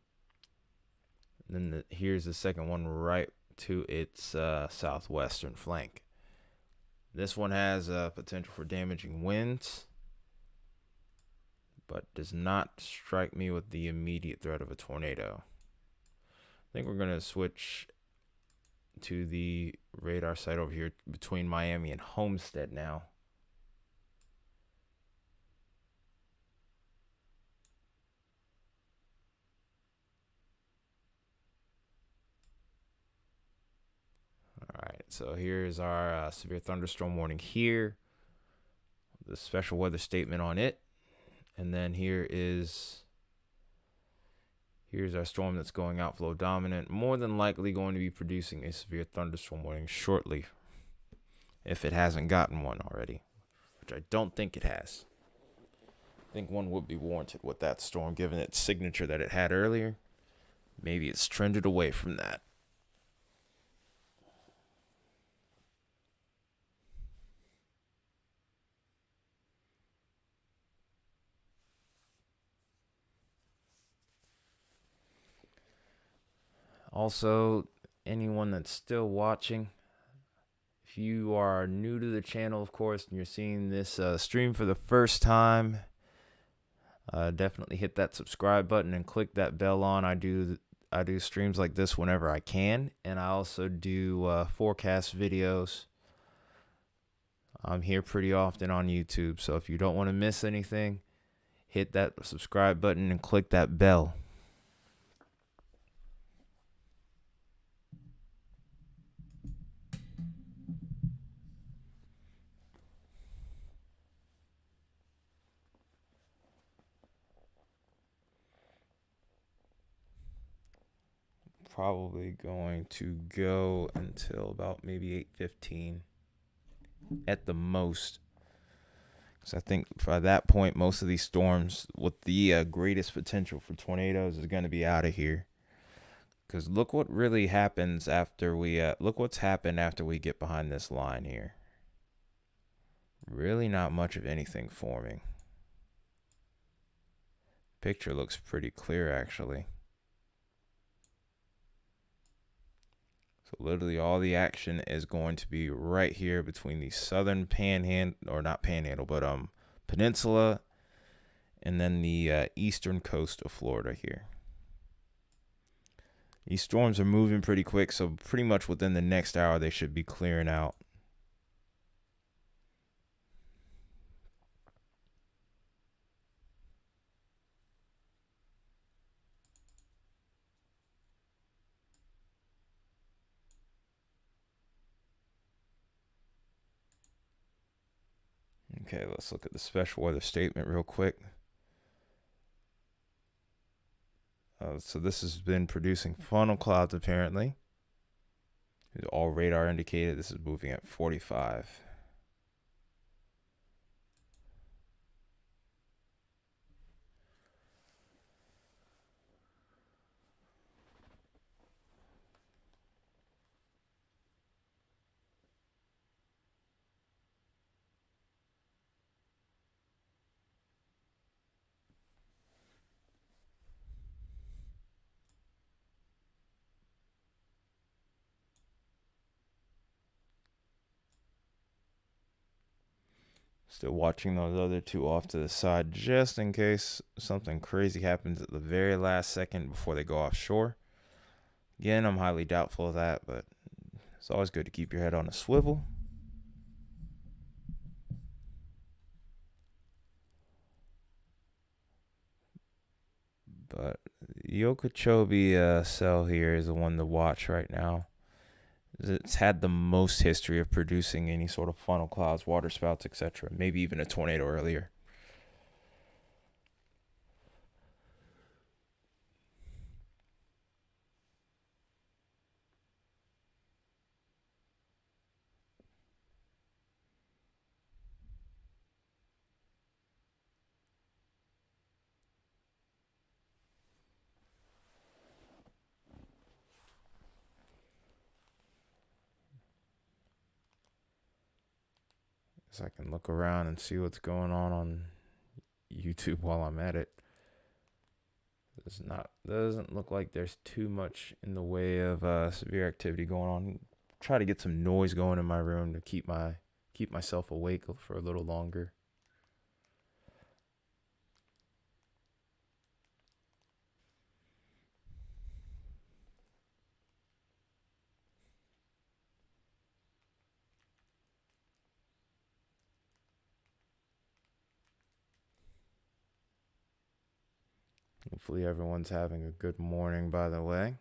And then here's the second one right to its southwestern flank. This one has potential for damaging winds, but does not strike me with the immediate threat of a tornado. I think we're going to switch to the radar site over here between Miami and Homestead now. Alright, so here's our severe thunderstorm warning here. The special weather statement on it. And then here's our storm that's going outflow dominant. More than likely going to be producing a severe thunderstorm warning shortly, if it hasn't gotten one already, which I don't think it has. I think one would be warranted with that storm, given its signature that it had earlier. Maybe it's trended away from that. Also, anyone that's still watching, if you are new to the channel, of course, and you're seeing this stream for the first time, definitely hit that subscribe button and click that bell on. I do streams like this whenever I can, and I also do forecast videos. I'm here pretty often on YouTube, so if you don't want to miss anything, hit that subscribe button and click that bell. Probably going to go until about maybe 8:15 at the most. So I think by that point, most of these storms with the greatest potential for tornadoes is going to be out of here. Because look what really happens after we look what's happened after we get behind this line here. Really not much of anything forming. picture looks pretty clear, actually. So literally all the action is going to be right here between the southern panhandle, or not panhandle, but peninsula, and then the eastern coast of Florida here. These storms are moving pretty quick, so pretty much within the next hour they should be clearing out. Okay, let's look at the special weather statement real quick. So this has been producing funnel clouds apparently. All radar indicated this is moving at 45. Still watching those other two off to the side just in case something crazy happens at the very last second before they go offshore. Again, I'm highly doubtful of that, but it's always good to keep your head on a swivel. But the Okeechobee cell here is the one to watch right now. It's had the most history of producing any sort of funnel clouds, water spouts, etc. Maybe even a tornado earlier. So I can look around and see what's going on YouTube while I'm at it. Doesn't look like there's too much in the way of severe activity going on. Try to get some noise going in my room to keep myself awake for a little longer. Hopefully everyone's having a good morning, by the way.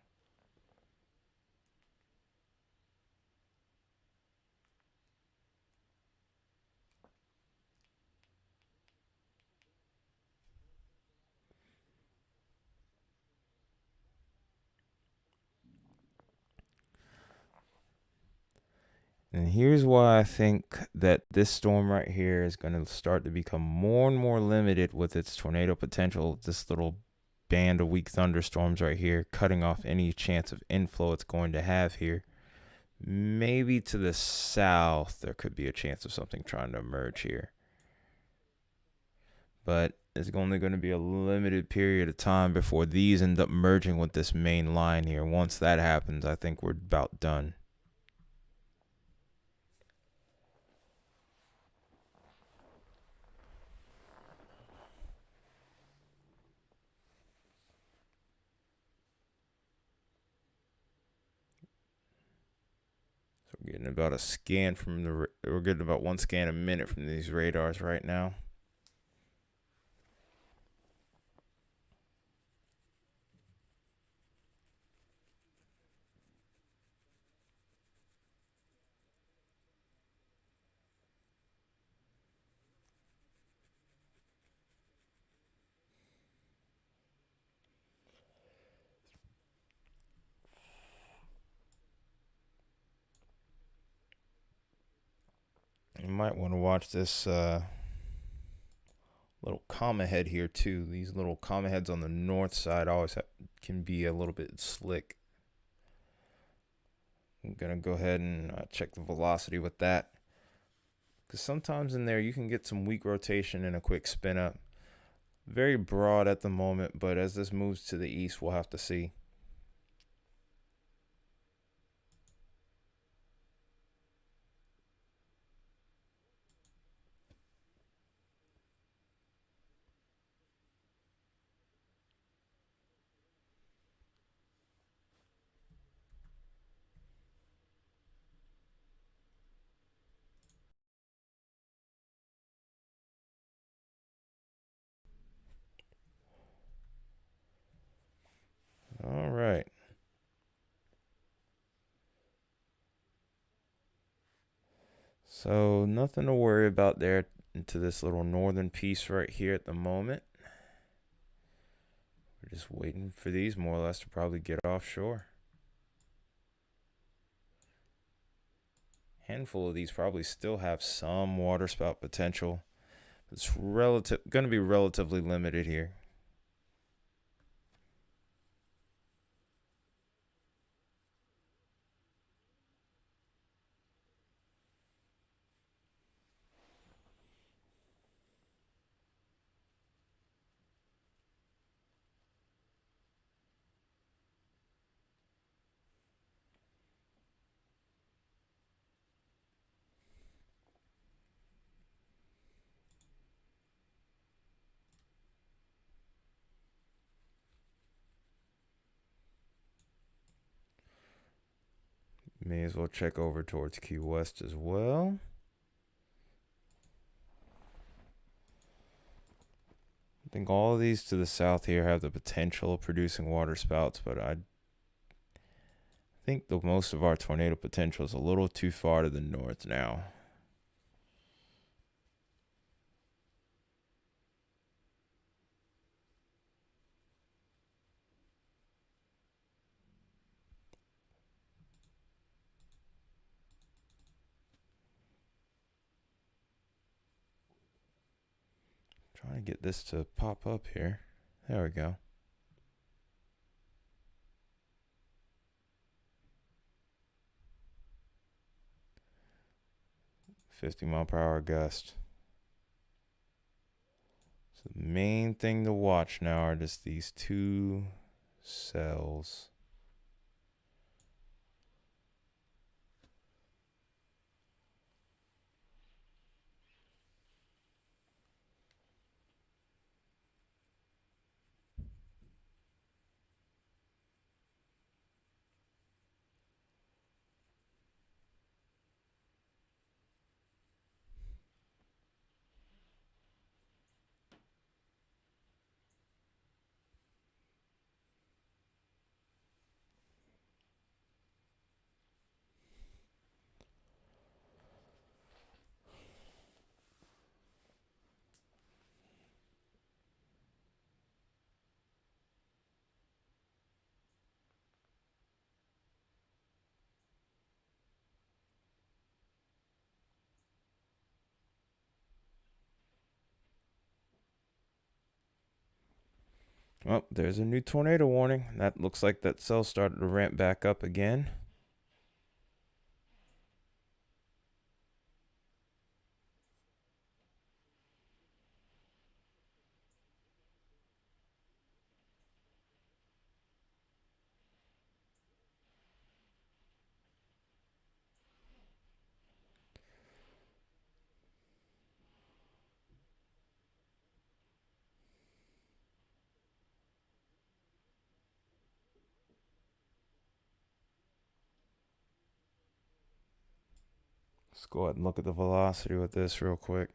And here's why I think that this storm right here is going to start to become more and more limited with its tornado potential. This little band of weak thunderstorms right here, cutting off any chance of inflow it's going to have here. Maybe to the south, there could be a chance of something trying to emerge here. But it's only going to be a limited period of time before these end up merging with this main line here. Once that happens, I think we're about done. So we're getting about a scan from we're getting about one scan a minute from these radars right now. You might want to watch this little comma head here too. These little comma heads on the north side can be a little bit slick. I'm gonna go ahead and check the velocity with that, because sometimes in there you can get some weak rotation and a quick spin up. Very broad at the moment, but as this moves to the east, we'll have to see. All right. So nothing to worry about there into this little northern piece right here at the moment. We're just waiting for these more or less to probably get offshore. Handful of these probably still have some waterspout potential. It's going to be relatively limited here. May as well check over towards Key West as well. I think all of these to the south here have the potential of producing water spouts, but I think the most of our tornado potential is a little too far to the north now. Trying to get this to pop up here. There we go. 50-mile-per-hour gust. So the main thing to watch now are just these two cells. Oh, there's a new tornado warning. That looks like that cell started to ramp back up again. Let's go ahead and look at the velocity with this real quick.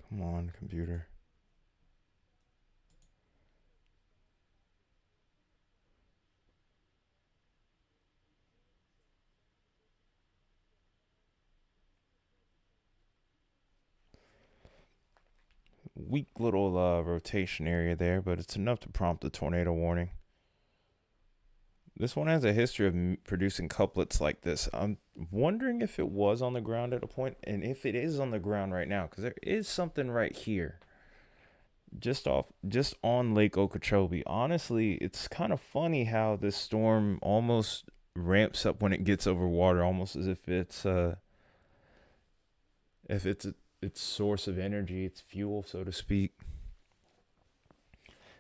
Come on, computer. Weak little rotation area there, but it's enough to prompt a tornado warning. This one has a history of producing couplets like this. I'm wondering if it was on the ground at a point, and if it is on the ground right now, because there is something right here, just on Lake Okeechobee. Honestly, it's kind of funny how this storm almost ramps up when it gets over water, almost as if it's its source of energy, its fuel, so to speak.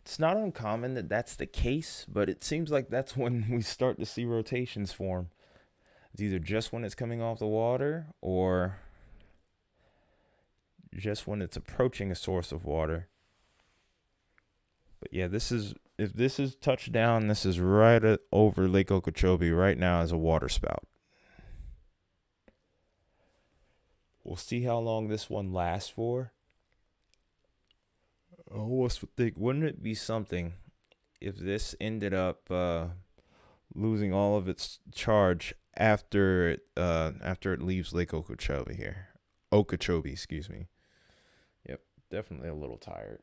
It's not uncommon that that's the case, but it seems like that's when we start to see rotations form. It's either just when it's coming off the water or just when it's approaching a source of water. But yeah, this is if this is touchdown, this is right over Lake Okeechobee right now as a water spout. We'll see how long this one lasts for. I almost think, wouldn't it be something if this ended up losing all of its charge after it leaves Lake Okeechobee here? Okeechobee, excuse me. Yep, definitely a little tired.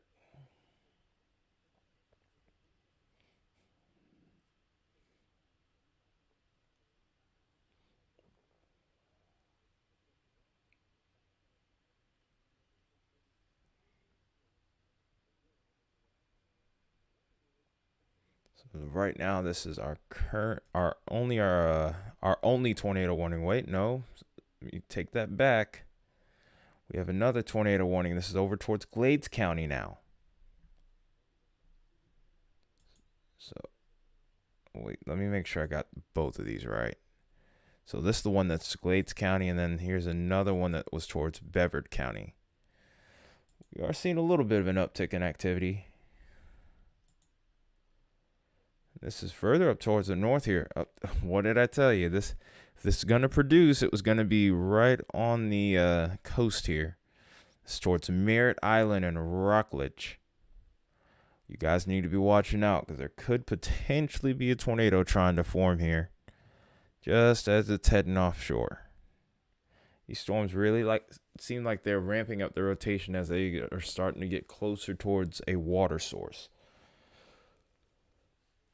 So right now, this is our current, our only tornado warning. Wait, no, you take that back. We have another tornado warning. This is over towards Glades County now. So wait, let me make sure I got both of these right. So this is the one that's Glades County, and then here's another one that was towards Brevard County. We are seeing a little bit of an uptick in activity. This is further up towards the north here. What did I tell you? If this is going to produce, it was going to be right on the coast here. It's towards Merritt Island and Rockledge. You guys need to be watching out because there could potentially be a tornado trying to form here just as it's heading offshore. These storms really seem like they're ramping up their rotation as they are starting to get closer towards a water source.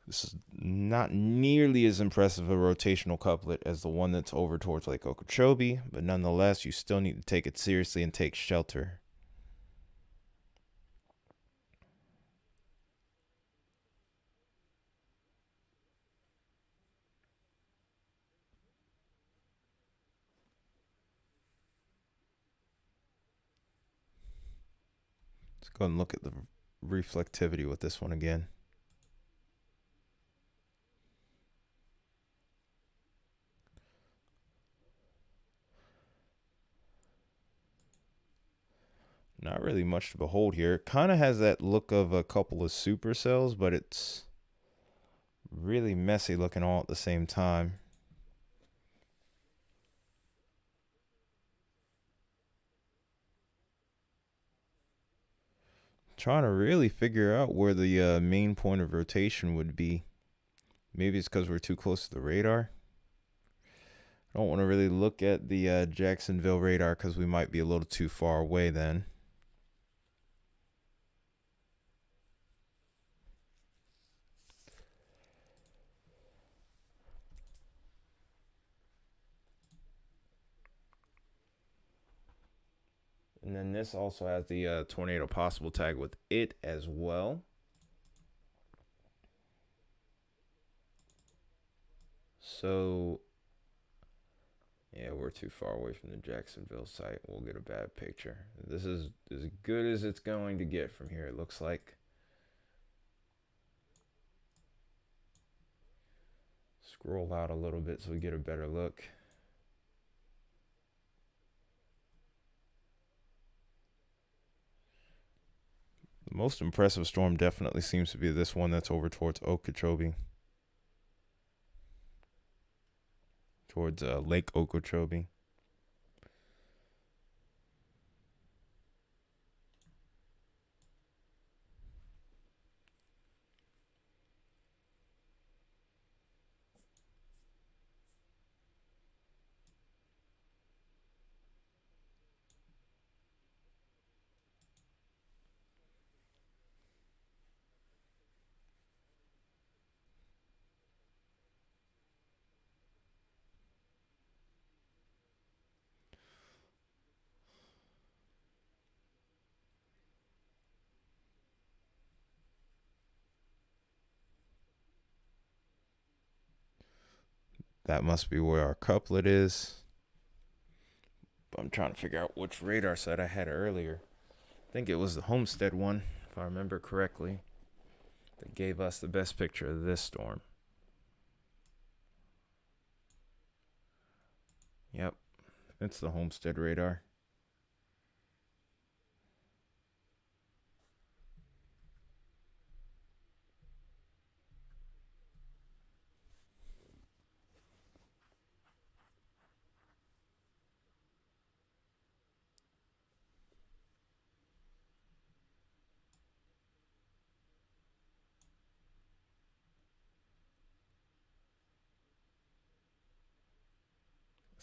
This is not nearly as impressive a rotational couplet as the one that's over towards Lake Okeechobee, but nonetheless, you still need to take it seriously and take shelter. Let's go and look at the reflectivity with this one again. Not really much to behold here. It kind of has that look of a couple of supercells, but it's really messy looking all at the same time. Trying to really figure out where the main point of rotation would be. Maybe it's because we're too close to the radar. I don't want to really look at the Jacksonville radar because we might be a little too far away then. And then this also has the tornado possible tag with it as well. So, yeah, we're too far away from the Jacksonville site. We'll get a bad picture. This is as good as it's going to get from here, it looks like. Scroll out a little bit so we get a better look. The most impressive storm definitely seems to be this one that's over towards Okeechobee. Towards Lake Okeechobee. That must be where our couplet is. But I'm trying to figure out which radar set I had earlier. I think it was the Homestead one, if I remember correctly, that gave us the best picture of this storm. Yep, it's the Homestead radar.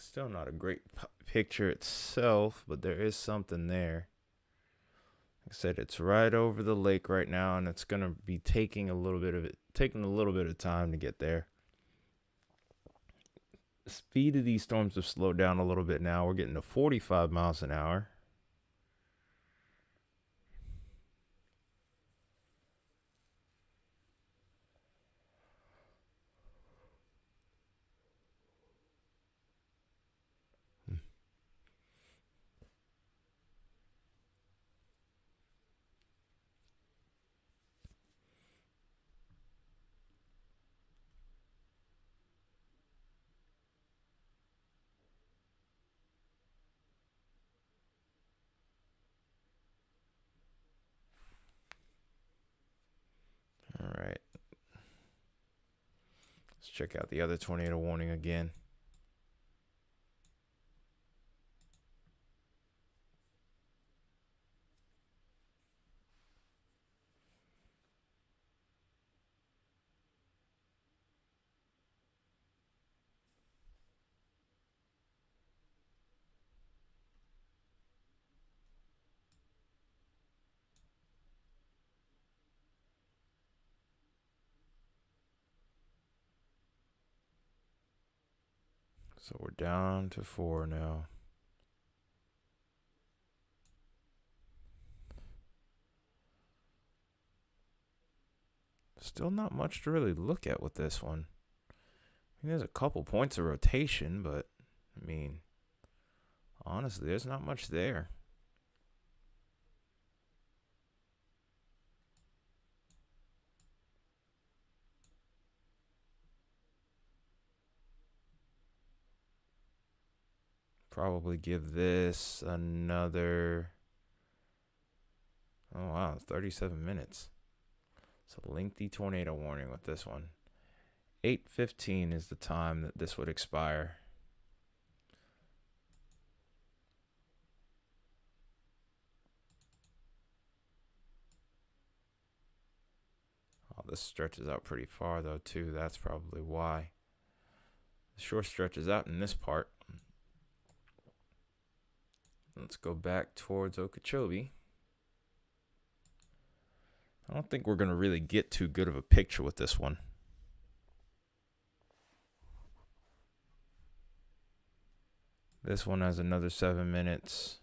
Still not a great picture itself, but there is something there. Like I said, it's right over the lake right now, and it's gonna be taking a little bit of time to get there. The speed of these storms have slowed down a little bit now. We're getting to 45 miles an hour. All right. Let's check out the other tornado warning again. So we're down to 4 now. Still not much to really look at with this one. I mean, there's a couple points of rotation, but I mean, honestly, there's not much there. Probably give this another. Oh wow, 37 minutes. It's a lengthy tornado warning with this one. 8:15 is the time that this would expire. Oh, this stretches out pretty far though too. That's probably why. The shore stretches out in this part. Let's go back towards Okeechobee. I don't think we're going to really get too good of a picture with this one. This one has another 7 minutes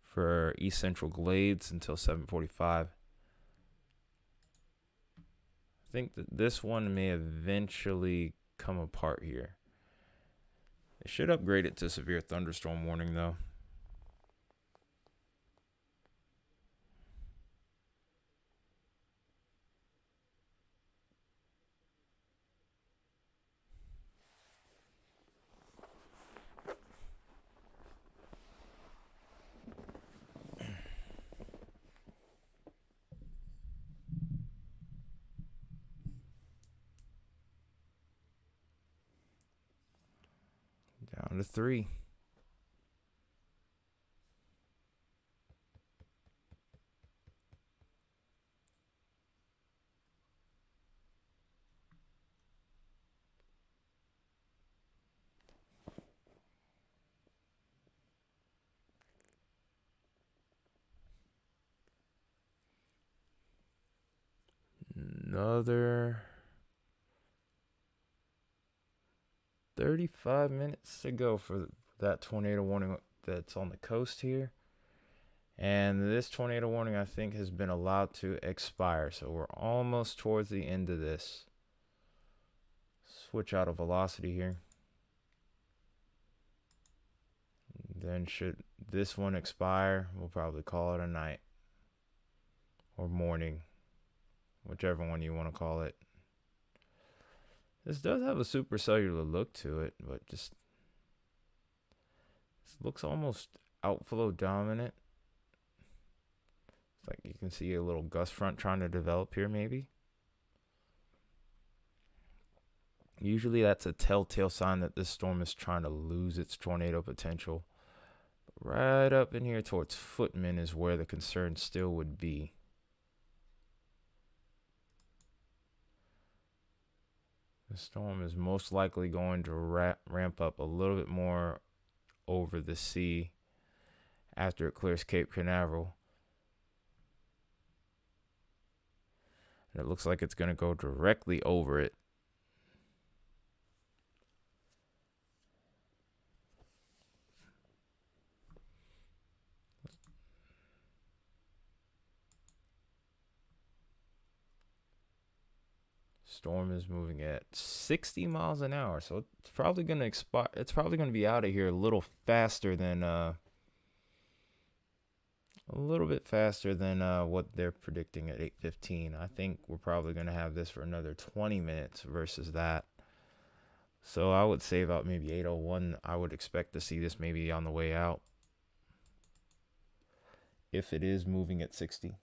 for East Central Glades until 7:45. I think that this one may eventually come apart here. They should upgrade it to severe thunderstorm warning though. Down to 3. Another 35 minutes to go for that tornado warning that's on the coast here. And this tornado warning, I think, has been allowed to expire. So we're almost towards the end of this. switch out of velocity here. Then should this one expire, we'll probably call it a night or morning, whichever one you want to call it. This does have a supercellular look to it, but just this looks almost outflow dominant. It's like you can see a little gust front trying to develop here, maybe. Usually that's a telltale sign that this storm is trying to lose its tornado potential. Right up in here towards Footman is where the concern still would be. The storm is most likely going to ramp up a little bit more over the sea after it clears Cape Canaveral. And it looks like it's going to go directly over it. Storm is moving at 60 miles an hour, so it's probably going to expire. It's probably going to be out of here a little faster than what they're predicting at 8:15. I think we're probably going to have this for another 20 minutes versus that. So I would save out maybe 8:01. I would expect to see this maybe on the way out if it is moving at 60.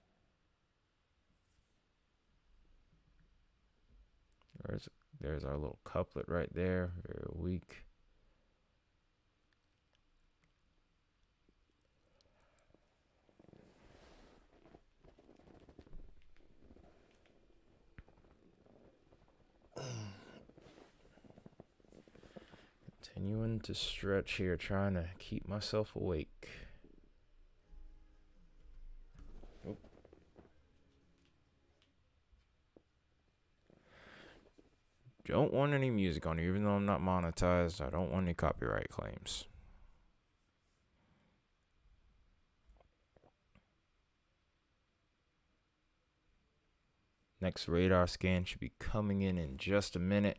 There's our little couplet right there. Very weak. Continuing to stretch here, trying to keep myself awake. Don't want any music on here, even though I'm not monetized. I don't want any copyright claims. Next radar scan should be coming in just a minute.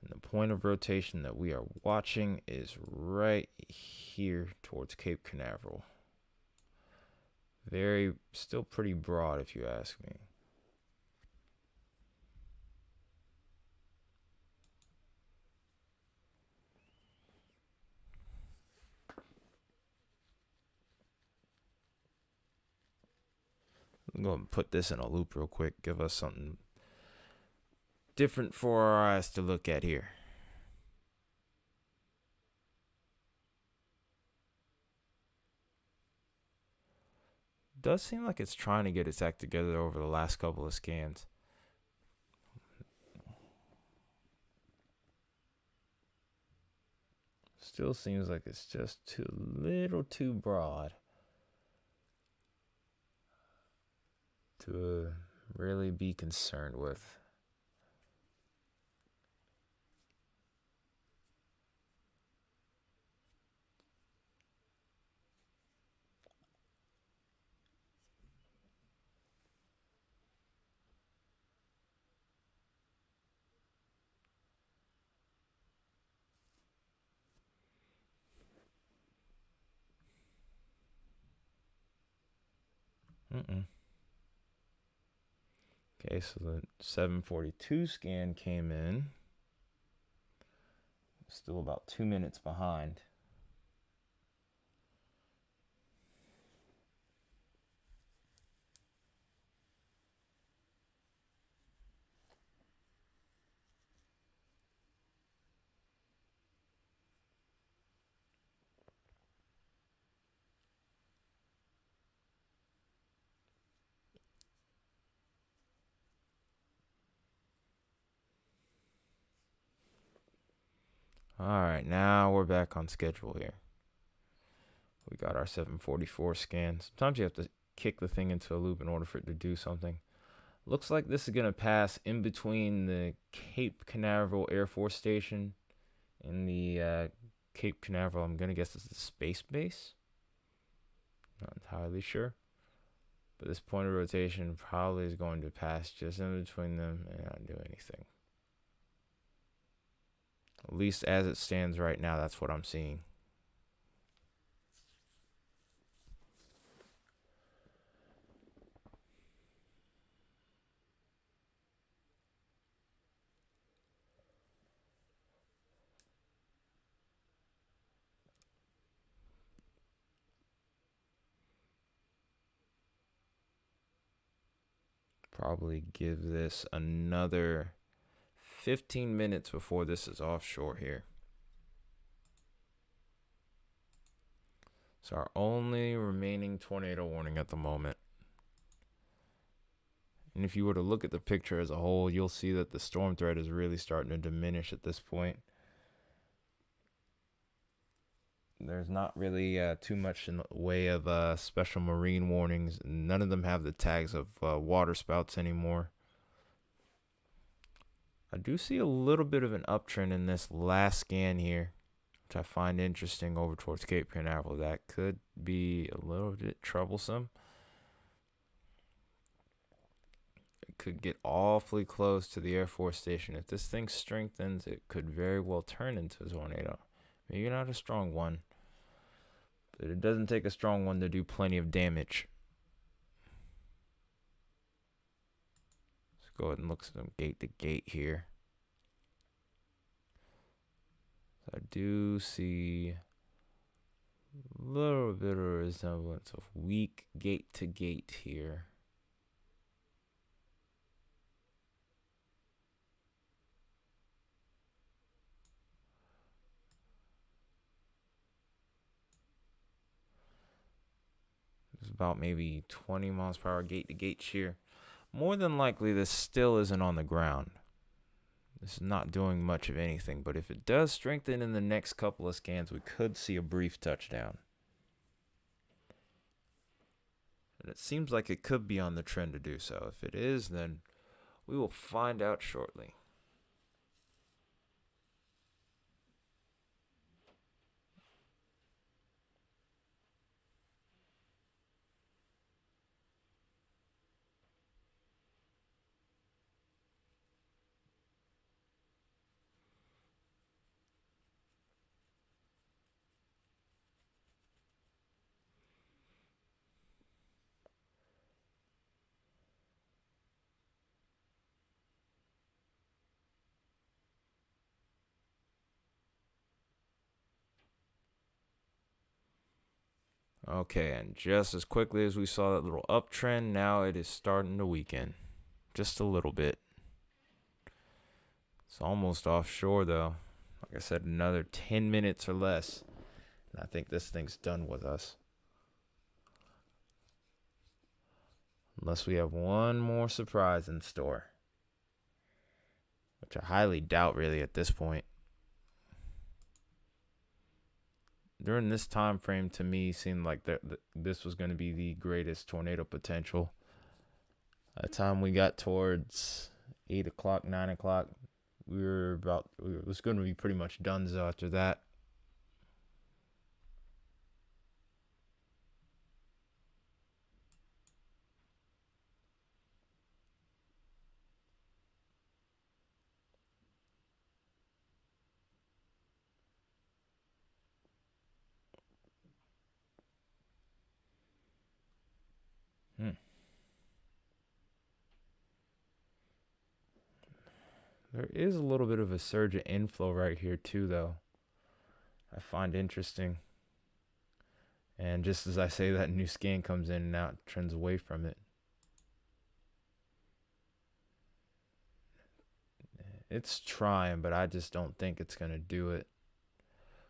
And the point of rotation that we are watching is right here towards Cape Canaveral. Still pretty broad if you ask me. I'm going to put this in a loop real quick, give us something different for our eyes to look at here. Does seem like it's trying to get its act together over the last couple of scans. Still seems like it's just a little too broad to really be concerned with. Okay, so the 742 scan came in. Still about 2 minutes behind. All right, now we're back on schedule here. We got our 744 scan. Sometimes you have to kick the thing into a loop in order for it to do something. Looks like this is going to pass in between the Cape Canaveral Air Force Station and the Cape Canaveral. I'm going to guess this is the space base. Not entirely sure. But this point of rotation probably is going to pass just in between them and not do anything. At least as it stands right now, that's what I'm seeing. Probably give this another 15 minutes before this is offshore here. It's our only remaining tornado warning at the moment. And if you were to look at the picture as a whole, you'll see that the storm threat is really starting to diminish at this point. There's not really too much in the way of special marine warnings. None of them have the tags of water spouts anymore. I do see a little bit of an uptrend in this last scan here, which I find interesting over towards Cape Canaveral. That could be a little bit troublesome. It could get awfully close to the Air Force Station. If this thing strengthens, it could very well turn into a tornado. Maybe not a strong one, but it doesn't take a strong one to do plenty of damage. Let's go ahead and look at some gate to gate here. I do see a little bit of a resemblance of weak gate to gate here. It's about maybe 20 miles per hour gate to gate shear. More than likely, this still isn't on the ground. This is not doing much of anything, but if it does strengthen in the next couple of scans, we could see a brief touchdown. And it seems like it could be on the trend to do so. If it is, then we will find out shortly. Okay, and just as quickly as we saw that little uptrend, now it is starting to weaken. Just a little bit. It's almost offshore though. Like I said, another 10 minutes or less. And I think this thing's done with us. Unless we have one more surprise in store. Which I highly doubt really at this point. During this time frame, to me, seemed like this was going to be the greatest tornado potential. By the time we got towards 8 o'clock, 9 o'clock, it was going to be pretty much done after that. There is a little bit of a surge of inflow right here too, though. I find interesting. And just as I say that, new scan comes in and now it trends away from it. It's trying, but I just don't think it's going to do it.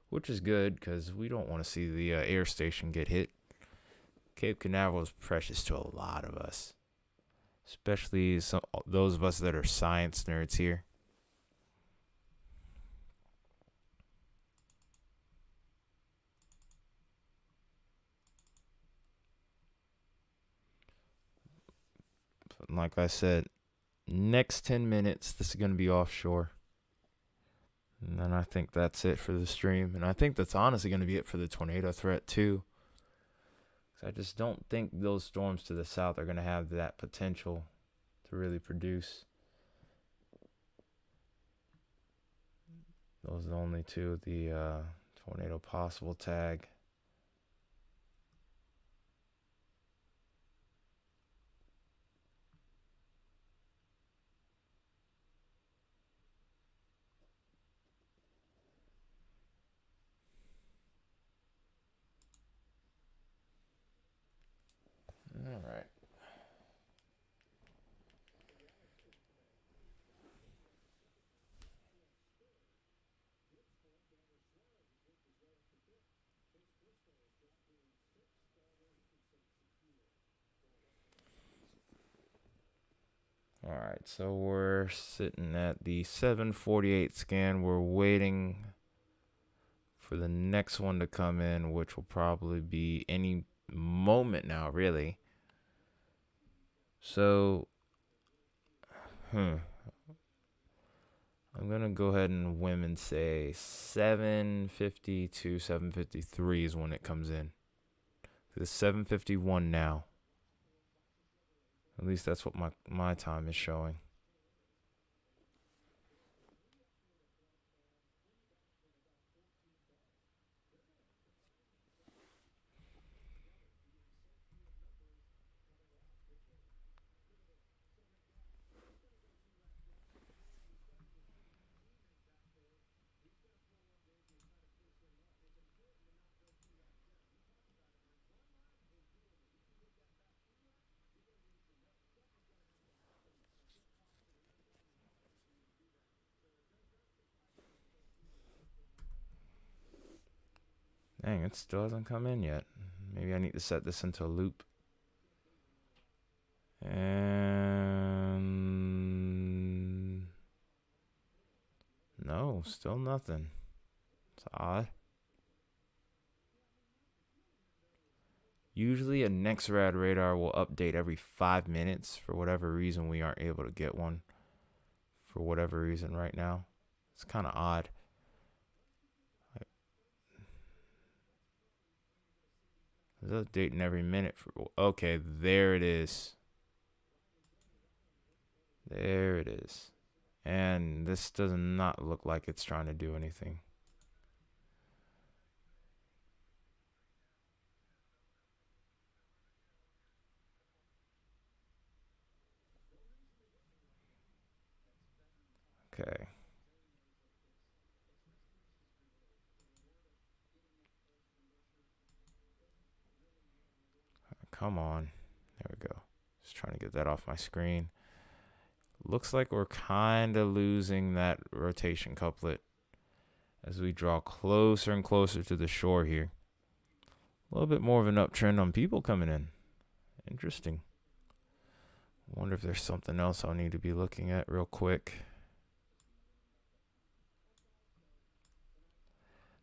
Which is good, because we don't want to see the air station get hit. Cape Canaveral is precious to a lot of us. Especially those of us that are science nerds here. But like I said, next 10 minutes, this is going to be offshore. And then I think that's it for the stream. And I think that's honestly going to be it for the tornado threat too. I just don't think those storms to the south are going to have that potential to really produce. Those are the only two. The tornado possible tag. All right. All right, so we're sitting at the 748 scan. We're waiting for the next one to come in, which will probably be any moment now, really. So, I'm going to go ahead and women say 750 to 753 is when it comes in. It's 751 now. At least that's what my time is showing. Dang, it still hasn't come in yet. Maybe I need to set this into a loop. And no, still nothing. It's odd. Usually a NexRad radar will update every 5 minutes. For whatever reason, we aren't able to get one. For whatever reason right now. It's kind of odd. It's updating every minute. Okay, there it is. There it is. And this does not look like it's trying to do anything. Okay. Come on. There we go. Just trying to get that off my screen. Looks like we're kind of losing that rotation couplet as we draw closer and closer to the shore here. A little bit more of an uptrend on people coming in. Interesting. Wonder if there's something else I'll need to be looking at real quick.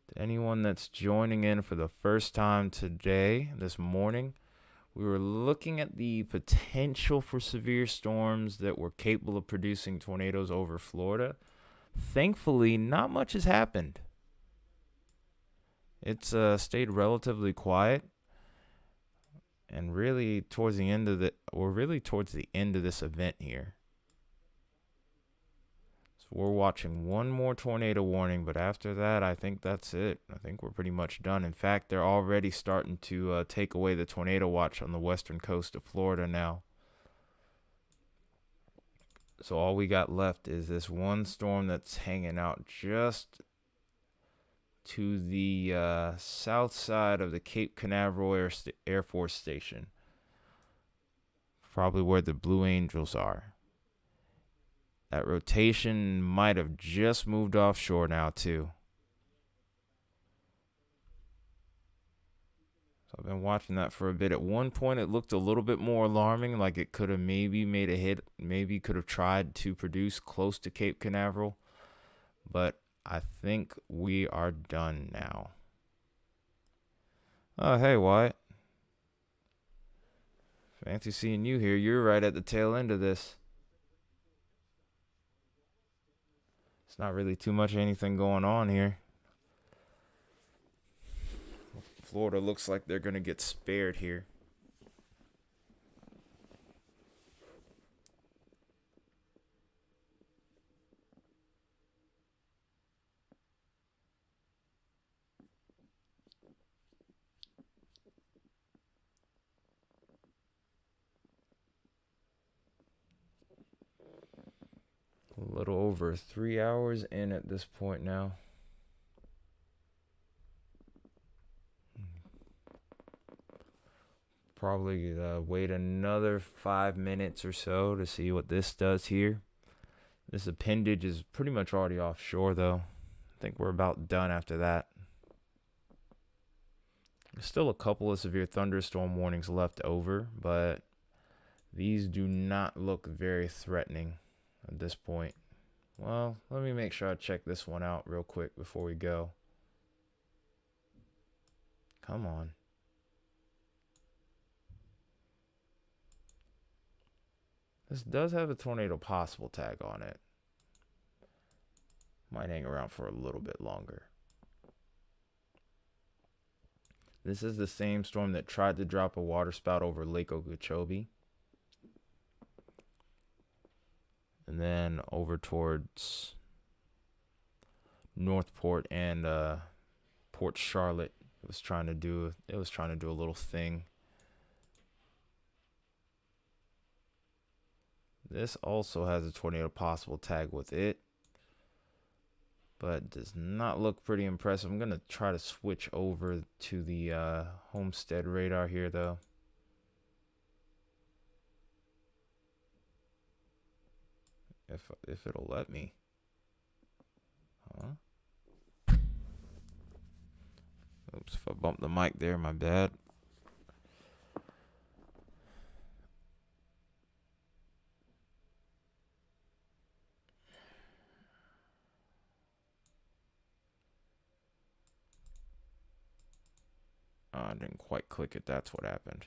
To anyone that's joining in for the first time today, this morning, we were looking at the potential for severe storms that were capable of producing tornadoes over Florida. Thankfully, not much has happened. It's stayed relatively quiet, and really towards the end of this event here. So we're watching one more tornado warning, but after that, I think that's it. I think we're pretty much done. In fact, they're already starting to take away the tornado watch on the western coast of Florida now. So all we got left is this one storm that's hanging out just to the south side of the Cape Canaveral Air Force Station. Probably where the Blue Angels are. That rotation might have just moved offshore now, too. So I've been watching that for a bit. At one point, it looked a little bit more alarming, like it could have maybe made a hit, maybe could have tried to produce close to Cape Canaveral. But I think we are done now. Oh, hey, Wyatt. Fancy seeing you here. You're right at the tail end of this. It's not really too much anything going on here. Florida looks like they're going to get spared here. over 3 hours in at this point now. Probably wait another 5 minutes or so to see what this does here. This appendage is pretty much already offshore though. I think we're about done after that. There's still a couple of severe thunderstorm warnings left over, but these do not look very threatening at this point. Well, let me make sure I check this one out real quick before we go. Come on. This does have a tornado possible tag on it. Might hang around for a little bit longer. This is the same storm that tried to drop a waterspout over Lake Okeechobee. And then over towards Northport and Port Charlotte. It was trying to do a little thing. This also has a tornado possible tag with it, but does not look pretty impressive. I'm gonna try to switch over to the Homestead radar here though. If it'll let me. Huh? Oops, if I bumped the mic there, my bad. I didn't quite click it, that's what happened.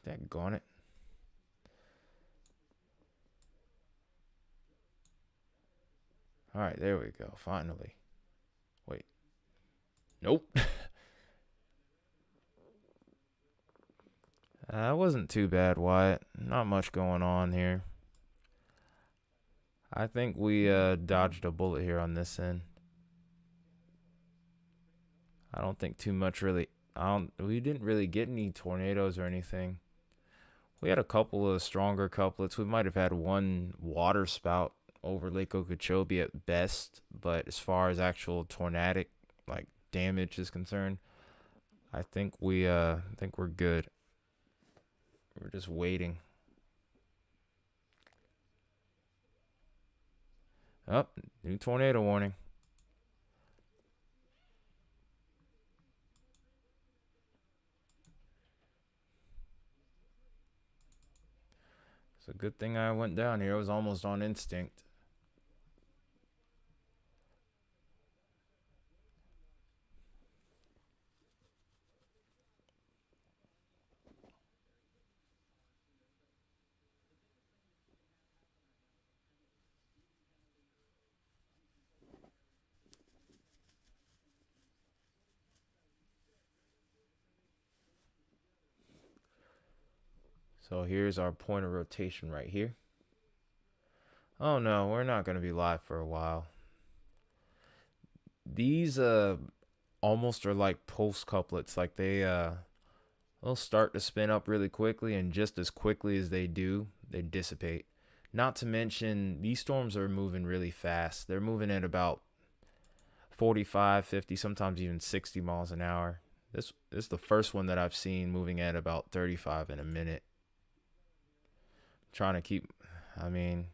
Daggone it. Alright, there we go, finally. Wait. Nope. That wasn't too bad, Wyatt. Not much going on here. I think we dodged a bullet here on this end. I don't think too much really. We didn't really get any tornadoes or anything. We had a couple of stronger couplets. We might have had one water spout over Lake Okeechobee at best, but as far as actual tornadic like damage is concerned, I think we're good. We're just waiting. Oh, new tornado warning. It's a good thing I went down here. I was almost on instinct. So here's our point of rotation right here. Oh no, we're not going to be live for a while. These almost are like pulse couplets. Like they'll start to spin up really quickly, and just as quickly as they do, they dissipate. Not to mention, these storms are moving really fast. They're moving at about 45, 50, sometimes even 60 miles an hour. This is the first one that I've seen moving at about 35 in a minute. Trying to keep, I mean,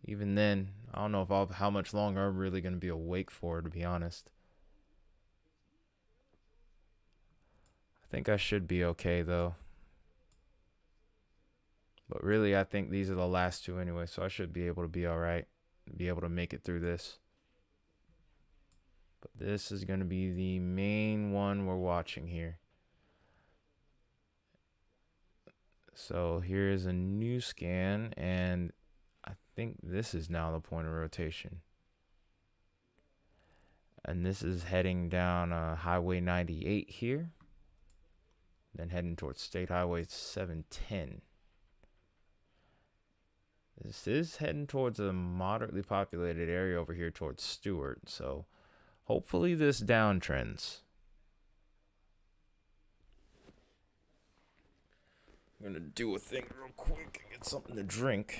even then, I don't know if how much longer I'm really going to be awake for, to be honest. I think I should be okay, though. But really, I think these are the last two anyway, so I should be able to be all right, be able to make it through this. But this is going to be the main one we're watching here. So here's a new scan, and I think this is now the point of rotation. And this is heading down Highway 98 here, then heading towards State Highway 710. This is heading towards a moderately populated area over here towards Stewart, so hopefully this downtrends. I'm gonna do a thing real quick and get something to drink.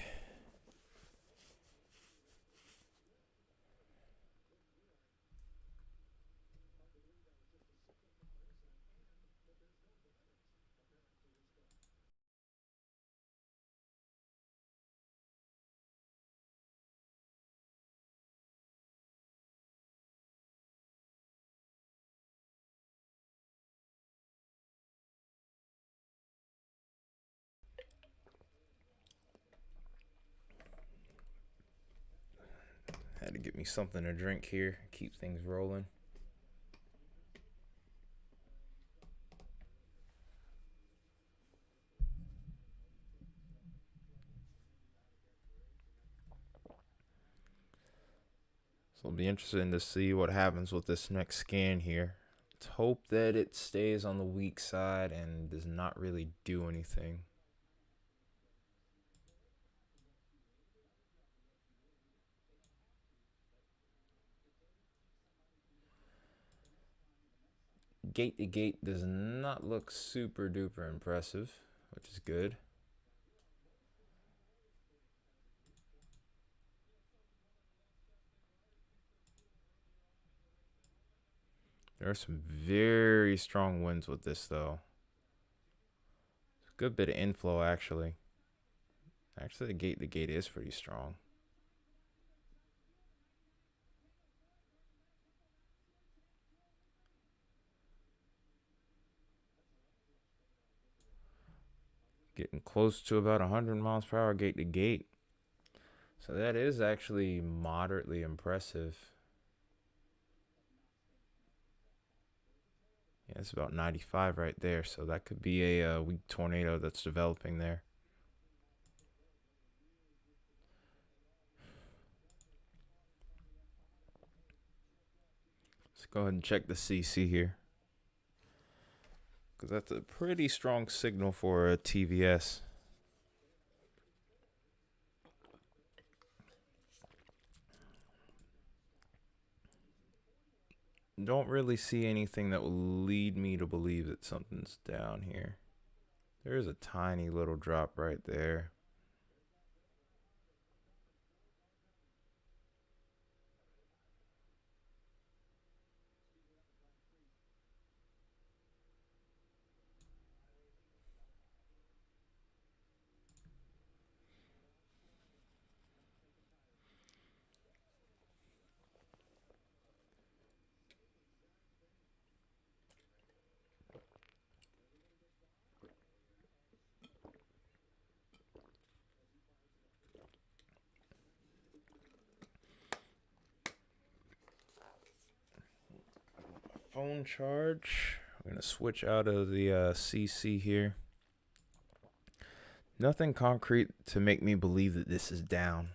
Had to get me something to drink here, keep things rolling. So it'll be interesting to see what happens with this next scan here. Let's hope that it stays on the weak side and does not really do anything. Gate to gate does not look super duper impressive, which is good. There are some very strong winds with this though. A good bit of inflow actually. Actually, the gate is pretty strong. Getting close to about 100 miles per hour gate to gate. So that is actually moderately impressive. Yeah, it's about 95 right there. So that could be a weak tornado that's developing there. Let's go ahead and check the CC here, because that's a pretty strong signal for a TVS. Don't really see anything that will lead me to believe that something's down here. There is a tiny little drop right there. Phone charge. I'm gonna switch out of the CC here. Nothing concrete to make me believe that this is down.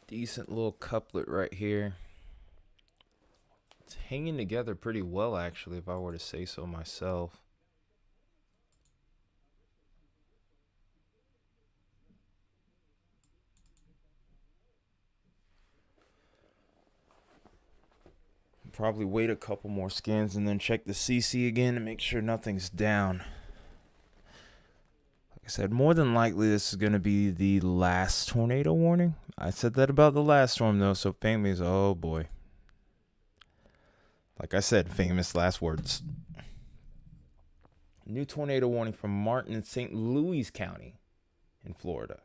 Decent little couplet right here. It's hanging together pretty well, actually, if I were to say so myself. Probably wait a couple more scans and then check the CC again to make sure nothing's down. Like I said, more than likely this is going to be the last tornado warning. I said that about the last storm though, so famous. Oh boy. Like I said, famous last words. New tornado warning from Martin in St. Louis County in Florida.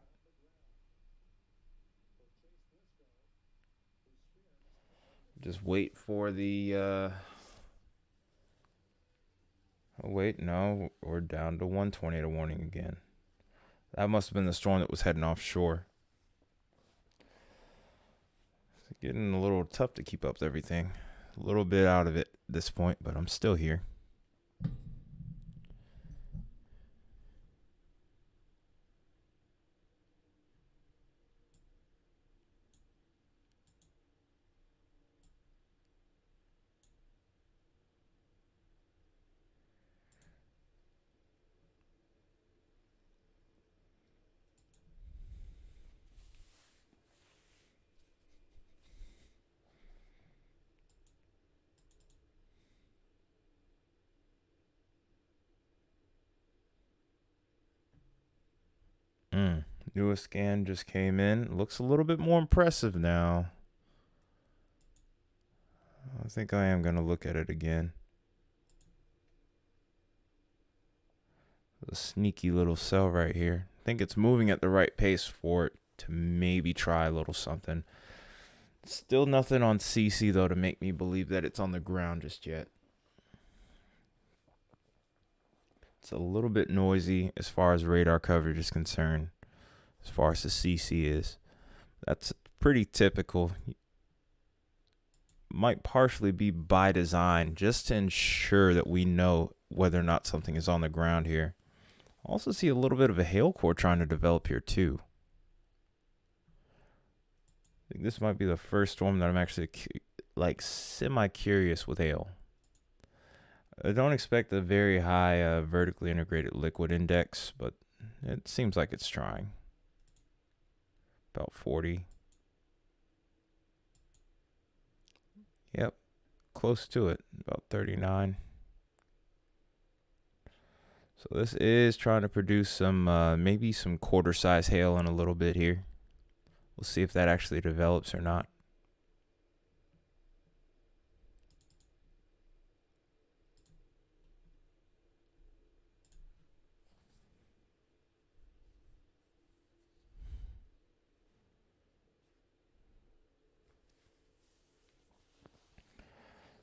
Just wait for the Oh, wait, no, we're down to one tornado warning again. That must have been the storm that was heading offshore. It's getting a little tough to keep up with everything. A little bit out of it at this point, but I'm still here. Newest scan just came in. Looks a little bit more impressive now. I think I am going to look at it again. A sneaky little cell right here. I think it's moving at the right pace for it to maybe try a little something. Still nothing on CC, though, to make me believe that it's on the ground just yet. It's a little bit noisy as far as radar coverage is concerned, as far as the CC is. That's pretty typical. Might partially be by design, just to ensure that we know whether or not something is on the ground here. Also see a little bit of a hail core trying to develop here too. I think this might be the first storm that I'm actually like semi-curious with hail. I don't expect a very high vertically integrated liquid index, but it seems like it's trying. About 40. Yep, close to it, about 39. So this is trying to produce some, maybe some quarter-size hail in a little bit here. We'll see if that actually develops or not.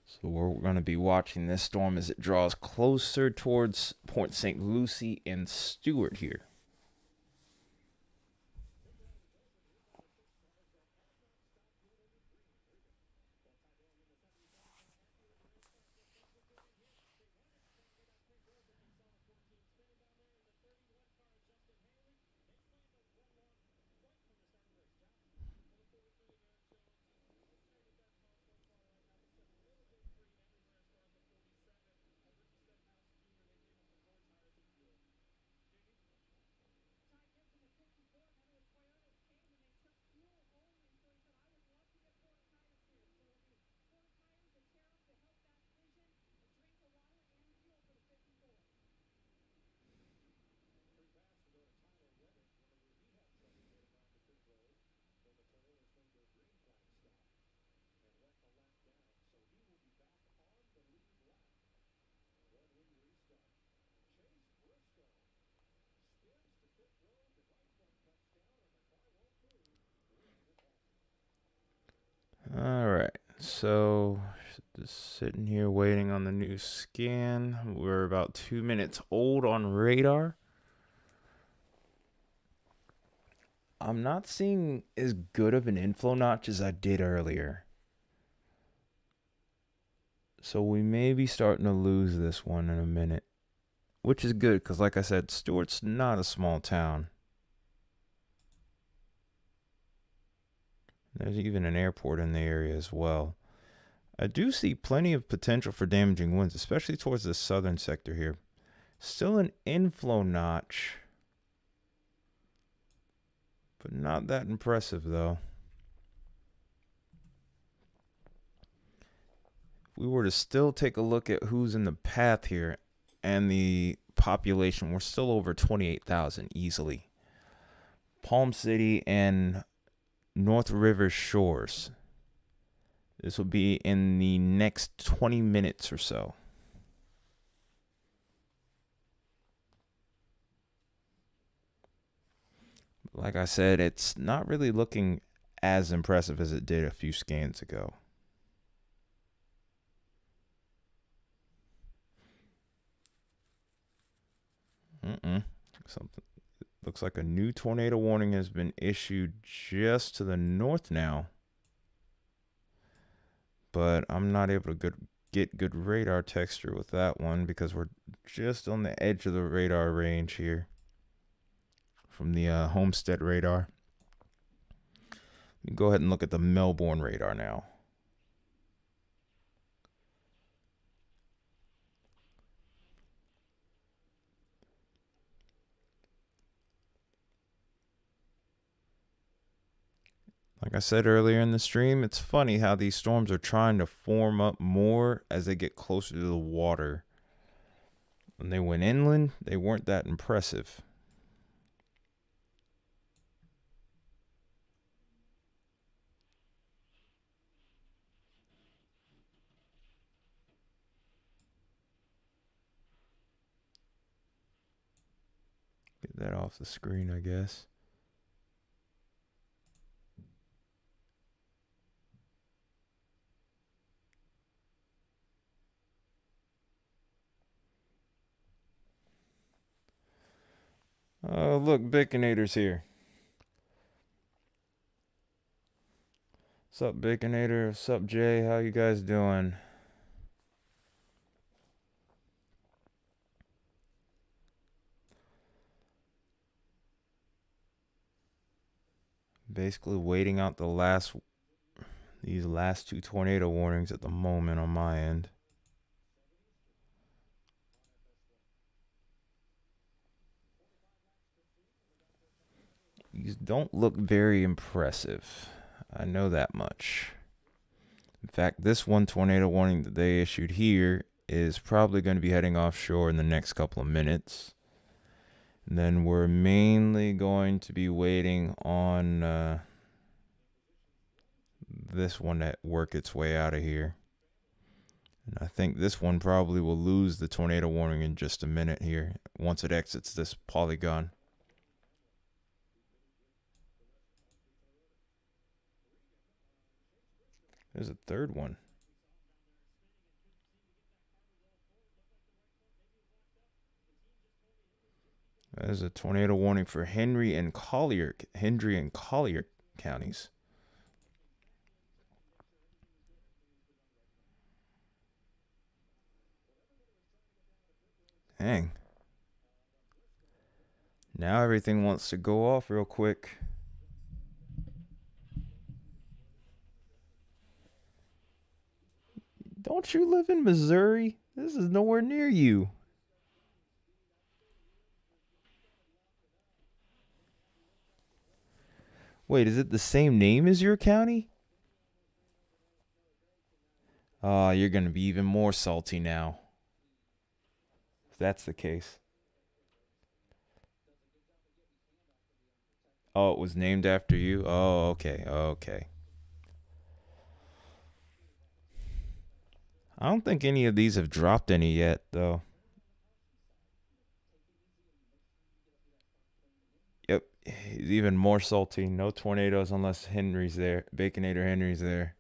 So we're going to be watching this storm as it draws closer towards Point St. Lucie and Stewart here. All right, so just sitting here waiting on the new scan. We're about 2 minutes old on radar. I'm not seeing as good of an inflow notch as I did earlier. So we may be starting to lose this one in a minute, which is good because, like I said, Stewart's not a small town. There's even an airport in the area as well. I do see plenty of potential for damaging winds, especially towards the southern sector here. Still an inflow notch, but not that impressive though. If we were to still take a look at who's in the path here and the population, we're still over 28,000 easily. Palm City and North River Shores. This will be in the next 20 minutes or so. Like I said, it's not really looking as impressive as it did a few scans ago. Something looks like a new tornado warning has been issued just to the north now. But I'm not able to get good radar texture with that one because we're just on the edge of the radar range here from the Homestead radar. Let me go ahead and look at the Melbourne radar now. Like I said earlier in the stream, it's funny how these storms are trying to form up more as they get closer to the water. When they went inland, they weren't that impressive. Get that off the screen, I guess. Oh, look, Baconator's here. What's up, Baconator? What's up, Jay? How you guys doing? Basically waiting out these last two tornado warnings at the moment on my end. These don't look very impressive. I know that much. In fact, this one tornado warning that they issued here is probably going to be heading offshore in the next couple of minutes. And then we're mainly going to be waiting on this one to work its way out of here. And I think this one probably will lose the tornado warning in just a minute here once it exits this polygon. There's a third one. There's a tornado warning for Henry and Collier counties. Dang. Now everything wants to go off real quick. Don't you live in Missouri? This is nowhere near you. Wait, is it the same name as your county? Oh, you're going to be even more salty now. If that's the case. Oh, it was named after you? Oh, okay. Okay. I don't think any of these have dropped any yet, though. Yep, he's even more salty. No tornadoes unless Henry's there. Baconator Henry's there.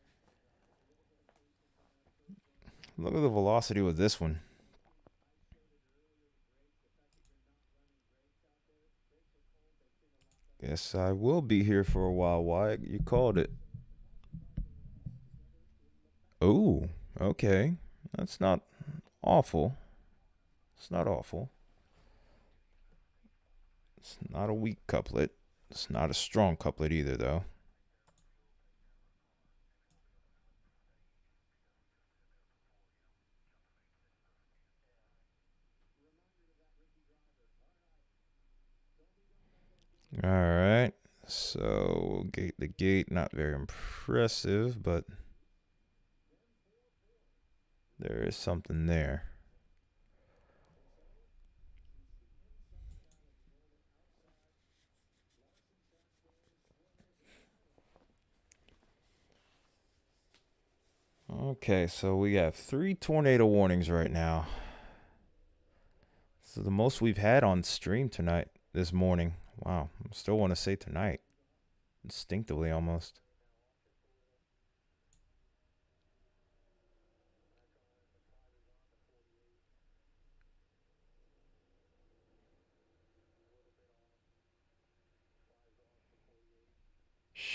Look at the velocity with this one. Guess I will be here for a while, Wyatt. You called it. Oh, okay. That's not awful. It's not awful. It's not a weak couplet. It's not a strong couplet either, though. All right. So, gate the gate. Not very impressive, but there is something there. Okay, so we have 3 tornado warnings right now. This is the most we've had on stream tonight, this morning. Wow, I still want to say tonight. Instinctively, almost.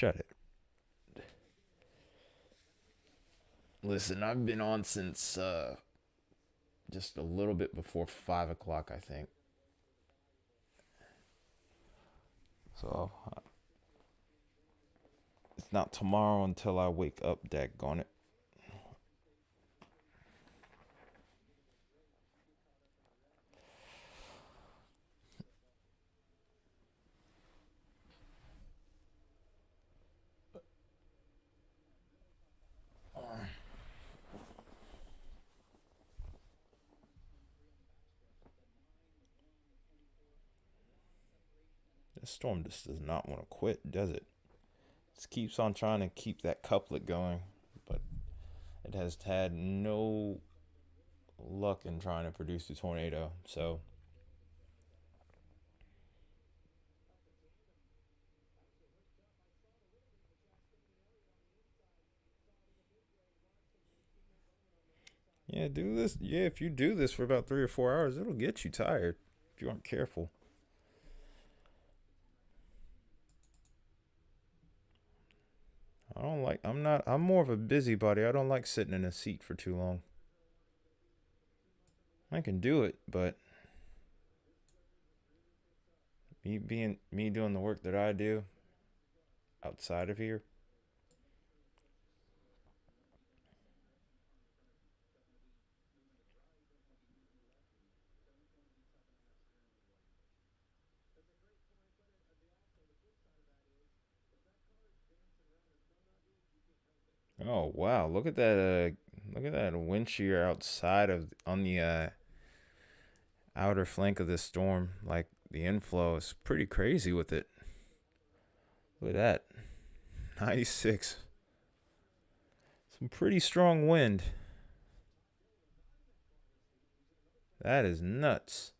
Shut it. Listen, I've been on since just a little bit before 5 o'clock, I think. So it's not tomorrow until I wake up, daggone it. This storm just does not want to quit, does it? Just keeps on trying to keep that couplet going, but it has had no luck in trying to produce a tornado. So yeah, do this. Yeah, if you do this for about 3 or 4 hours, it'll get you tired if you aren't careful. I don't like. I'm not. I'm more of a busybody. I don't like sitting in a seat for too long. I can do it, but me doing the work that I do outside of here. Oh wow! Look at that. Look at that wind shear outside of on the outer flank of this storm. Like the inflow is pretty crazy with it. Look at that. 96. Some pretty strong wind. That is nuts.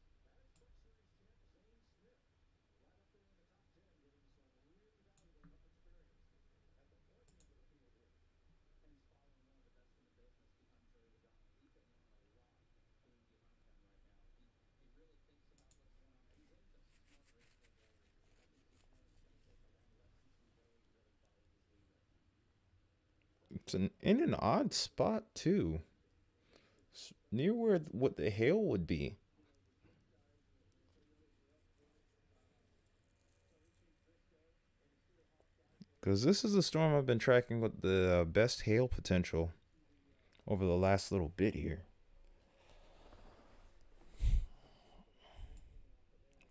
It's in an odd spot too, near where what the hail would be. Because this is the storm I've been tracking with the best hail potential over the last little bit here.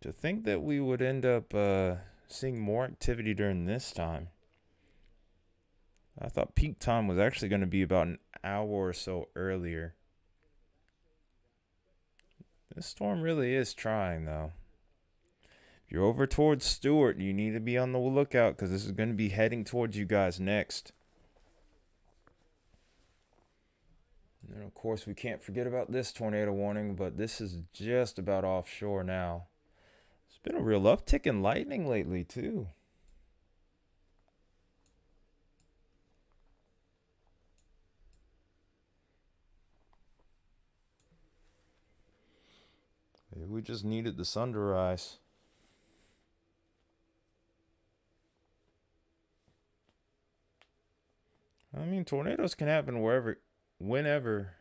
To think that we would end up seeing more activity during this time. I thought peak time was actually going to be about an hour or so earlier. This storm really is trying, though. If you're over towards Stewart, you need to be on the lookout because this is going to be heading towards you guys next. And of course, we can't forget about this tornado warning, but this is just about offshore now. It's been a real uptick in lightning lately, too. Maybe we just needed the sun to rise. I mean, tornadoes can happen wherever, whenever,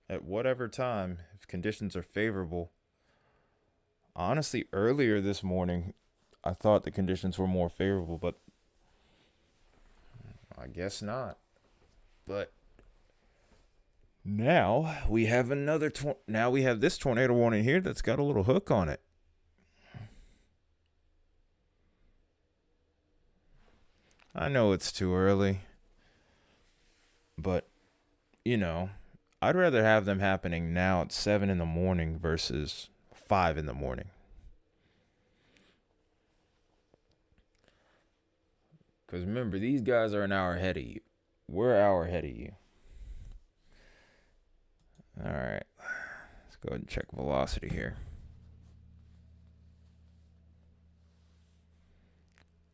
at whatever time, if conditions are favorable. Honestly, earlier this morning, I thought the conditions were more favorable, but I guess not. But now we have now we have this tornado warning here that's got a little hook on it. I know it's too early, but you know, I'd rather have them happening now at 7 in the morning versus 5 in the morning. Because remember, these guys are an hour ahead of you. We're an hour ahead of you. All right. Let's go ahead and check velocity here.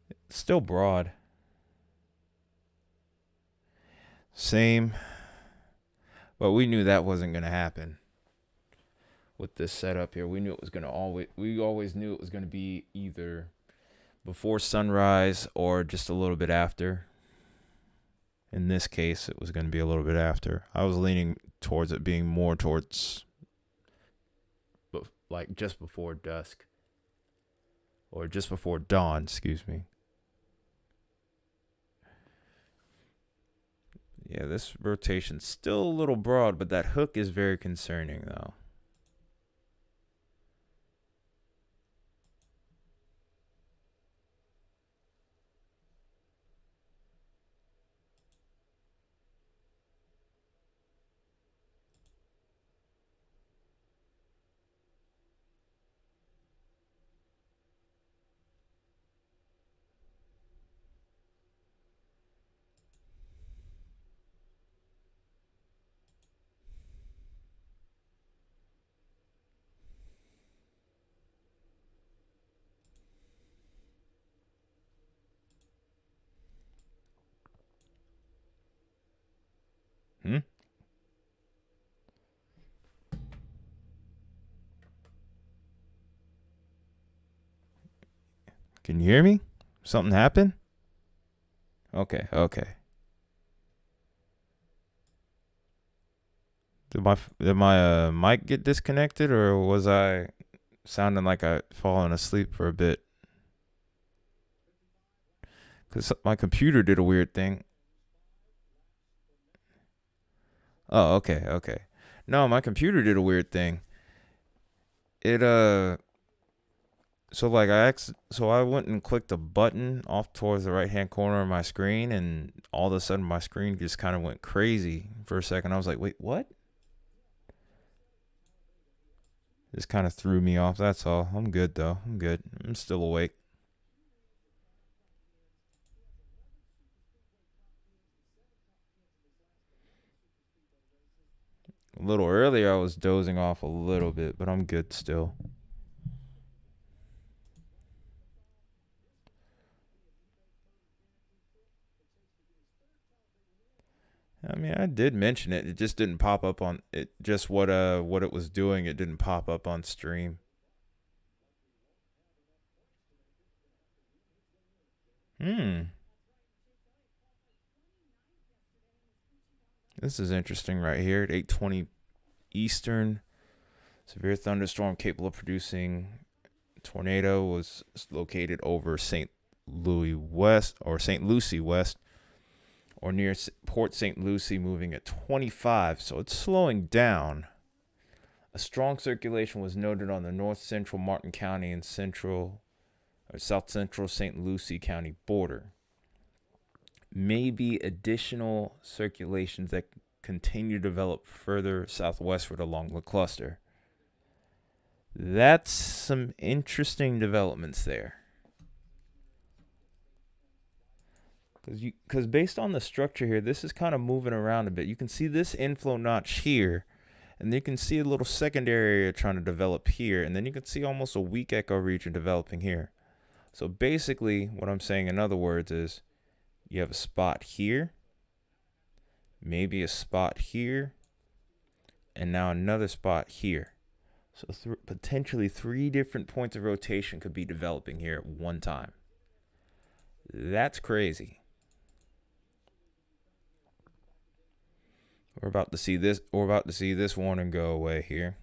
It's still broad. Same. But we knew that wasn't going to happen with this setup here. We knew it was going to we always knew it was going to be either before sunrise or just a little bit after. In this case, it was going to be a little bit after. I was leaning towards it being more towards like just before dusk or just before dawn, excuse me. Yeah, this rotation's still a little broad, but that hook is very concerning though. Hmm? Can you hear me? Something happened? Okay, okay. Did my mic get disconnected, or was I sounding like I fallen asleep for a bit? Cause my computer did a weird thing. Oh, okay, okay. No, my computer did a weird thing. It so I went and clicked a button off towards the right hand corner of my screen, and all of a sudden my screen just kind of went crazy for a second. I was like, wait, what? Just kind of threw me off. That's all. I'm good though. I'm good. I'm still awake. A little earlier, I was dozing off a little bit, but I'm good still. I mean, I did mention it. It just didn't pop up on it. Just what it was doing. It didn't pop up on stream. Hmm. This is interesting right here at 8:20 Eastern. Severe thunderstorm capable of producing tornado was located over St. Louis West or St. Lucie West or near Port St. Lucie, moving at 25. So it's slowing down. A strong circulation was noted on the north central Martin County and central or south central St. Lucie County border. Maybe additional circulations that continue to develop further southwestward along the cluster. That's some interesting developments there. Because based on the structure here, this is kind of moving around a bit. You can see this inflow notch here, and then you can see a little secondary area trying to develop here, and then you can see almost a weak echo region developing here. So basically, what I'm saying in other words is you have a spot here, maybe a spot here, and now another spot here. So potentially 3 different points of rotation could be developing here at one time. That's crazy. We're about to see this. We're about to see this warning go away here.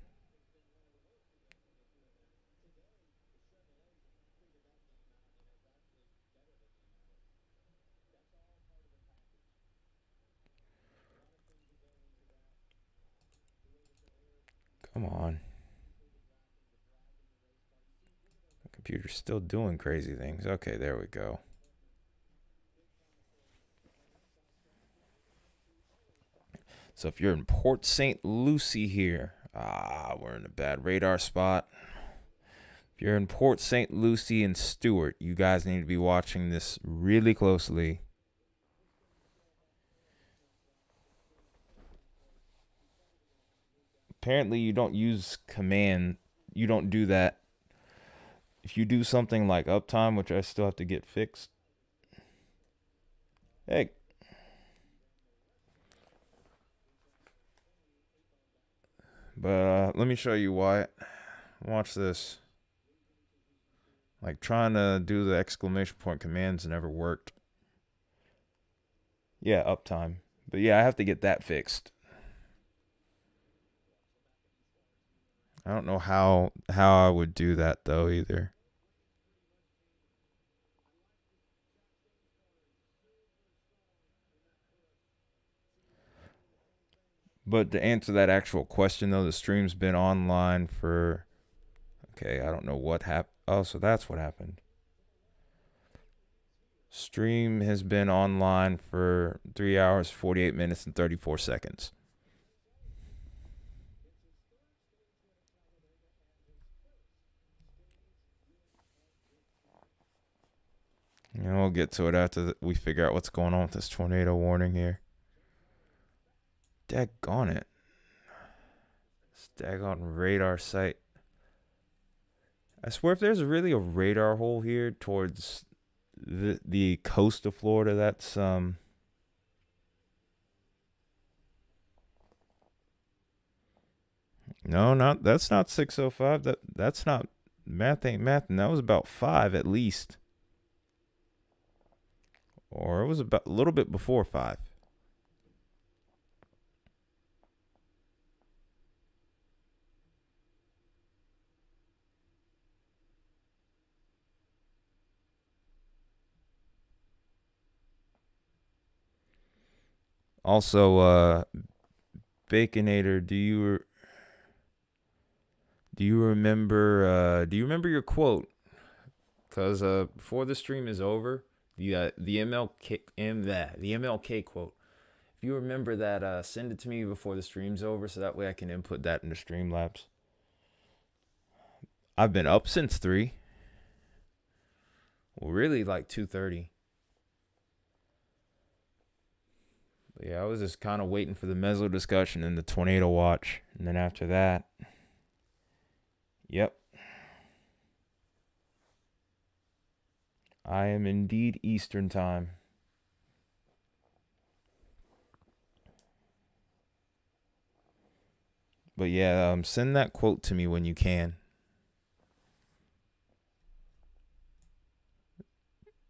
Come on. The computer's still doing crazy things. Okay, there we go. So if you're in Port St. Lucie here, we're in a bad radar spot. If you're in Port St. Lucie and Stewart, you guys need to be watching this really closely. Apparently, you don't use command. You don't do that. If you do something like uptime, which I still have to get fixed. Hey. But let me show you why. Watch this. Like trying to do the exclamation point commands never worked. Yeah, uptime. But yeah, I have to get that fixed. I don't know how I would do that though either. But to answer that actual question though, the stream's been online for okay, I don't know what happened. Oh, so that's what happened. Stream has been online for 3 hours, 48 minutes, and 34 seconds. You know, we'll get to it after we figure out what's going on with this tornado warning here. Daggone it. This daggone radar site. I swear if there's really a radar hole here towards the coast of Florida, that's no, not that's not 605. That's not math ain't math. And that was about 5 at least. Or it was about a little bit before 5. Also, Baconator, do you remember your quote? Cause before the stream is over, the MLK quote. If you remember that, send it to me before the stream's over, so that way I can input that into Streamlabs. I've been up since 3. Well, really like 2:30. But yeah, I was just kind of waiting for the Meslo discussion and the tornado watch, and then after that, yep, I am indeed Eastern time. But yeah, send that quote to me when you can.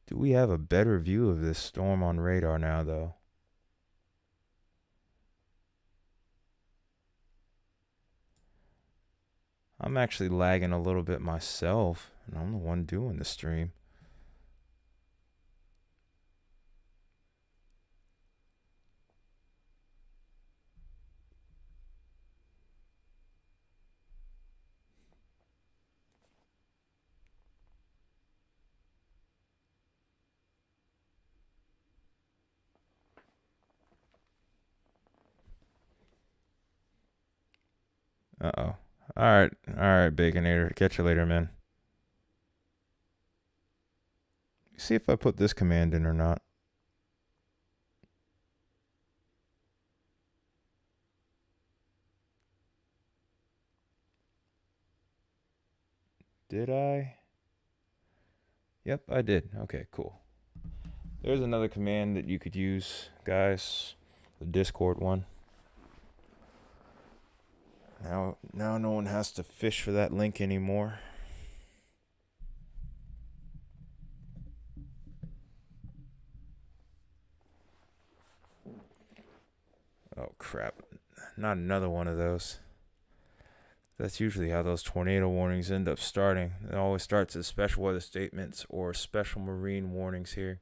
Do we have a better view of this storm on radar now, though? I'm actually lagging a little bit myself, and I'm the one doing the stream. Uh-oh. All right, Baconator. Catch you later, man. See if I put this command in or not. Did I? Yep, I did. Okay, cool. There's another command that you could use, guys. The Discord one. Now no one has to fish for that link anymore. Oh crap. Not another one of those. That's usually how those tornado warnings end up starting. It always starts as special weather statements or special marine warnings here.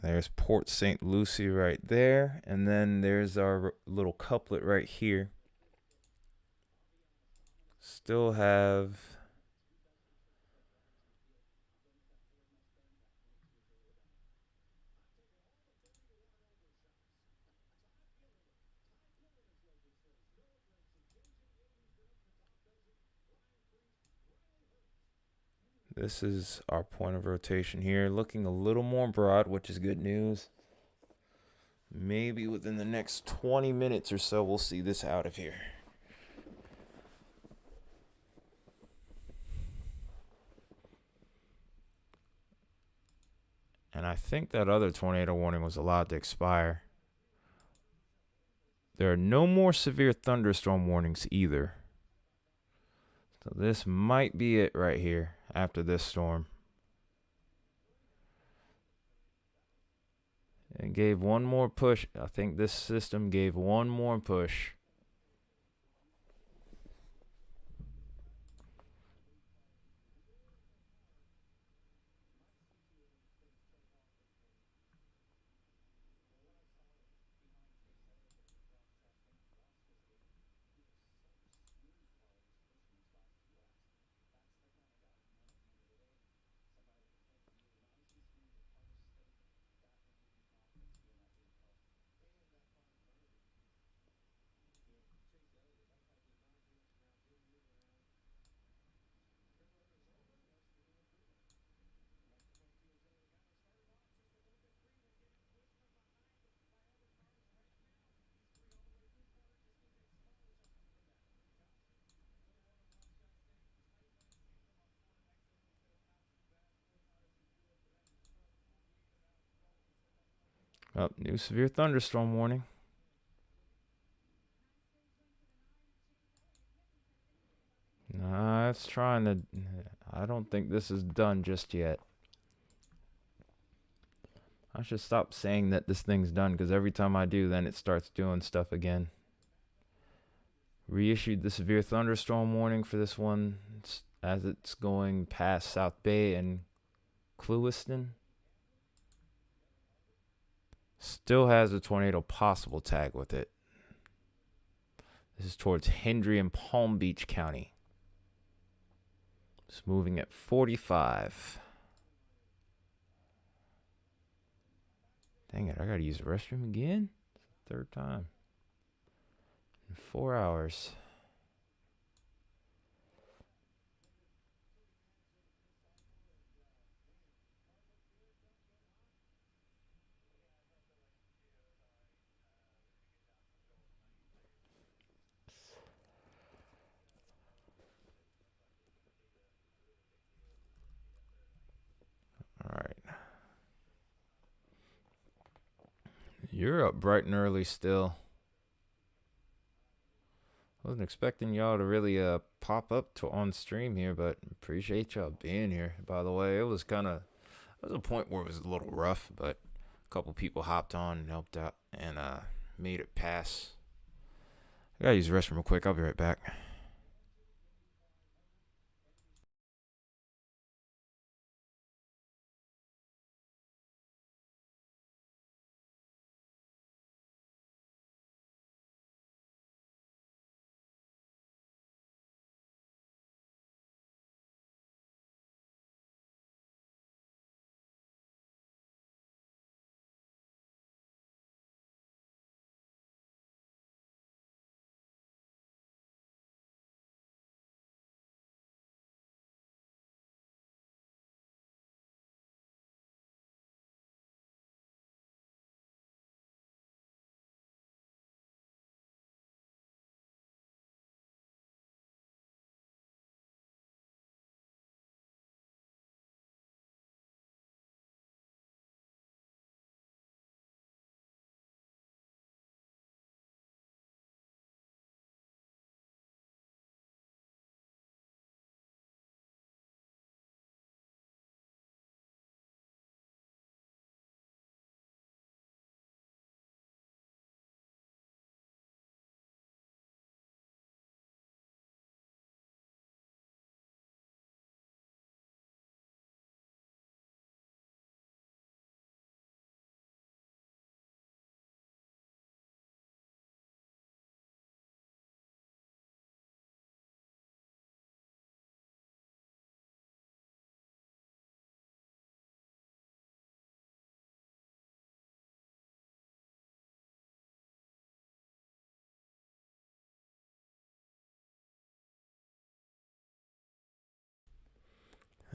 There's Port St. Lucie right there. And then there's our little couplet right here. Still have... This is our point of rotation here. Looking a little more broad, which is good news. Maybe within the next 20 minutes or so, we'll see this out of here. And I think that other tornado warning was allowed to expire. There are no more severe thunderstorm warnings either. So this might be it right here after this storm. It gave one more push. I think this system gave one more push. Oh, new severe thunderstorm warning. Nah, it's trying to. I don't think this is done just yet. I should stop saying that this thing's done, because every time I do, then it starts doing stuff again. Reissued the severe thunderstorm warning for this one as it's going past South Bay and Clewiston. Still has a tornado possible tag with it. This is towards Hendry and Palm Beach County. It's moving at 45. Dang it, I gotta use the restroom again? Third time. In 4 hours. Alright. You're up bright and early still. Wasn't expecting y'all to really pop up to on stream here, but appreciate y'all being here. By the way, it was a point where it was a little rough, but a couple people hopped on and helped out and made it pass. I gotta use the restroom real quick. I'll be right back.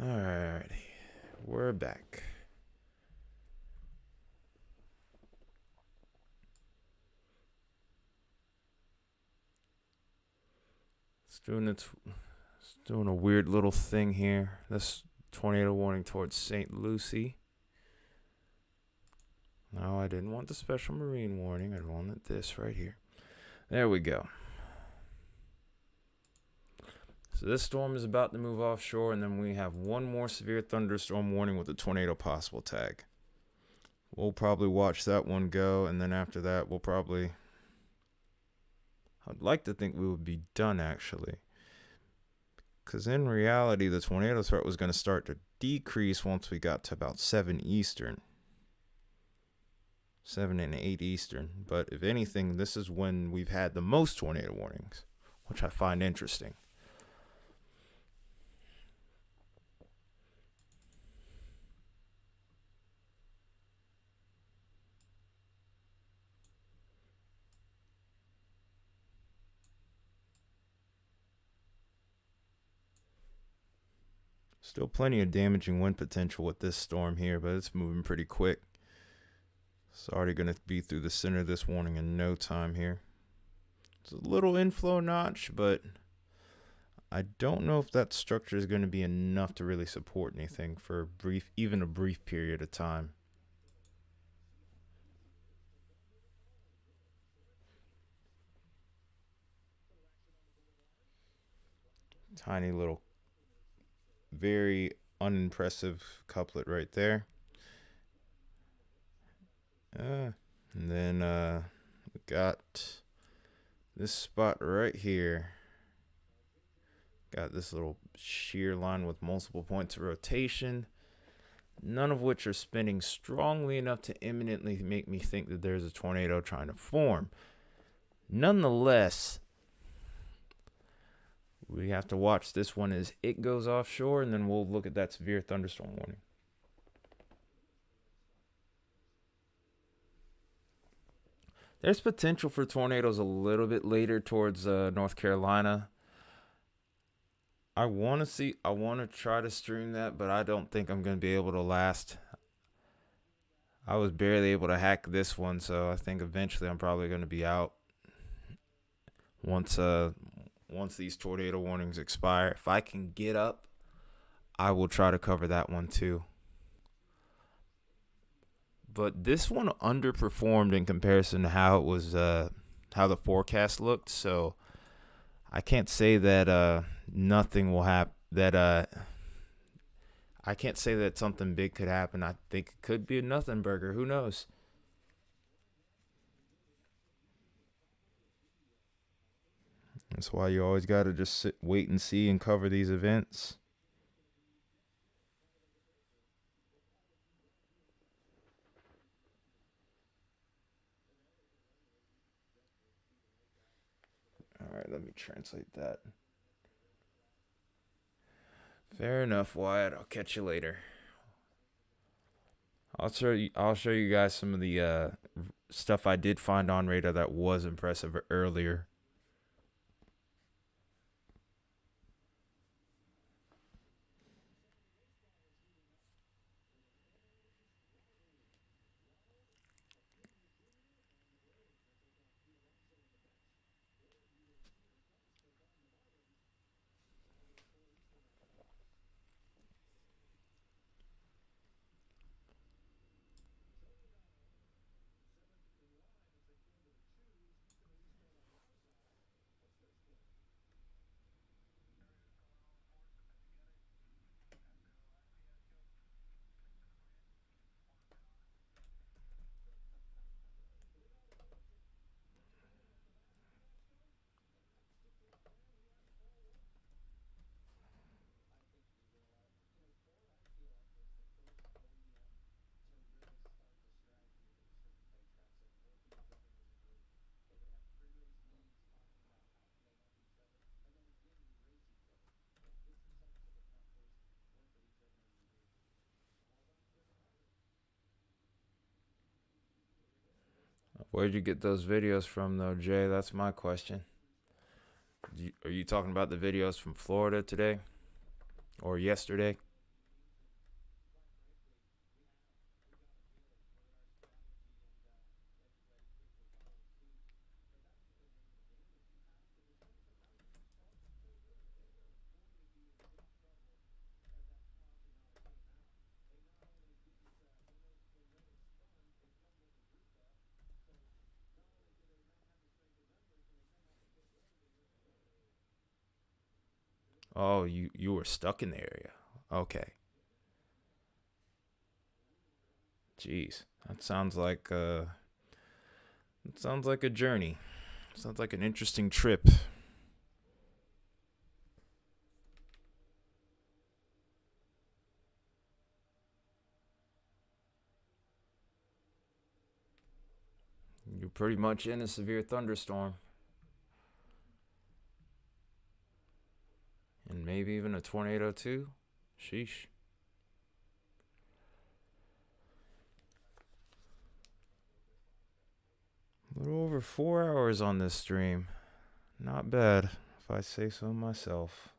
Alrighty, we're back. It's doing a weird little thing here. This tornado warning towards St. Lucie. No, I didn't want the special marine warning. I wanted this right here. There we go. So this storm is about to move offshore, and then we have one more severe thunderstorm warning with a tornado possible tag. We'll probably watch that one go, and then after that, I'd like to think we would be done, actually. Because in reality, the tornado threat was going to start to decrease once we got to about 7 Eastern. 7 and 8 Eastern. But if anything, this is when we've had the most tornado warnings, which I find interesting. Still plenty of damaging wind potential with this storm here, but it's moving pretty quick. It's already going to be through the center of this warning in no time here. It's a little inflow notch, but I don't know if that structure is going to be enough to really support anything for even a brief period of time. Tiny little, very unimpressive couplet right there. And then we got this spot right here. Got this little shear line with multiple points of rotation, none of which are spinning strongly enough to imminently make me think that there's a tornado trying to form. Nonetheless, we have to watch this one as it goes offshore, and then we'll look at that severe thunderstorm warning. There's potential for tornadoes a little bit later towards North Carolina. I want to try to stream that, but I don't think I'm going to be able to last. I was barely able to hack this one, so I think eventually I'm probably going to be out once these tornado warnings expire. If I can get up, I will try to cover that one too. But this one underperformed in comparison to how it was, how the forecast looked. So I can't say that nothing will happen. I can't say that something big could happen. I think it could be a nothing burger. Who knows? That's why you always got to just wait and see and cover these events. All right, let me translate that. Fair enough, Wyatt. I'll catch you later. I'll show you guys some of the stuff I did find on radar that was impressive earlier. Where'd you get those videos from, though, Jay? That's my question. Are you talking about the videos from Florida today or yesterday? Oh, you were stuck in the area. Okay. Jeez. That sounds like a journey. Sounds like an interesting trip. You're pretty much in a severe thunderstorm and maybe even a tornado too. Sheesh. A little over 4 hours on this stream. Not bad, if I say so myself.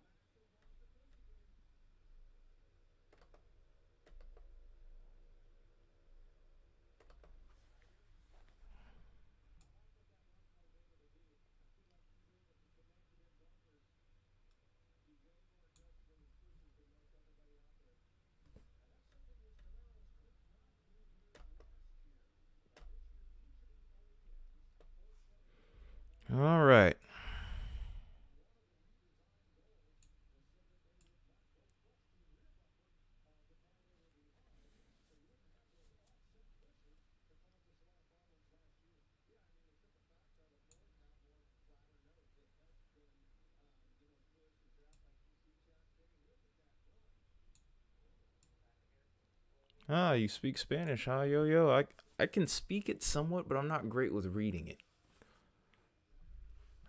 All right. Ah, you speak Spanish, huh, yo yo? I can speak it somewhat, but I'm not great with reading it.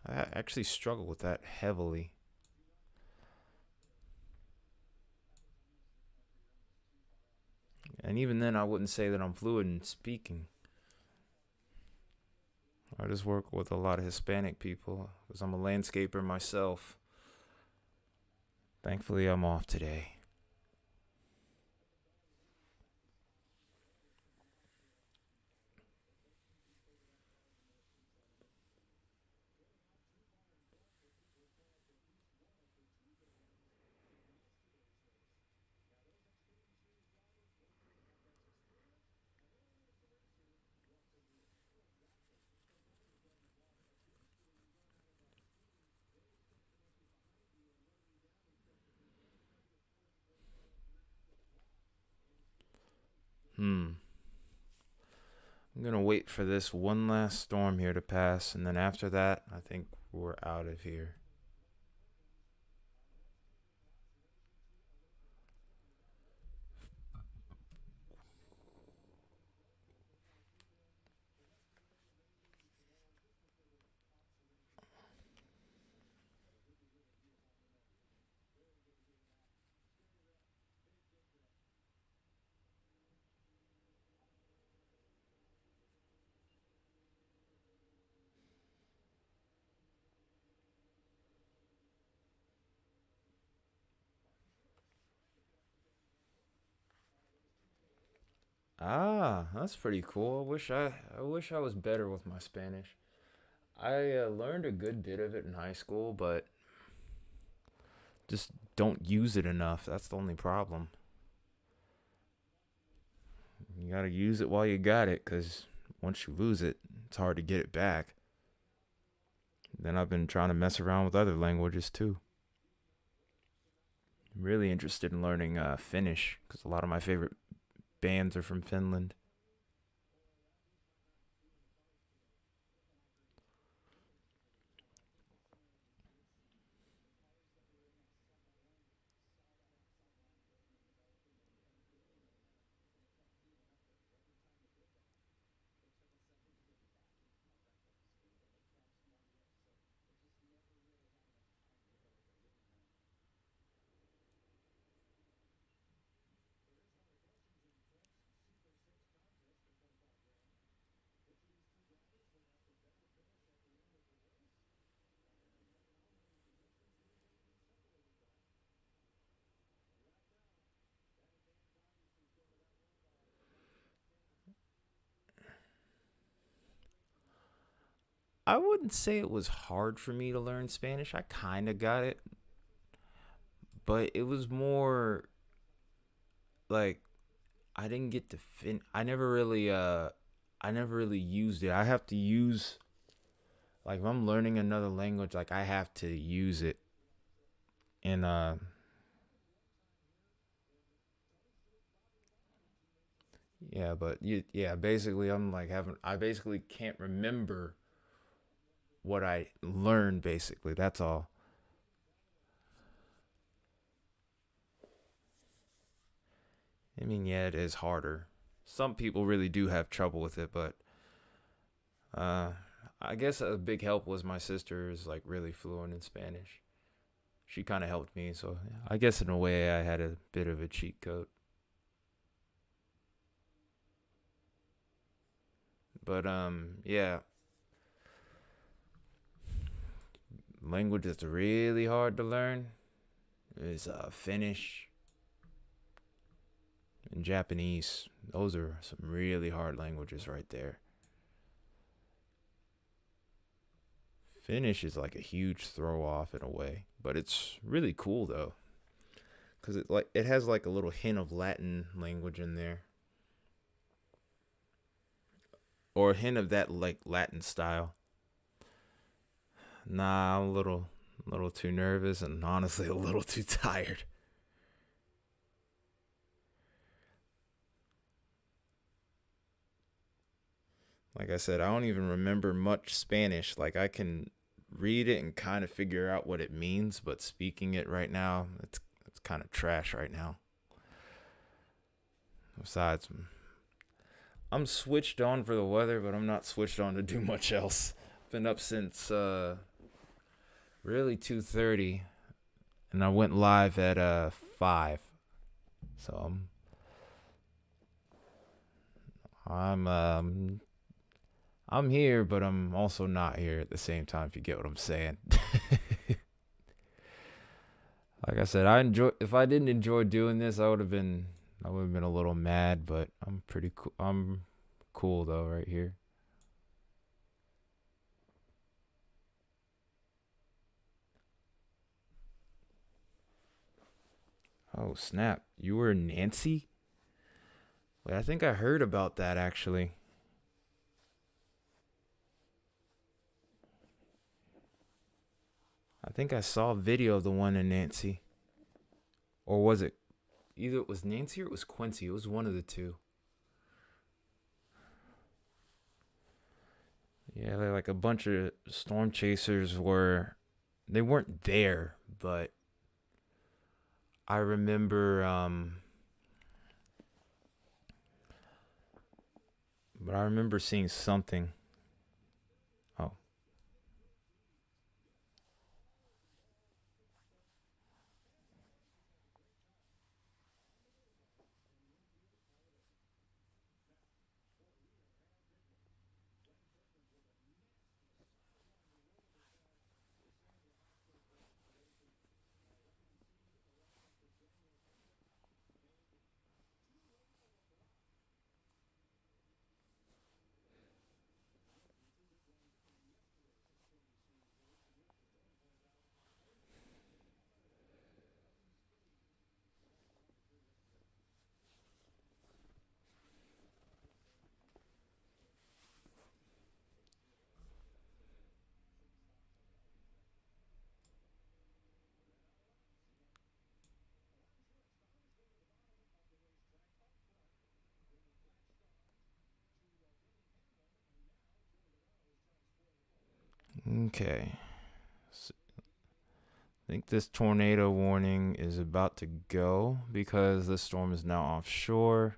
I actually struggle with that heavily. And even then, I wouldn't say that I'm fluent in speaking. I just work with a lot of Hispanic people because I'm a landscaper myself. Thankfully, I'm off today. Hmm. I'm gonna wait for this one last storm here to pass, and then after that, I think we're out of here. Ah, that's pretty cool. I wish I was better with my Spanish. I learned a good bit of it in high school, but just don't use it enough. That's the only problem. You gotta use it while you got it, cause once you lose it, it's hard to get it back. Then I've been trying to mess around with other languages too. I'm really interested in learning Finnish, cause a lot of my favorite bands are from Finland. I wouldn't say it was hard for me to learn Spanish. I kind of got it, but it was more like I didn't get to fin. I never really used it. I have to use like if I'm learning another language, like I have to use it And yeah, but yeah, basically I'm like having I basically can't remember what I learned basically. That's all. I mean, yeah, it is harder. Some people really do have trouble with it, but uh I guess a big help was my sister is like really fluent in Spanish. She kind of helped me, so I guess in a way I had a bit of a cheat code. But yeah, language that's really hard to learn is Finnish and Japanese. Those are some really hard languages right there. Finnish is like a huge throw off in a way, but it's really cool though, cuz it has like a little hint of Latin language in there, or a hint of that like Latin style. Nah, I'm a little too nervous and honestly a little too tired. Like I said, I don't even remember much Spanish. Like I can read it and kind of figure out what it means, but speaking it right now, it's kind of trash right now. Besides, I'm switched on for the weather, but I'm not switched on to do much else. Been up since really 2:30, and I went live at 5. So I'm here, but I'm also not here at the same time. If you get what I'm saying. Like I said, I enjoy. If I didn't enjoy doing this, I would have been a little mad. But I'm pretty cool. I'm cool though, right here. Oh snap! You were Nancy? Wait, I think I heard about that actually. I think I saw a video of the one in Nancy, or was it either it was Nancy or it was Quincy? It was one of the two. Yeah, like a bunch of storm chasers were. They weren't there, I remember. But I remember seeing something. Oh, okay. I think this tornado warning is about to go because the storm is now offshore,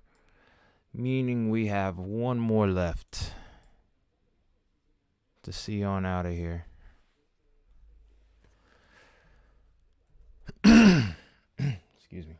meaning we have one more left to see on out of here. Excuse me.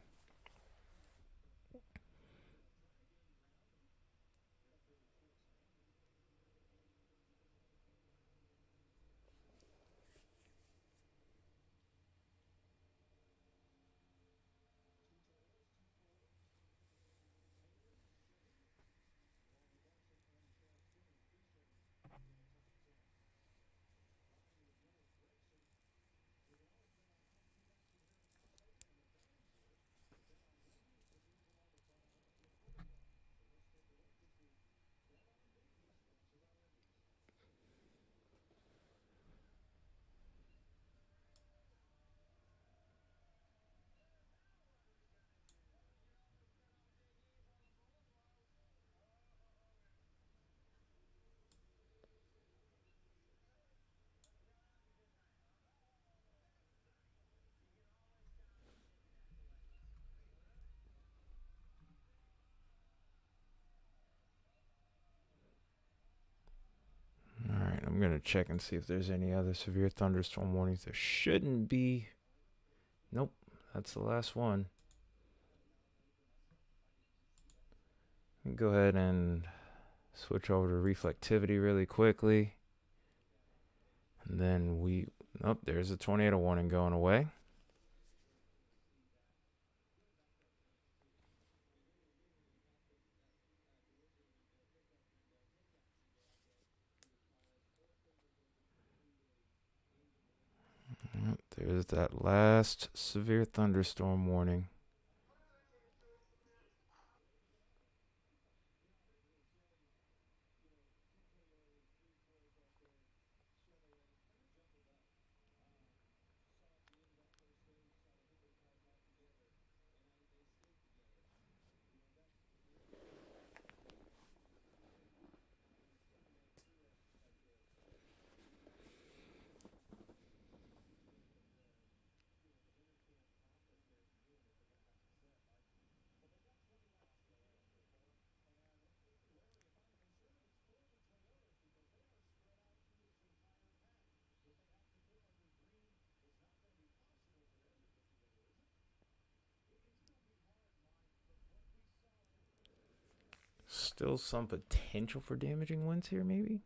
I'm going to check and see if there's any other severe thunderstorm warnings. There shouldn't be. Nope, that's the last one. Go ahead and switch over to reflectivity really quickly. And then oh, there's a tornado warning going away. There's that last severe thunderstorm warning. Still some potential for damaging winds here, maybe?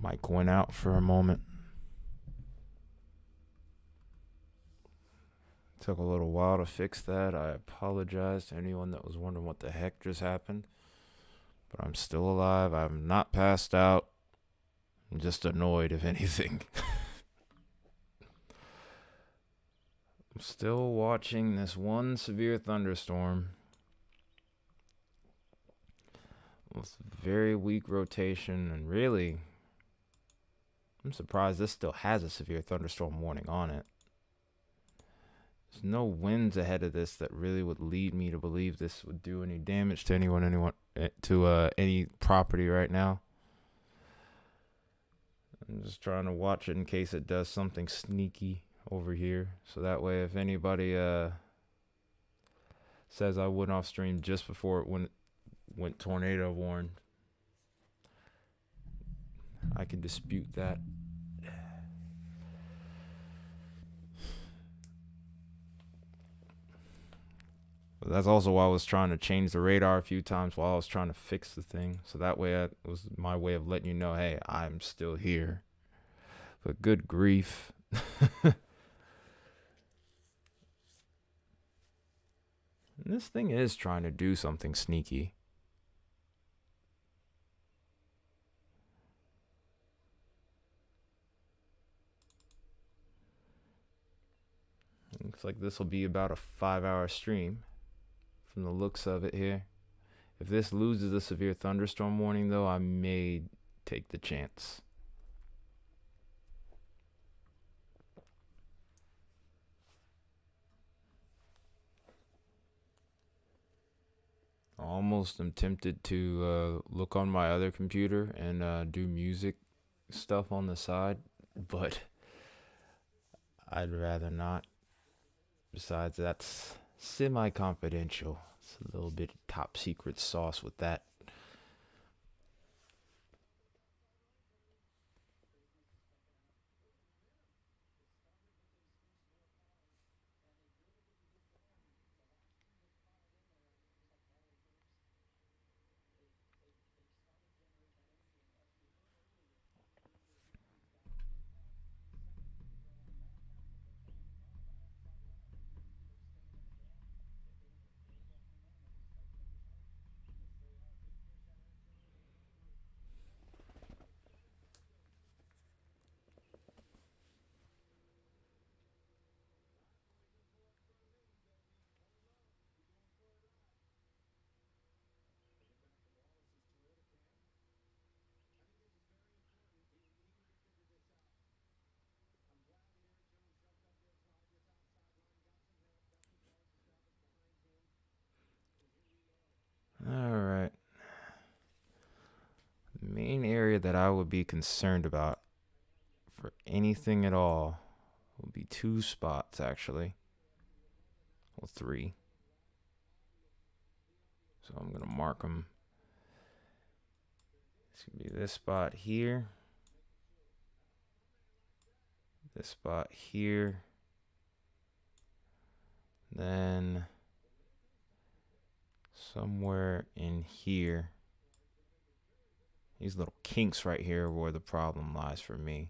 Mic went out for a moment. Took a little while to fix that. I apologize to anyone that was wondering what the heck just happened. But I'm still alive. I'm not passed out. I'm just annoyed, if anything. I'm still watching this one severe thunderstorm with very weak rotation, and really, I'm surprised this still has a severe thunderstorm warning on it. There's no winds ahead of this that really would lead me to believe this would do any damage to any property right now. I'm just trying to watch it in case it does something sneaky over here, so that way if anybody says I went off stream just before it went tornado warned, I can dispute that. But that's also why I was trying to change the radar a few times while I was trying to fix the thing, so that way it was my way of letting you know, hey, I'm still here. But good grief. And this thing is trying to do something sneaky. Looks like this will be about a 5-hour stream from the looks of it here. If this loses a severe thunderstorm warning, though, I may take the chance. Almost am tempted to look on my other computer and do music stuff on the side, but I'd rather not. Besides, that's semi-confidential. It's a little bit top secret sauce with that. Alright. The main area that I would be concerned about for anything at all would be 2 spots, actually. Well, 3. So I'm going to mark them. It's going to be this spot here. This spot here. Then somewhere in here. These little kinks right here are where the problem lies for me.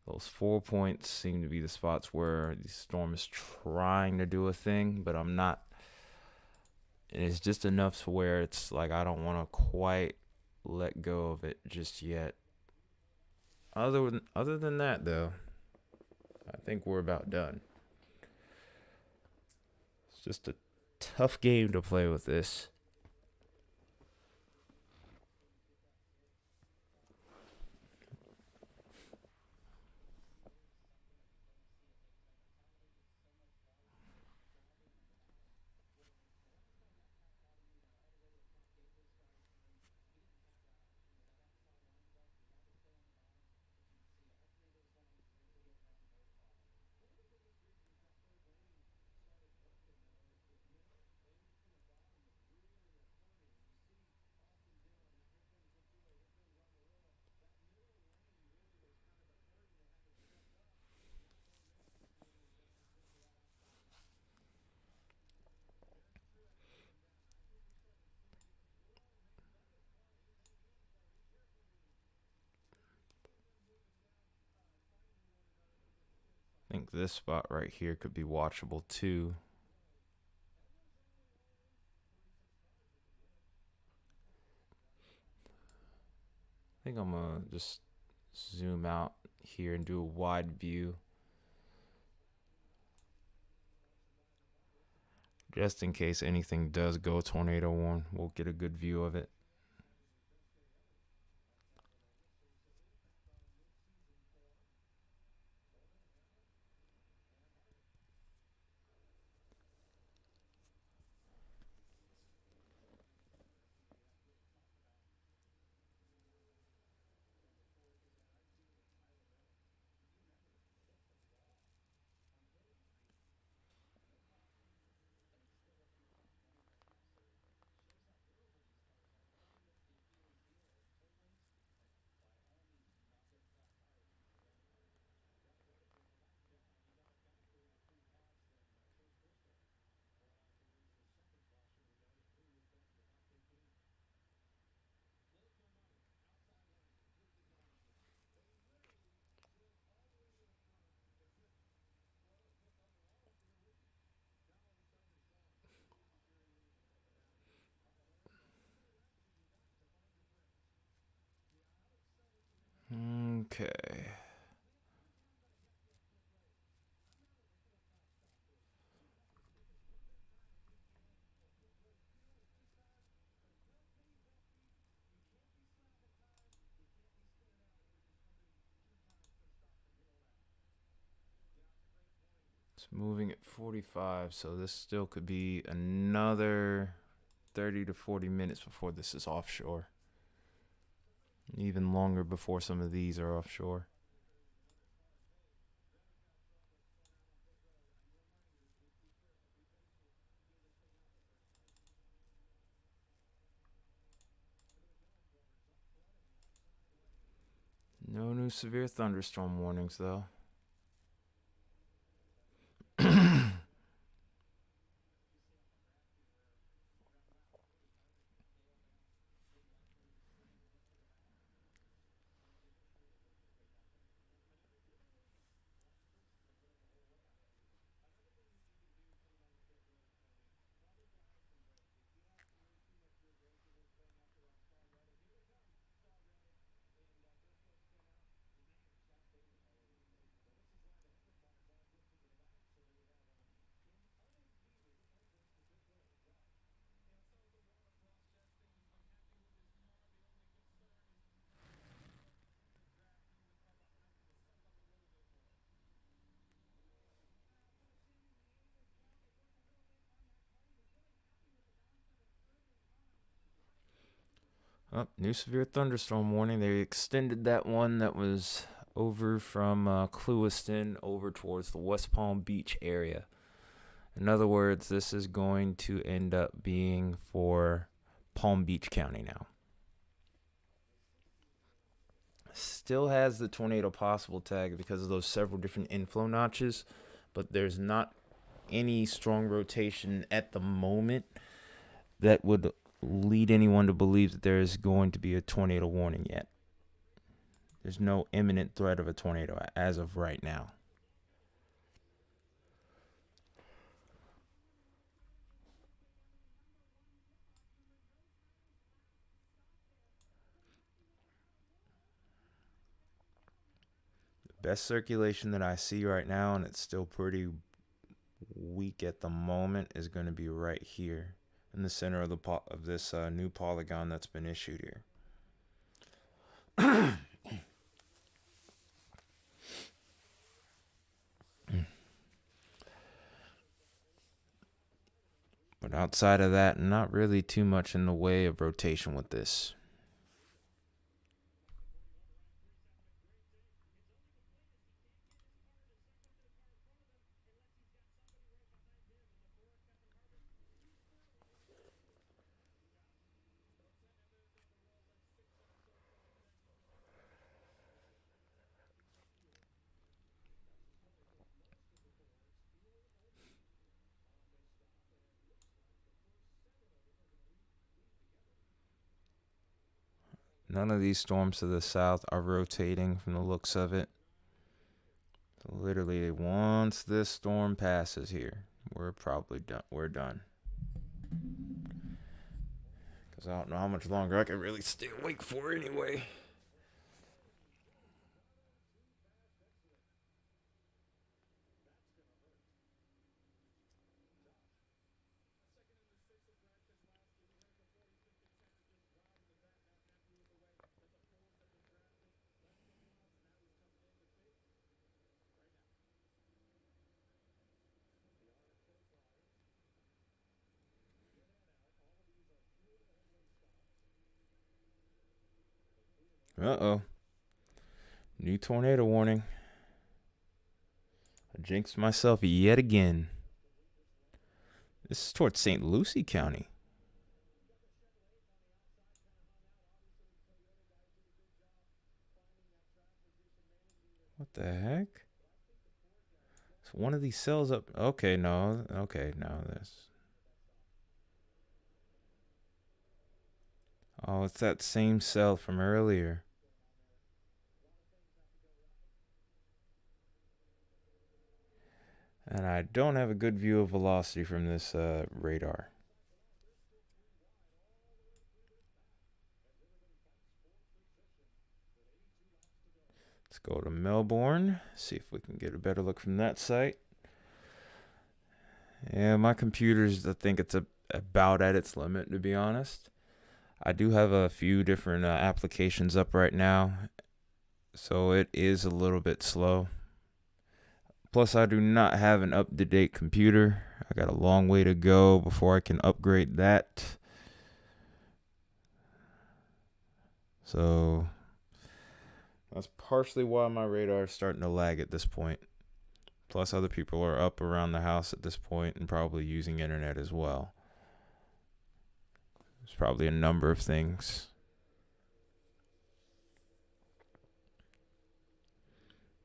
Those 4 points seem to be the spots where the storm is trying to do a thing, but I'm not. It's just enough to where it's like I don't want to quite let go of it just yet. Other than that, though, I think we're about done. It's just a tough game to play with this. think this spot right here could be watchable too. I think I'm gonna just zoom out here and do a wide view, just in case anything does go tornado warn. We'll get a good view of it. Okay. It's moving at 45, so this still could be another 30 to 40 minutes before this is offshore. Even longer before some of these are offshore. No new severe thunderstorm warnings, though. Oh, new severe thunderstorm warning. They extended that one that was over from Clewiston over towards the West Palm Beach area. In other words, this is going to end up being for Palm Beach County now. Still has the tornado possible tag because of those several different inflow notches, but there's not any strong rotation at the moment that would lead anyone to believe that there is going to be a tornado warning yet. There's no imminent threat of a tornado as of right now. The best circulation that I see right now, and it's still pretty weak at the moment, is going to be right here in the center of this new polygon that's been issued here. But outside of that, not really too much in the way of rotation with this. None of these storms to the south are rotating from the looks of it. Literally, once this storm passes here, we're probably done. We're done. Because I don't know how much longer I can really stay awake for anyway. Uh-oh. New tornado warning. I jinxed myself yet again. This is towards St. Lucie County. What the heck? It's one of these cells up. Okay, no. Okay, no. This. Oh, it's that same cell from earlier. And I don't have a good view of velocity from this radar. Let's go to Melbourne. See if we can get a better look from that site. Yeah, my computer's, I think it's about at its limit, to be honest. I do have a few different applications up right now, so it is a little bit slow. Plus, I do not have an up-to-date computer. I got a long way to go before I can upgrade that. So that's partially why my radar is starting to lag at this point. Plus, other people are up around the house at this point and probably using internet as well. There's probably a number of things.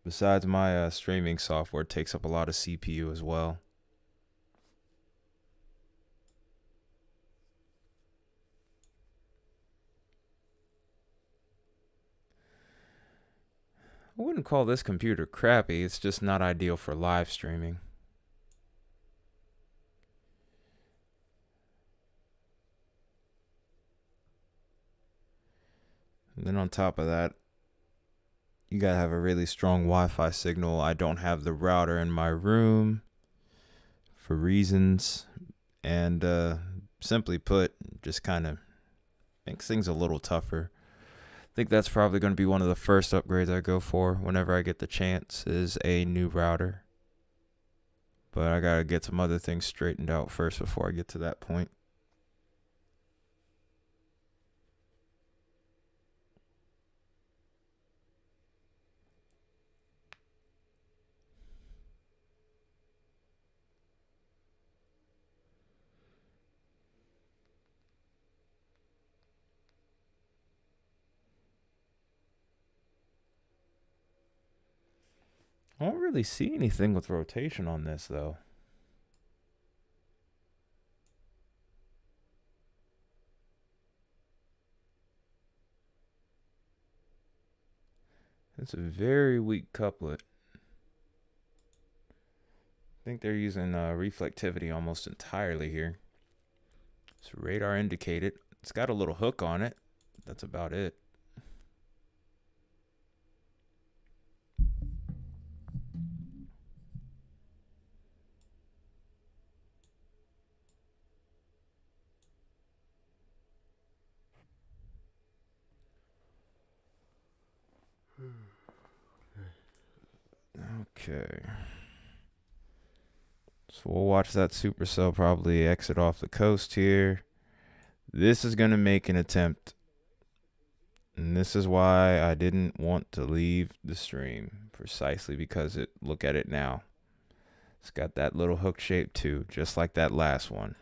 Besides, my streaming software takes up a lot of CPU as well. I wouldn't call this computer crappy, it's just not ideal for live streaming. And then on top of that, you gotta have a really strong Wi-Fi signal. I don't have the router in my room for reasons, and simply put, just kind of makes things a little tougher. I think that's probably going to be one of the first upgrades I go for whenever I get the chance, is a new router. But I gotta get some other things straightened out first before I get to that point. I don't really see anything with rotation on this, though. It's a very weak couplet. I think they're using reflectivity almost entirely here. It's radar indicated. It's got a little hook on it. That's about it. Okay. So we'll watch that supercell probably exit off the coast here. This is going to make an attempt. And this is why I didn't want to leave the stream. Precisely because look at it now. It's got that little hook shape too, just like that last one.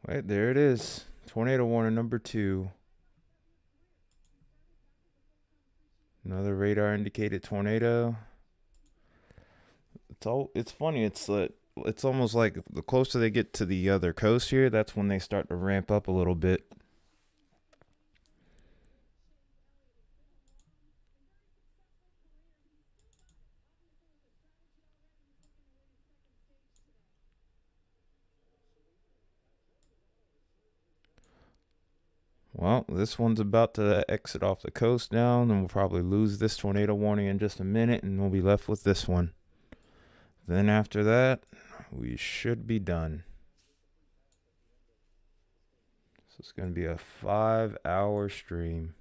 Right, there it is. Tornado warning number 2. Another radar indicated tornado. It's funny. It's almost like the closer they get to the other coast here, that's when they start to ramp up a little bit. Well, this one's about to exit off the coast now, and then we'll probably lose this tornado warning in just a minute, and we'll be left with this one. Then after that, we should be done. So it's going to be a 5-hour stream.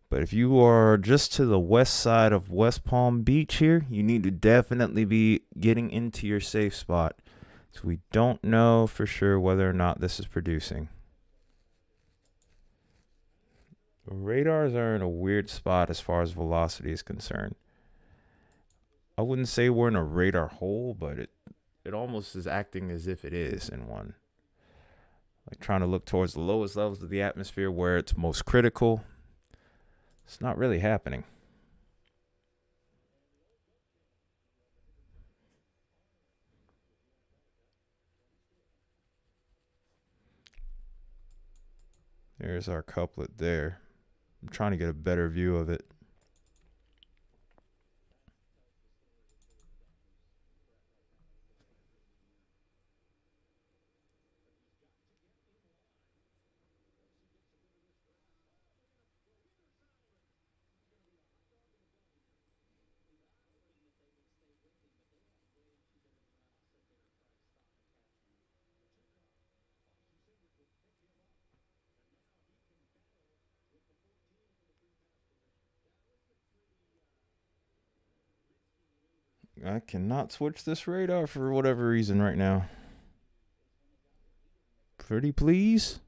But if you are just to the west side of West Palm Beach here, you need to definitely be getting into your safe spot. So we don't know for sure whether or not this is producing. Radars are in a weird spot as far as velocity is concerned. I wouldn't say we're in a radar hole, but it almost is acting as if it is in one. Like trying to look towards the lowest levels of the atmosphere where it's most critical. It's not really happening. There's our couplet there. I'm trying to get a better view of it. I cannot switch this radar for whatever reason right now. Pretty please?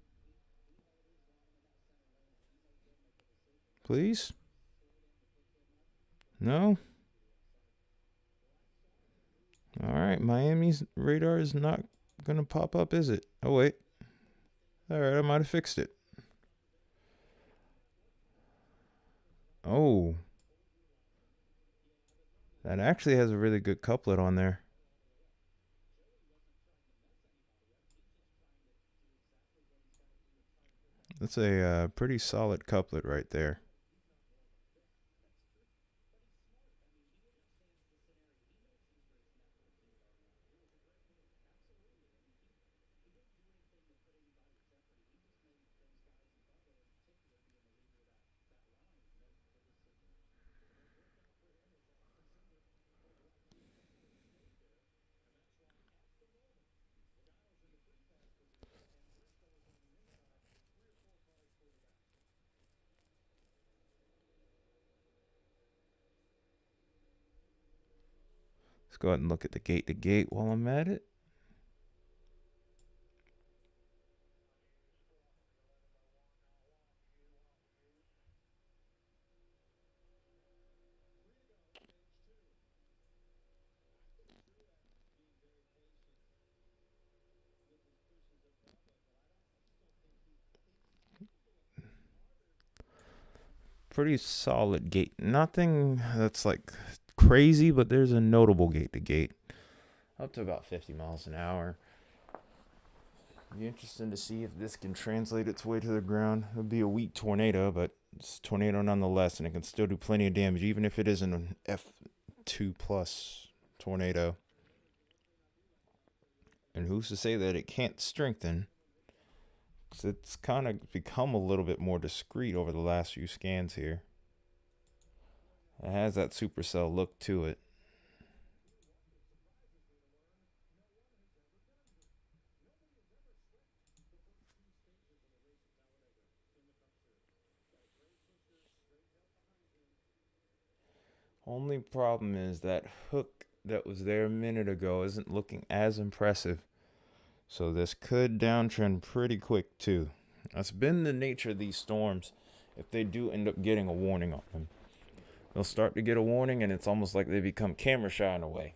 Please? No? Alright, Miami's radar is not gonna pop up, is it? Oh, wait. Alright, I might have fixed it. Oh. That actually has a really good couplet on there. That's a pretty solid couplet right there. Let's go ahead and look at the gate to gate while I'm at it. Pretty solid gate. Nothing that's like crazy, but there's a notable gate to gate. Up to about 50 miles an hour. Be interesting to see if this can translate its way to the ground. It would be a weak tornado, but it's a tornado nonetheless, and it can still do plenty of damage, even if it isn't an F2 plus tornado. And who's to say that it can't strengthen? Because it's kind of become a little bit more discreet over the last few scans here. It has that supercell look to it. Only problem is that hook that was there a minute ago isn't looking as impressive. So this could downtrend pretty quick too. That's been the nature of these storms. If they do end up getting a warning on them, they'll start to get a warning, and it's almost like they become camera shy in a way.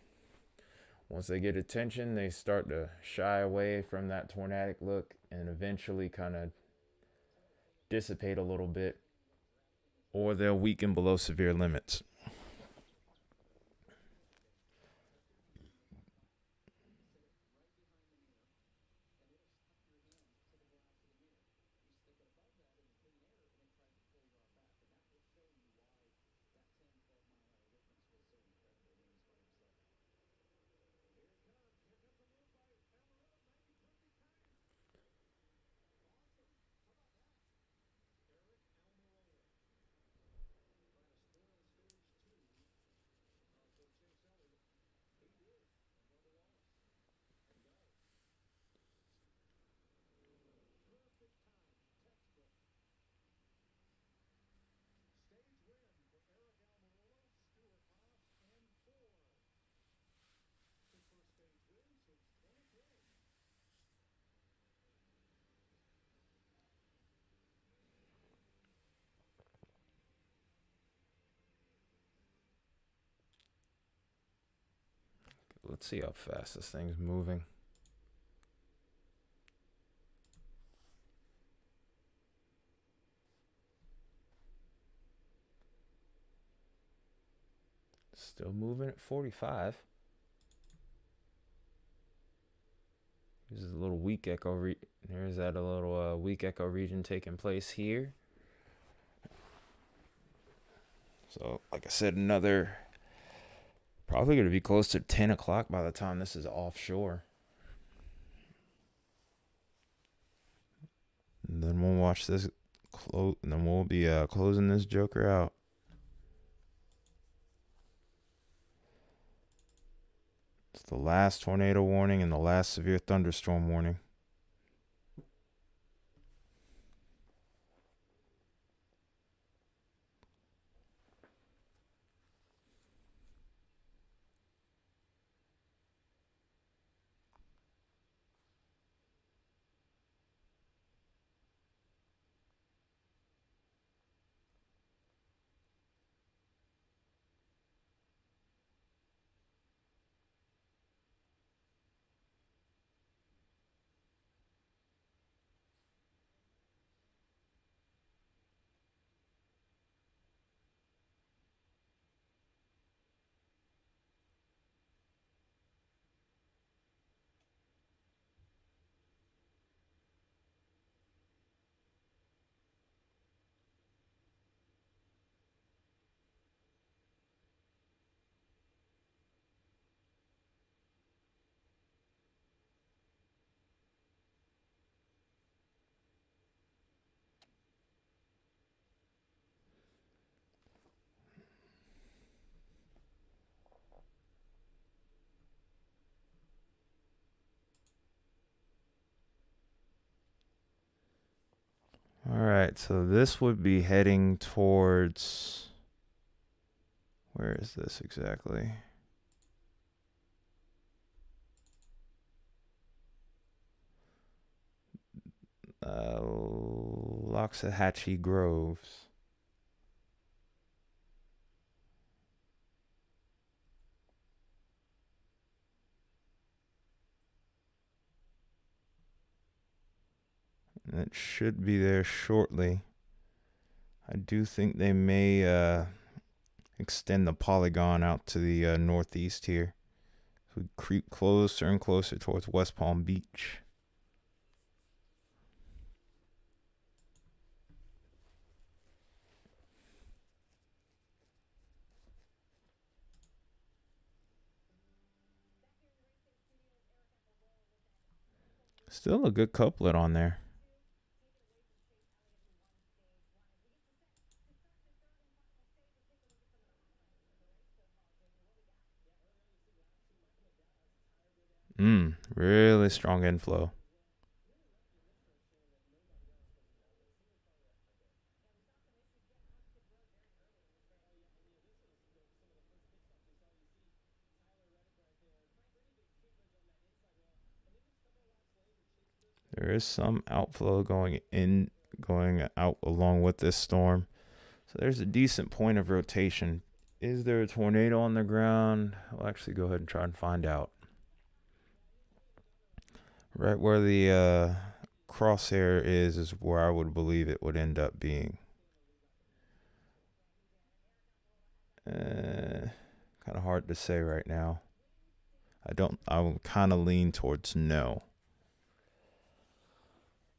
Once they get attention, they start to shy away from that tornadic look and eventually kind of dissipate a little bit, or they'll weaken below severe limits. Let's see how fast this thing's moving. Still moving at 45. This is a little weak echo. There's that a little weak echo region taking place here. So, like I said, another probably going to be close to 10 o'clock by the time this is offshore. And then we'll watch this close, and then we'll be closing this joker out. It's the last tornado warning and the last severe thunderstorm warning. All right, so this would be heading towards, where is this exactly? Loxahatchee Groves. And it should be there shortly. I do think they may extend the polygon out to the northeast here. So we creep closer and closer towards West Palm Beach. Still a good couplet on there. Really strong inflow. There is some outflow going out along with this storm. So there's a decent point of rotation. Is there a tornado on the ground? I'll actually go ahead and try and find out. Right where the crosshair is where I would believe it would end up being. Kind of hard to say right now. I will kind of lean towards no.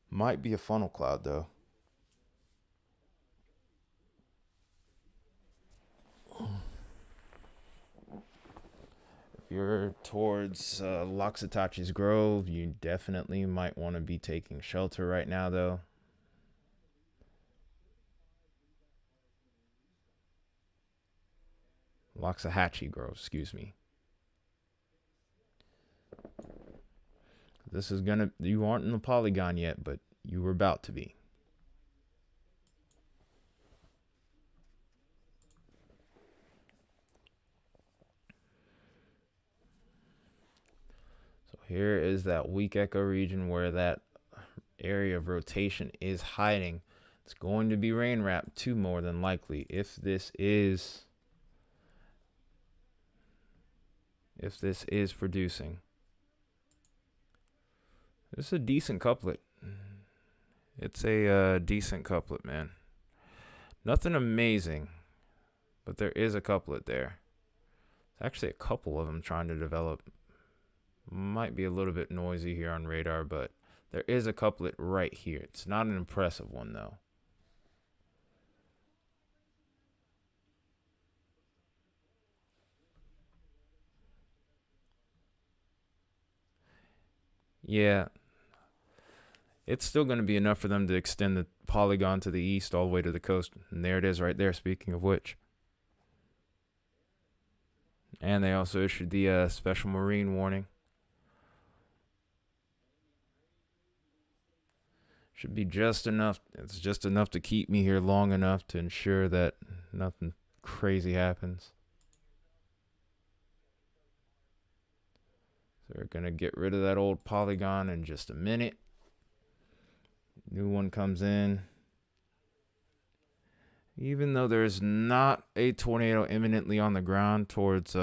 Might be a funnel cloud though. If you're towards Loxatachi's Grove, you definitely might want to be taking shelter right now though. Loxahatchee Grove, excuse me. You aren't in the polygon yet, but you were about to be. So here is that weak echo region where that area of rotation is hiding. It's going to be rain wrapped too, more than likely, if this is producing. This is a decent couplet. It's a decent couplet, man. Nothing amazing, but there is a couplet there. It's actually a couple of them trying to develop. Might be a little bit noisy here on radar, but there is a couplet right here. It's not an impressive one, though. Yeah, it's still going to be enough for them to extend the polygon to the east all the way to the coast. And there it is right there, speaking of which. And they also issued the special marine warning. Should be just enough. It's just enough to keep me here long enough to ensure that nothing crazy happens. So we're going to get rid of that old polygon in just a minute. New one comes in. Even though there's not a tornado imminently on the ground towards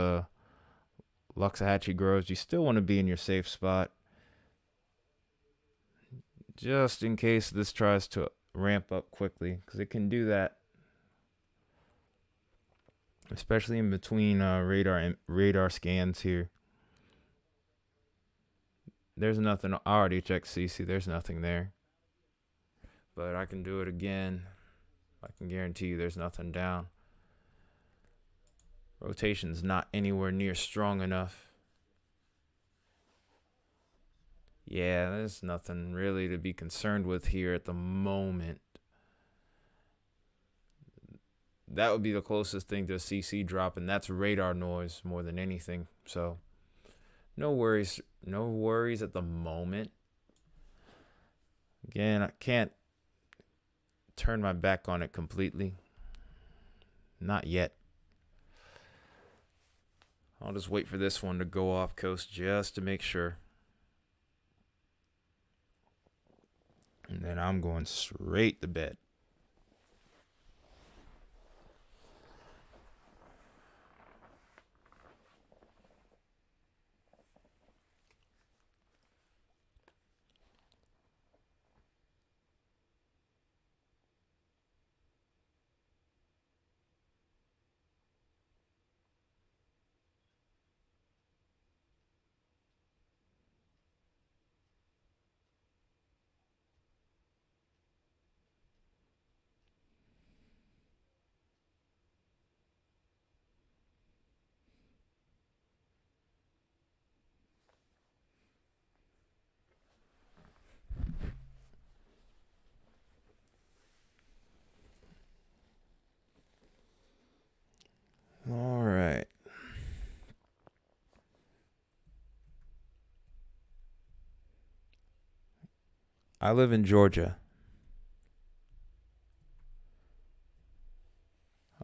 Loxahatchee Groves, you still want to be in your safe spot. Just in case this tries to ramp up quickly, because it can do that. Especially in between radar scans here. There's nothing. I already checked CC. There's nothing there. But I can do it again. I can guarantee you there's nothing down. Rotation's not anywhere near strong enough. Yeah, there's nothing really to be concerned with here at the moment. That would be the closest thing to a CC drop, and that's radar noise more than anything. So no worries at the moment. Again, I can't turn my back on it completely. Not yet. I'll just wait for this one to go off coast just to make sure. And then I'm going straight to bed. All right. I live in Georgia.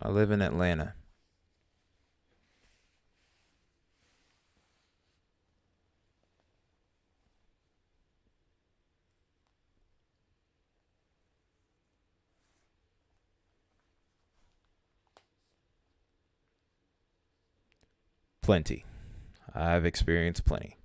I live in Atlanta. Plenty. I've experienced plenty.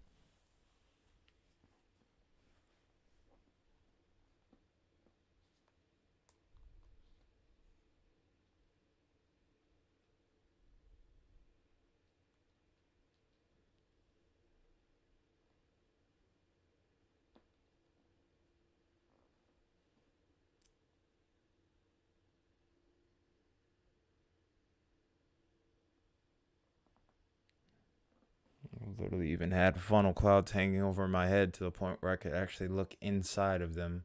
Literally even had funnel clouds hanging over my head to the point where I could actually look inside of them.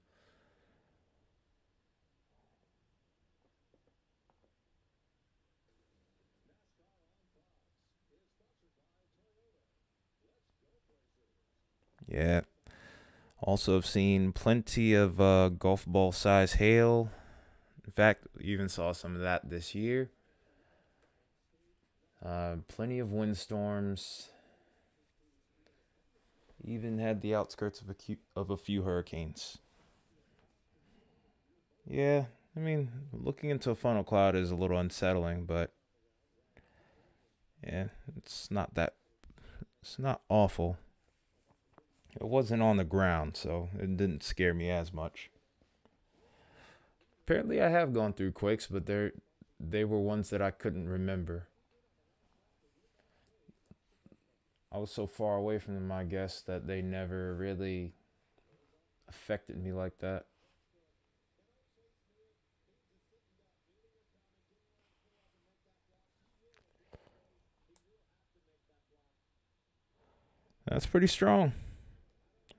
Yeah. Also have seen plenty of golf ball size hail. In fact, even saw some of that this year. Plenty of windstorms. Even had the outskirts of a few hurricanes. Yeah, I mean, looking into a funnel cloud is a little unsettling, but yeah, it's not awful. It wasn't on the ground, so it didn't scare me as much. Apparently, I have gone through quakes, but they were ones that I couldn't remember. I was so far away from them, I guess, that they never really affected me like that. That's pretty strong.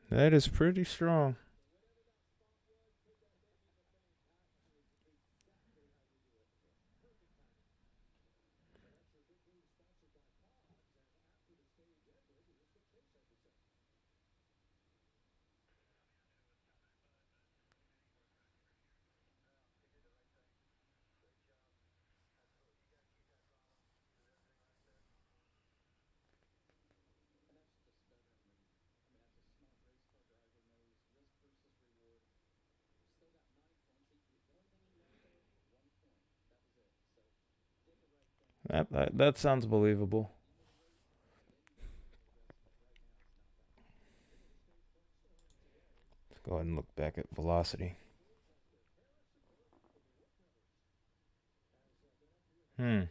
That is pretty strong. That sounds believable. Let's go ahead and look back at velocity. Hmm.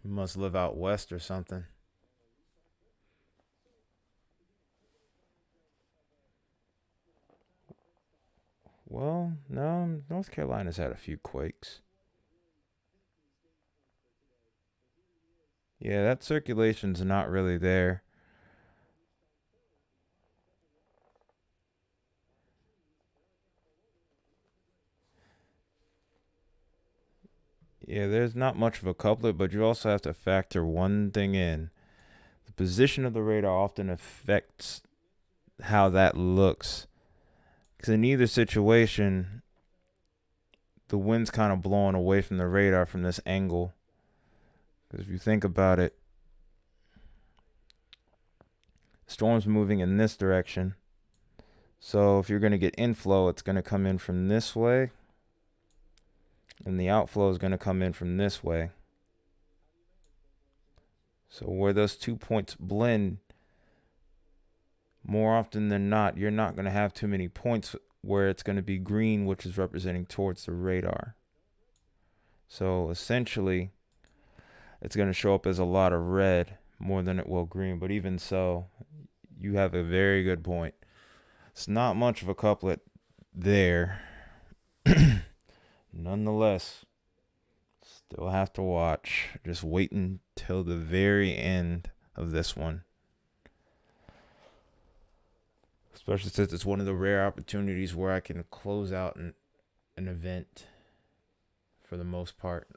You must live out west or something. Well, no, North Carolina's had a few quakes. Yeah, that circulation's not really there. Yeah, there's not much of a couplet, but you also have to factor one thing in. The position of the radar often affects how that looks. Because in either situation, the wind's kind of blowing away from the radar from this angle. Because if you think about it, the storm's moving in this direction. So if you're going to get inflow, it's going to come in from this way. And the outflow is going to come in from this way. So where those 2 points blend, more often than not, you're not going to have too many points where it's going to be green, which is representing towards the radar. So essentially, it's going to show up as a lot of red more than it will green. But even so, you have a very good point. It's not much of a couplet there. Nonetheless, still have to watch. Just waiting till the very end of this one. Especially since it's one of the rare opportunities where I can close out an event for the most part.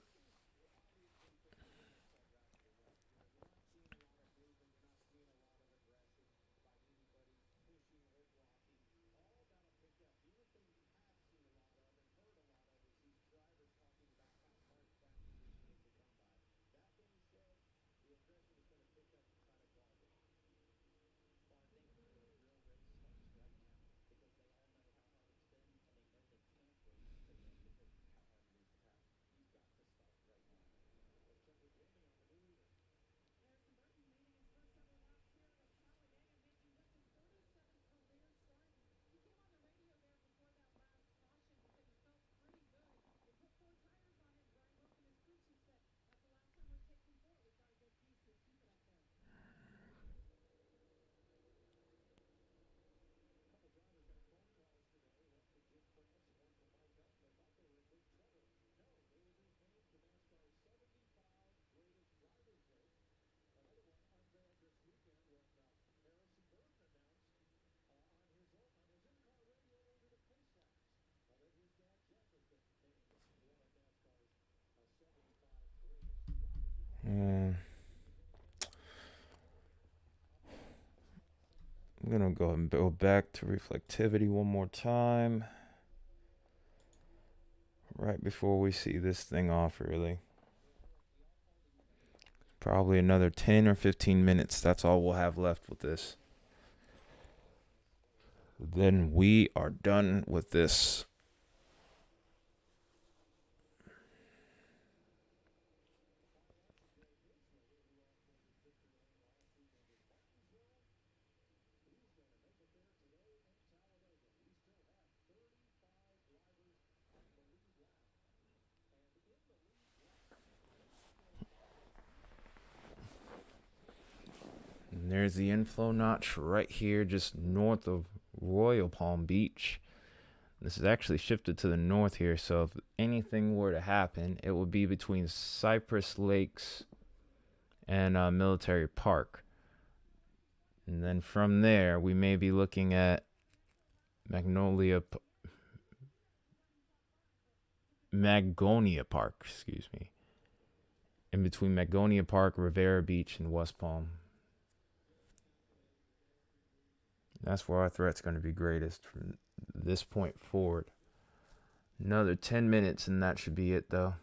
going to go ahead and go back to reflectivity one more time. Right before we see this thing off, really. Probably another 10 or 15 minutes. That's all we'll have left with this. Then we are done with this. And there's the inflow notch right here, just north of Royal Palm Beach. This is actually shifted to the north here, so if anything were to happen, it would be between Cypress Lakes and Military Park. And then from there, we may be looking at Magonia Park, excuse me. In between Magonia Park, Rivera Beach, and West Palm. That's where our threat's going to be greatest from this point forward. Another 10 minutes and that should be it, though.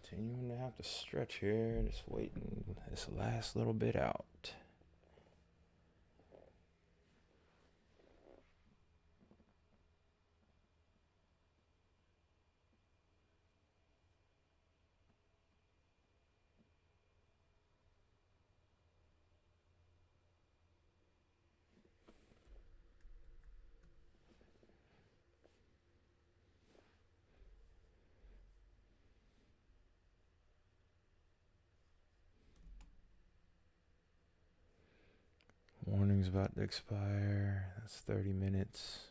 Continuing to have to stretch here, just waiting this last little bit out. Warning's about to expire. That's 30 minutes.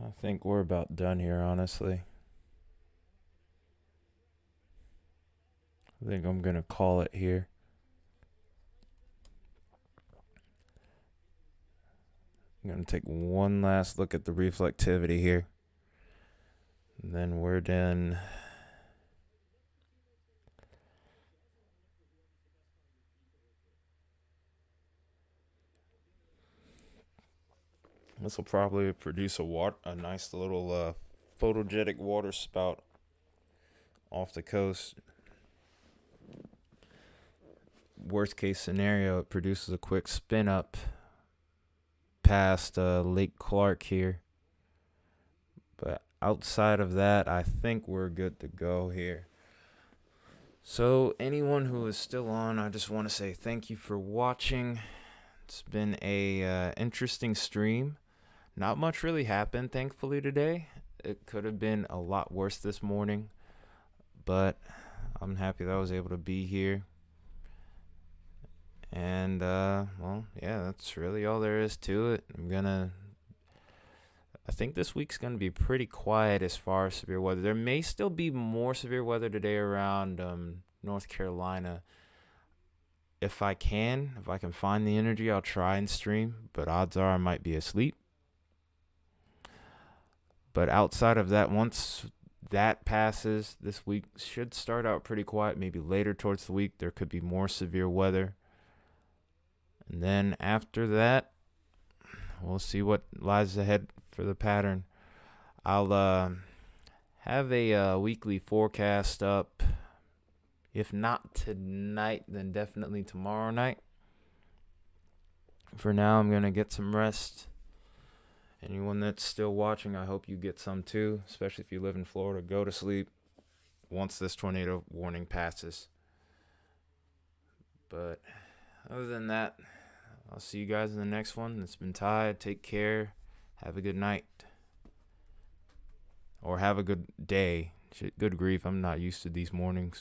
I think we're about done here, honestly. I think I'm going to call it here. I'm going to take one last look at the reflectivity here. And then we're done. This will probably produce a nice little photogenic water spout off the coast. Worst case scenario, it produces a quick spin up past Lake Clark here. But outside of that, I think we're good to go here. So anyone who is still on, I just want to say thank you for watching. It's been a interesting stream. Not much really happened, thankfully, today. It could have been a lot worse this morning, but I'm happy that I was able to be here. And, well, yeah, that's really all there is to it. I think this week's going to be pretty quiet as far as severe weather. There may still be more severe weather today around North Carolina. If I can find the energy, I'll try and stream, but odds are I might be asleep. But outside of that, once that passes, this week should start out pretty quiet. Maybe later towards the week, there could be more severe weather. And then after that, we'll see what lies ahead for the pattern. I'll have a weekly forecast up. If not tonight, then definitely tomorrow night. For now, I'm going to get some rest. Anyone that's still watching, I hope you get some too, especially if you live in Florida. Go to sleep once this tornado warning passes. But other than that, I'll see you guys in the next one. It's been Ty. Take care. Have a good night. Or have a good day. Good grief, I'm not used to these morning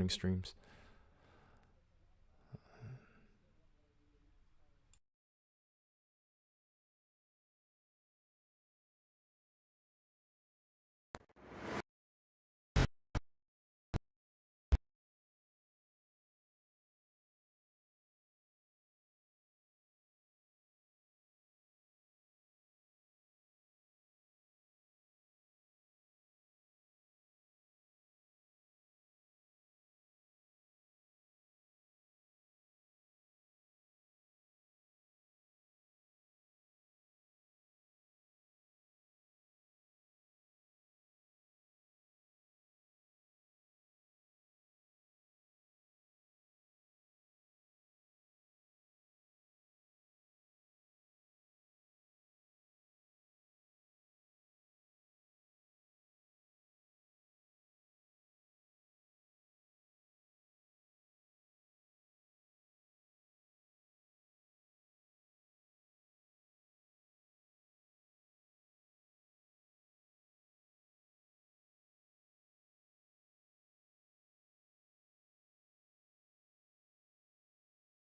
streams.